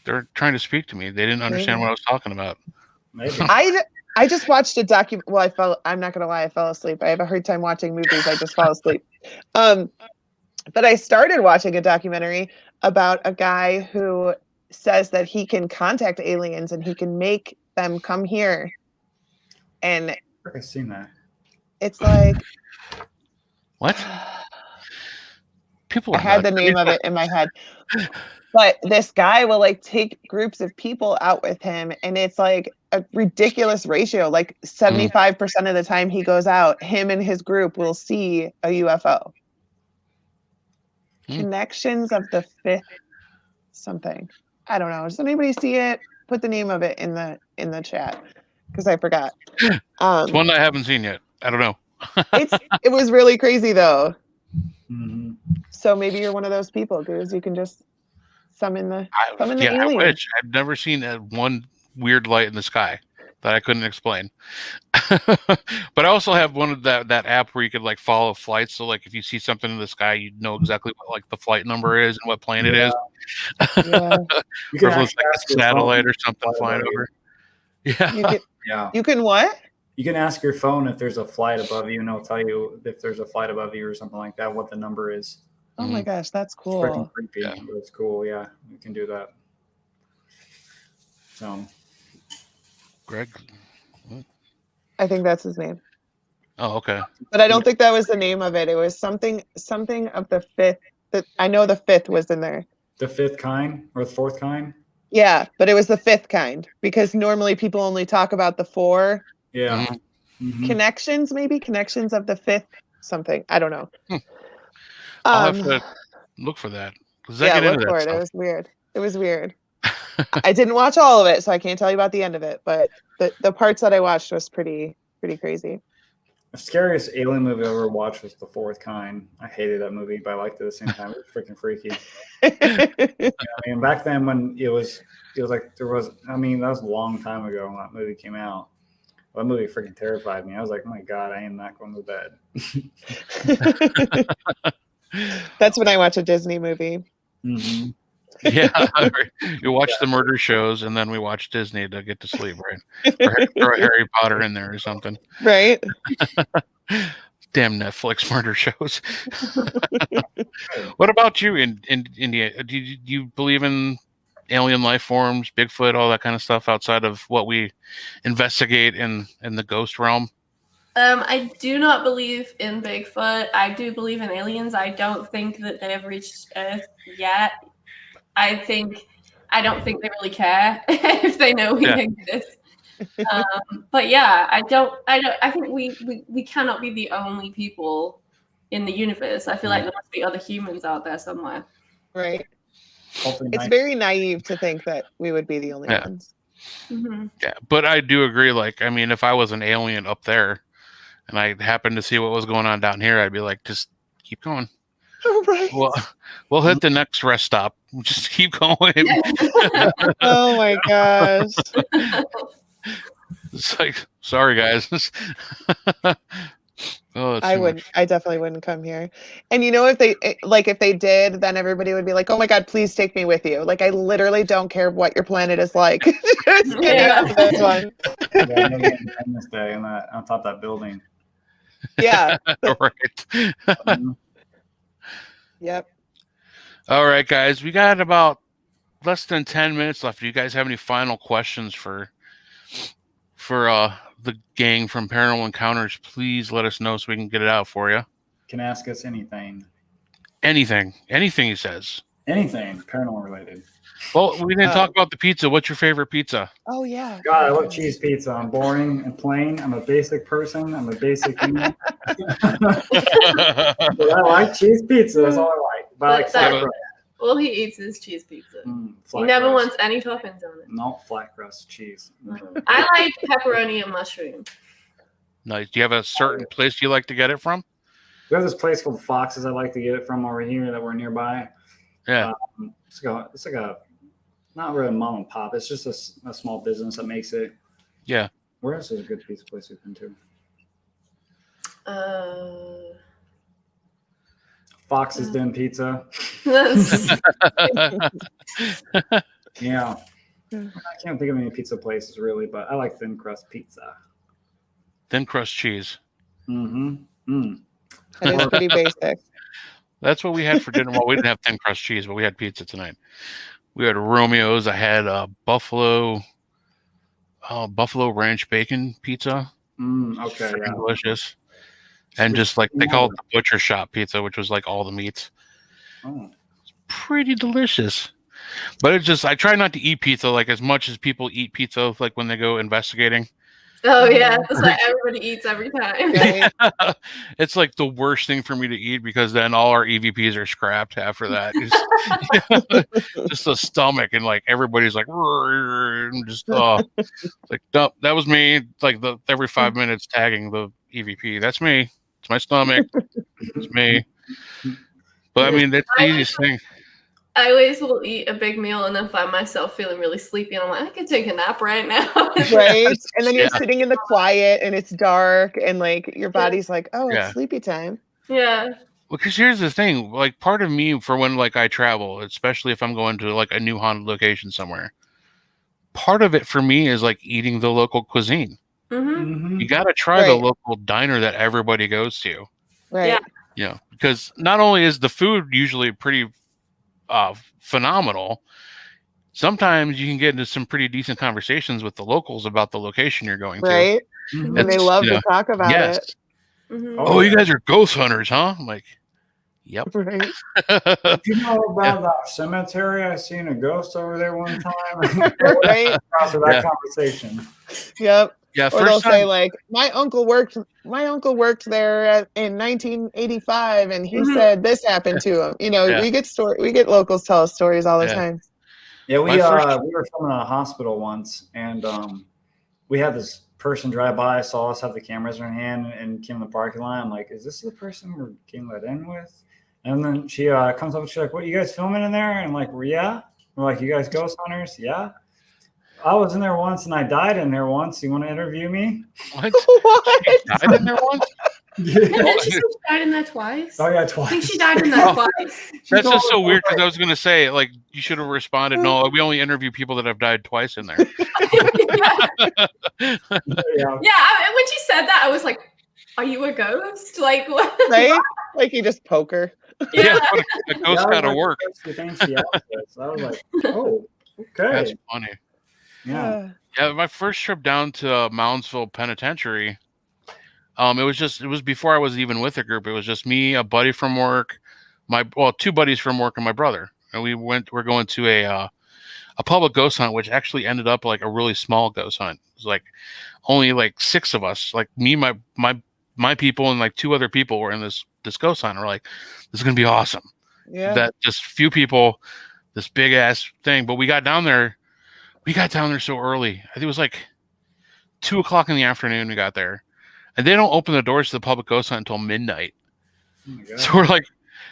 They're trying to speak to me. They didn't understand what I was talking about. Maybe. I just watched a document. Well, I'm not gonna lie, I fell asleep. I have a hard time watching movies. I just fall asleep. But I started watching a documentary about a guy who says that he can contact aliens and he can make them come here. And I've seen that. It's like what? People I had the name of it in my head. But this guy will take groups of people out with him, and it's like a ridiculous ratio. Like 75% of the time he goes out, him and his group will see a UFO. Connections of the Fifth something. I don't know. Does anybody see it? Put the name of it in the chat because I forgot. It's one I haven't seen yet. I don't know. It was really crazy though. Mm-hmm. So maybe you're one of those people, Goose. You can just summon the alien. I wish. I've never seen one weird light in the sky that I couldn't explain. But I also have one of that app where you could follow flights. So if you see something in the sky, you know exactly what the flight number is and what plane it is. Yeah. You can a satellite or something flying over. Yeah. You can what? You can ask your phone if there's a flight above you, and it'll tell you if there's a flight above you or something like that, what the number is. Oh my gosh, that's It's freaking cool. creepy, but it's cool. Yeah, you can do that. So, Greg. I think that's his name. Oh, okay. But I don't think that was the name of it. It was something of the fifth. That I know the fifth was in there. The fifth kind or the fourth kind? Yeah, but it was the fifth kind because normally people only talk about the four. Yeah. Connections, maybe connections of the fifth something. I don't know. I'll have to look for that. Yeah, look for it. It was weird. It was weird. I didn't watch all of it, so I can't tell you about the end of it. But the parts that I watched was pretty crazy. The scariest alien movie I ever watched was The Fourth Kind. I hated that movie, but I liked it at the same time. It was freaking freaky. I mean, back then when it was like that was a long time ago when that movie came out. That movie freaking terrified me. I was like, oh my God, I am not going to bed. That's when I watch a Disney movie. Mm-hmm. Yeah, you watch the murder shows, and then we watch Disney to get to sleep, right? Or throw a Harry Potter in there or something, right? Damn Netflix murder shows. What about you in India? Do you believe in alien life forms, Bigfoot, all that kind of stuff outside of what we investigate in the ghost realm? I do not believe in Bigfoot. I do believe in aliens. I don't think that they have reached Earth yet. I don't think they really care if they know we exist. But yeah, I think we cannot be the only people in the universe. I feel like there must be other humans out there somewhere. Right. It's very naive to think that we would be the only ones. Mm-hmm. Yeah, but I do agree. Like, I mean, if I was an alien up there and I happened to see what was going on down here, I'd be like, just keep going. Oh, right. Well, we'll hit the next rest stop. Just keep going. Oh my gosh. It's like, sorry guys. I definitely wouldn't come here. And if they did, then everybody would be like, oh my God, please take me with you. Like, I literally don't care what your planet is like. Just get out of this one. Independence Day on top of that building. Yeah. Right. Yep. All right, guys. We got about less than 10 minutes left. Do you guys have any final questions for the gang from Paranormal Encounters? Please let us know so we can get it out for you. Can ask us anything. Anything he says. Anything paranormal related. Well, we didn't talk about the pizza. What's your favorite pizza? Oh yeah. God, I love cheese pizza. I'm boring and plain. I'm a basic person. I'm a basic human. But I like cheese pizza. That's all I like. But I like flat crust. All he eats is cheese pizza. He never crust. wants any toppings on it. No, flat crust cheese. I like pepperoni and mushroom. Nice. Do you have a certain place you like to get it from? We have this place called Fox's I like to get it from over here that we're nearby. Yeah. It's like a not really a mom and pop. It's just a small business that makes it. Yeah. Where else is a good pizza place we've been to? Fox's Den Pizza. Yeah. I can't think of any pizza places really, but I like thin crust pizza. Thin crust cheese. Mm-hmm. That is pretty basic. That's what we had for dinner. Well, we didn't have thin crust cheese, but we had pizza tonight. We had Romeo's. I had buffalo ranch bacon pizza. Okay, yeah. Delicious. And just like they call it the butcher shop pizza, which was like all the meats. Oh. It's pretty delicious. But it's just I try not to eat pizza like as much as people eat pizza like when they go investigating. Oh yeah, it's like everybody eats every time. Right? It's like the worst thing for me to eat because then all our EVPs are scrapped after that. Just the stomach and like everybody's like just like no, that was me. Like every 5 minutes tagging the EVP. That's me. It's my stomach. It's me. But I mean that's the easiest thing. I always will eat a big meal and then find myself feeling really sleepy. And I'm like, I could take a nap right now. Right. And then you're sitting in the quiet and it's dark and like your body's like, oh, it's sleepy time. Yeah. Well, because here's the thing. Like part of me for when like I travel, especially if I'm going to like a new haunted location somewhere, part of it for me is like eating the local cuisine. Mm-hmm. You got to try the local diner that everybody goes to. Right. Yeah, because not only is the food usually pretty phenomenal, sometimes you can get into some pretty decent conversations with the locals about the location you're going to. Right. And they love to talk about it. Mm-hmm. Oh, you guys are ghost hunters, huh? I'm like, yep. Right. You know about that cemetery? I seen a ghost over there one time. Right. After that conversation. Yep. Yeah. Or they'll say like, my uncle worked there in 1985, and he said this happened to him. You know, we get locals tell us stories all the time. Yeah, we were filming in a hospital once, and we had this person drive by, saw us have the cameras in her hand, and came in the parking lot. I'm like, is this the person we're getting let in with? And then she comes up and she's like, what, you guys filming in there? And I'm like, well, yeah. We're like, you guys ghost hunters? Yeah. I was in there once and I died in there once. You want to interview me? What? She died in there once? Yeah. And then she died in there twice. Oh, yeah, twice. I think she died in there twice. That's just so weird because I was going to say, like, you should have responded, no, we only interview people that have died twice in there. Yeah, when she said that, I was like, are you a ghost? Like, what? Right? Like you just poke her. Yeah, a ghost got to work. So I was like, oh, okay. That's funny. Yeah. Yeah, my first trip down to Moundsville Penitentiary, it was before I was even with the group. It was just me, a buddy from work, two buddies from work, and my brother. And we're going to a public ghost hunt, which actually ended up like a really small ghost hunt. It was like only like 6 of us, like me, my people, and like 2 other people were in this ghost hunt. We're like, this is gonna be awesome. Yeah. That just few people, this big ass thing. But we got down there so early. I think it was like 2:00 in the afternoon. We got there, and they don't open the doors to the public ghost hunt until midnight. Oh, so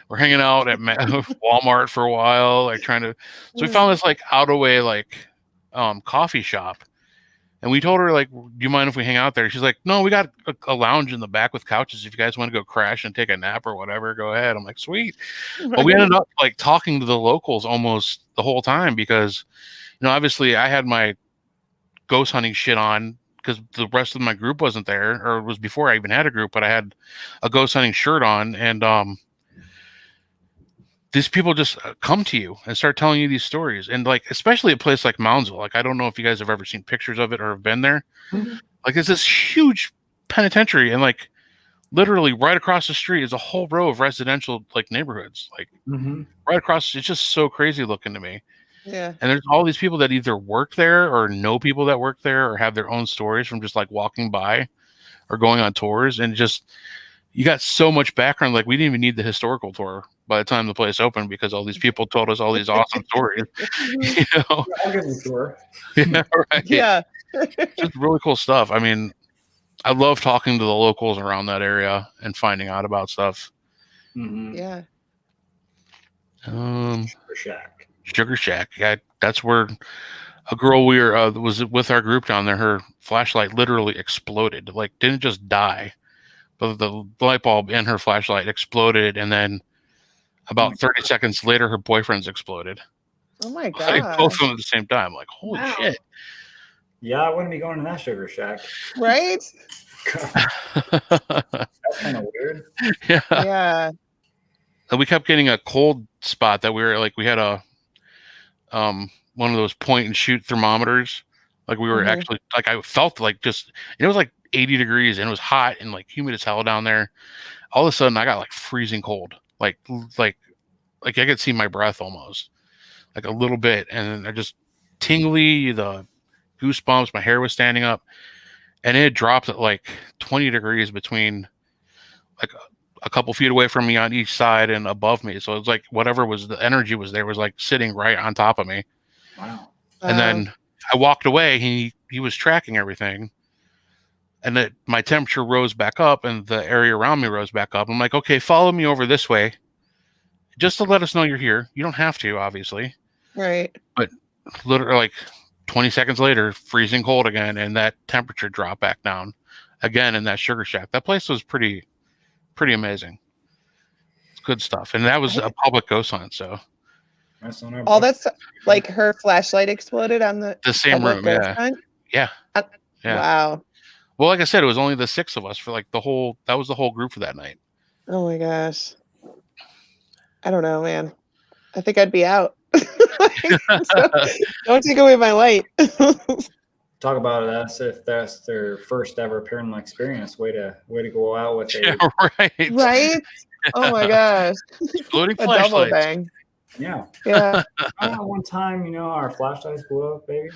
we're hanging out at Walmart for a while, like trying to. So we found this like out of way coffee shop, and we told her like, "Do you mind if we hang out there?" She's like, "No, we got a lounge in the back with couches. If you guys want to go crash and take a nap or whatever, go ahead." I'm like, "Sweet." But we ended up like talking to the locals almost the whole time because, obviously I had my ghost hunting shit on because the rest of my group wasn't there, or it was before I even had a group, but I had a ghost hunting shirt on, and these people just come to you and start telling you these stories. And like, especially a place like Moundsville, like, I don't know if you guys have ever seen pictures of it or have been there. Mm-hmm. Like, it's this huge penitentiary, and like literally right across the street is a whole row of residential like neighborhoods, like right across. It's just so crazy looking to me. Yeah. And there's all these people that either work there or know people that work there or have their own stories from just like walking by or going on tours. And just, you got so much background. Like, we didn't even need the historical tour by the time the place opened because all these people told us all these awesome stories. I'll give you a tour. Yeah, right. Yeah. Just really cool stuff. I mean, I love talking to the locals around that area and finding out about stuff. Yeah. Sugar Shack. Yeah, that's where a girl was with our group down there. Her flashlight literally exploded. Like, didn't just die, but the light bulb in her flashlight exploded, and then about 30 seconds later, her boyfriend's exploded. Oh my god! Like, both of them at the same time. Like, holy shit! Yeah, I wouldn't be going to that Sugar Shack. Right? That's kind of weird. Yeah. Yeah. And we kept getting a cold spot that we had a one of those point and shoot thermometers. Like, we were actually, like, I felt like it was like 80 degrees and it was hot and like humid as hell down there. All of a sudden I got like freezing cold. Like I could see my breath almost, like a little bit, and I just tingly, the goosebumps, my hair was standing up, and it dropped at like 20 degrees between like a couple feet away from me on each side and above me. So it was like whatever was the energy was there was like sitting right on top of me. Wow. And then I walked away. He was tracking everything, and my temperature rose back up and the area around me rose back up. I'm like, okay, follow me over this way just to let us know you're here. You don't have to, obviously. Right. But literally like 20 seconds later, freezing cold again, and that temperature dropped back down again in that Sugar Shack. That place was pretty amazing. It's good stuff. And that was a public ghost hunt, so. That's like her flashlight exploded on the same room, yeah. Hunt? Yeah. Wow. Well, like I said, it was only the 6 of us for like that was the whole group for that night. Oh my gosh. I don't know, man. I think I'd be out. So, don't take away my light. Talk about it as if that's their first ever paranormal experience. Way to go out with Yeah, right. Right? Oh my gosh. Exploding A double flashlights. bang. Yeah. Yeah. One time, our flashlights blew up, baby.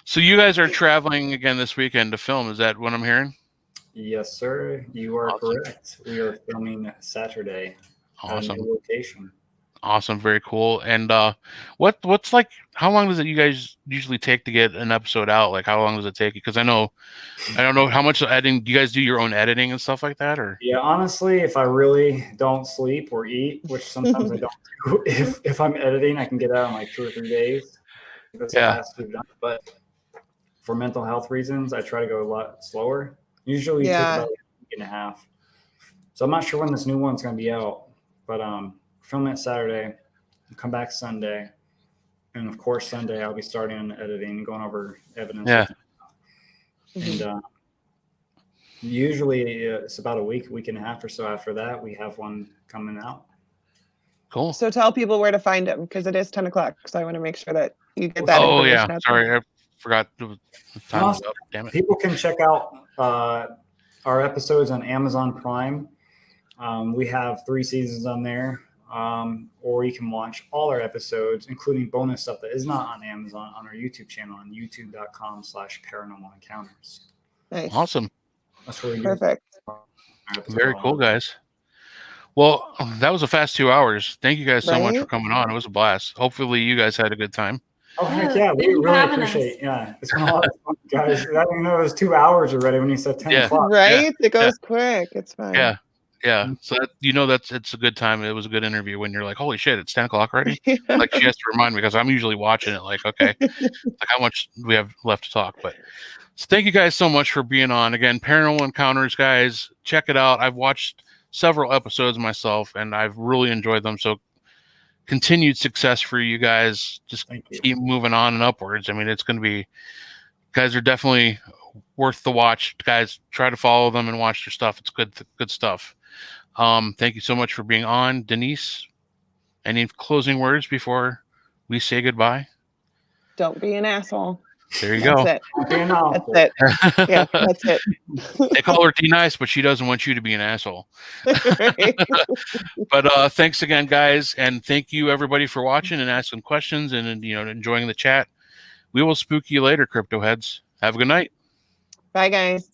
So you guys are traveling again this weekend to film. Is that what I'm hearing? Yes, sir. You are correct. We are filming Saturday. Awesome. At a new location. Awesome. Very cool. And what's like, how long does it you guys usually take to get an episode out? Like, how long does it take? Because I don't know how much editing. Do you guys do your own editing and stuff like that? Or yeah, honestly, if I really don't sleep or eat, which sometimes I don't do, if I'm editing, I can get out in like 2 or 3 days. That's fast we've done. But for mental health reasons, I try to go a lot slower. Usually take about a week and a half. So I'm not sure when this new one's going to be out, but film it Saturday, come back Sunday, and of course Sunday I'll be starting on editing and going over evidence. Yeah. And usually it's about a week and a half or so after that we have one coming out. Cool. So tell people where to find them, because it is 10 o'clock. So I want to make sure that you get that. Oh yeah, sorry, I forgot. The time's up. Damn it. People can check out our episodes on Amazon Prime. We have 3 seasons on there. Or you can watch all our episodes, including bonus stuff that is not on Amazon, on our YouTube channel on youtube.com/paranormal encounters. Nice. Awesome. That's really perfect. Very cool, guys. Well, that was a fast 2 hours. Thank you guys so much for coming on. It was a blast. Hopefully you guys had a good time. Oh, heck yeah. We really appreciate it. Yeah. It's been a lot of fun, guys. I didn't know it was 2 hours already when you said 10 o'clock. Right? Yeah. It goes quick. It's fine. Yeah. Yeah. So it's a good time. It was a good interview when you're like, holy shit, it's 10 o'clock already. Like she has to remind me, because I'm usually watching it like, okay, like how much do we have left to talk? But so thank you guys so much for being on. Again, Paranormal Encounters, guys, check it out. I've watched several episodes myself and I've really enjoyed them. So continued success for you guys. Just keep moving on and upwards. I mean, it's going to be, guys are definitely worth the watch. Guys, try to follow them and watch their stuff. It's good stuff. Thank you so much for being on. Denise, any closing words before we say goodbye? Don't be an asshole. There you go. That's it. Yeah, that's it. They call her D-Nice, but she doesn't want you to be an asshole. But thanks again, guys, and thank you everybody for watching and asking questions and enjoying the chat. We will spook you later, crypto heads. Have a good night. Bye, guys.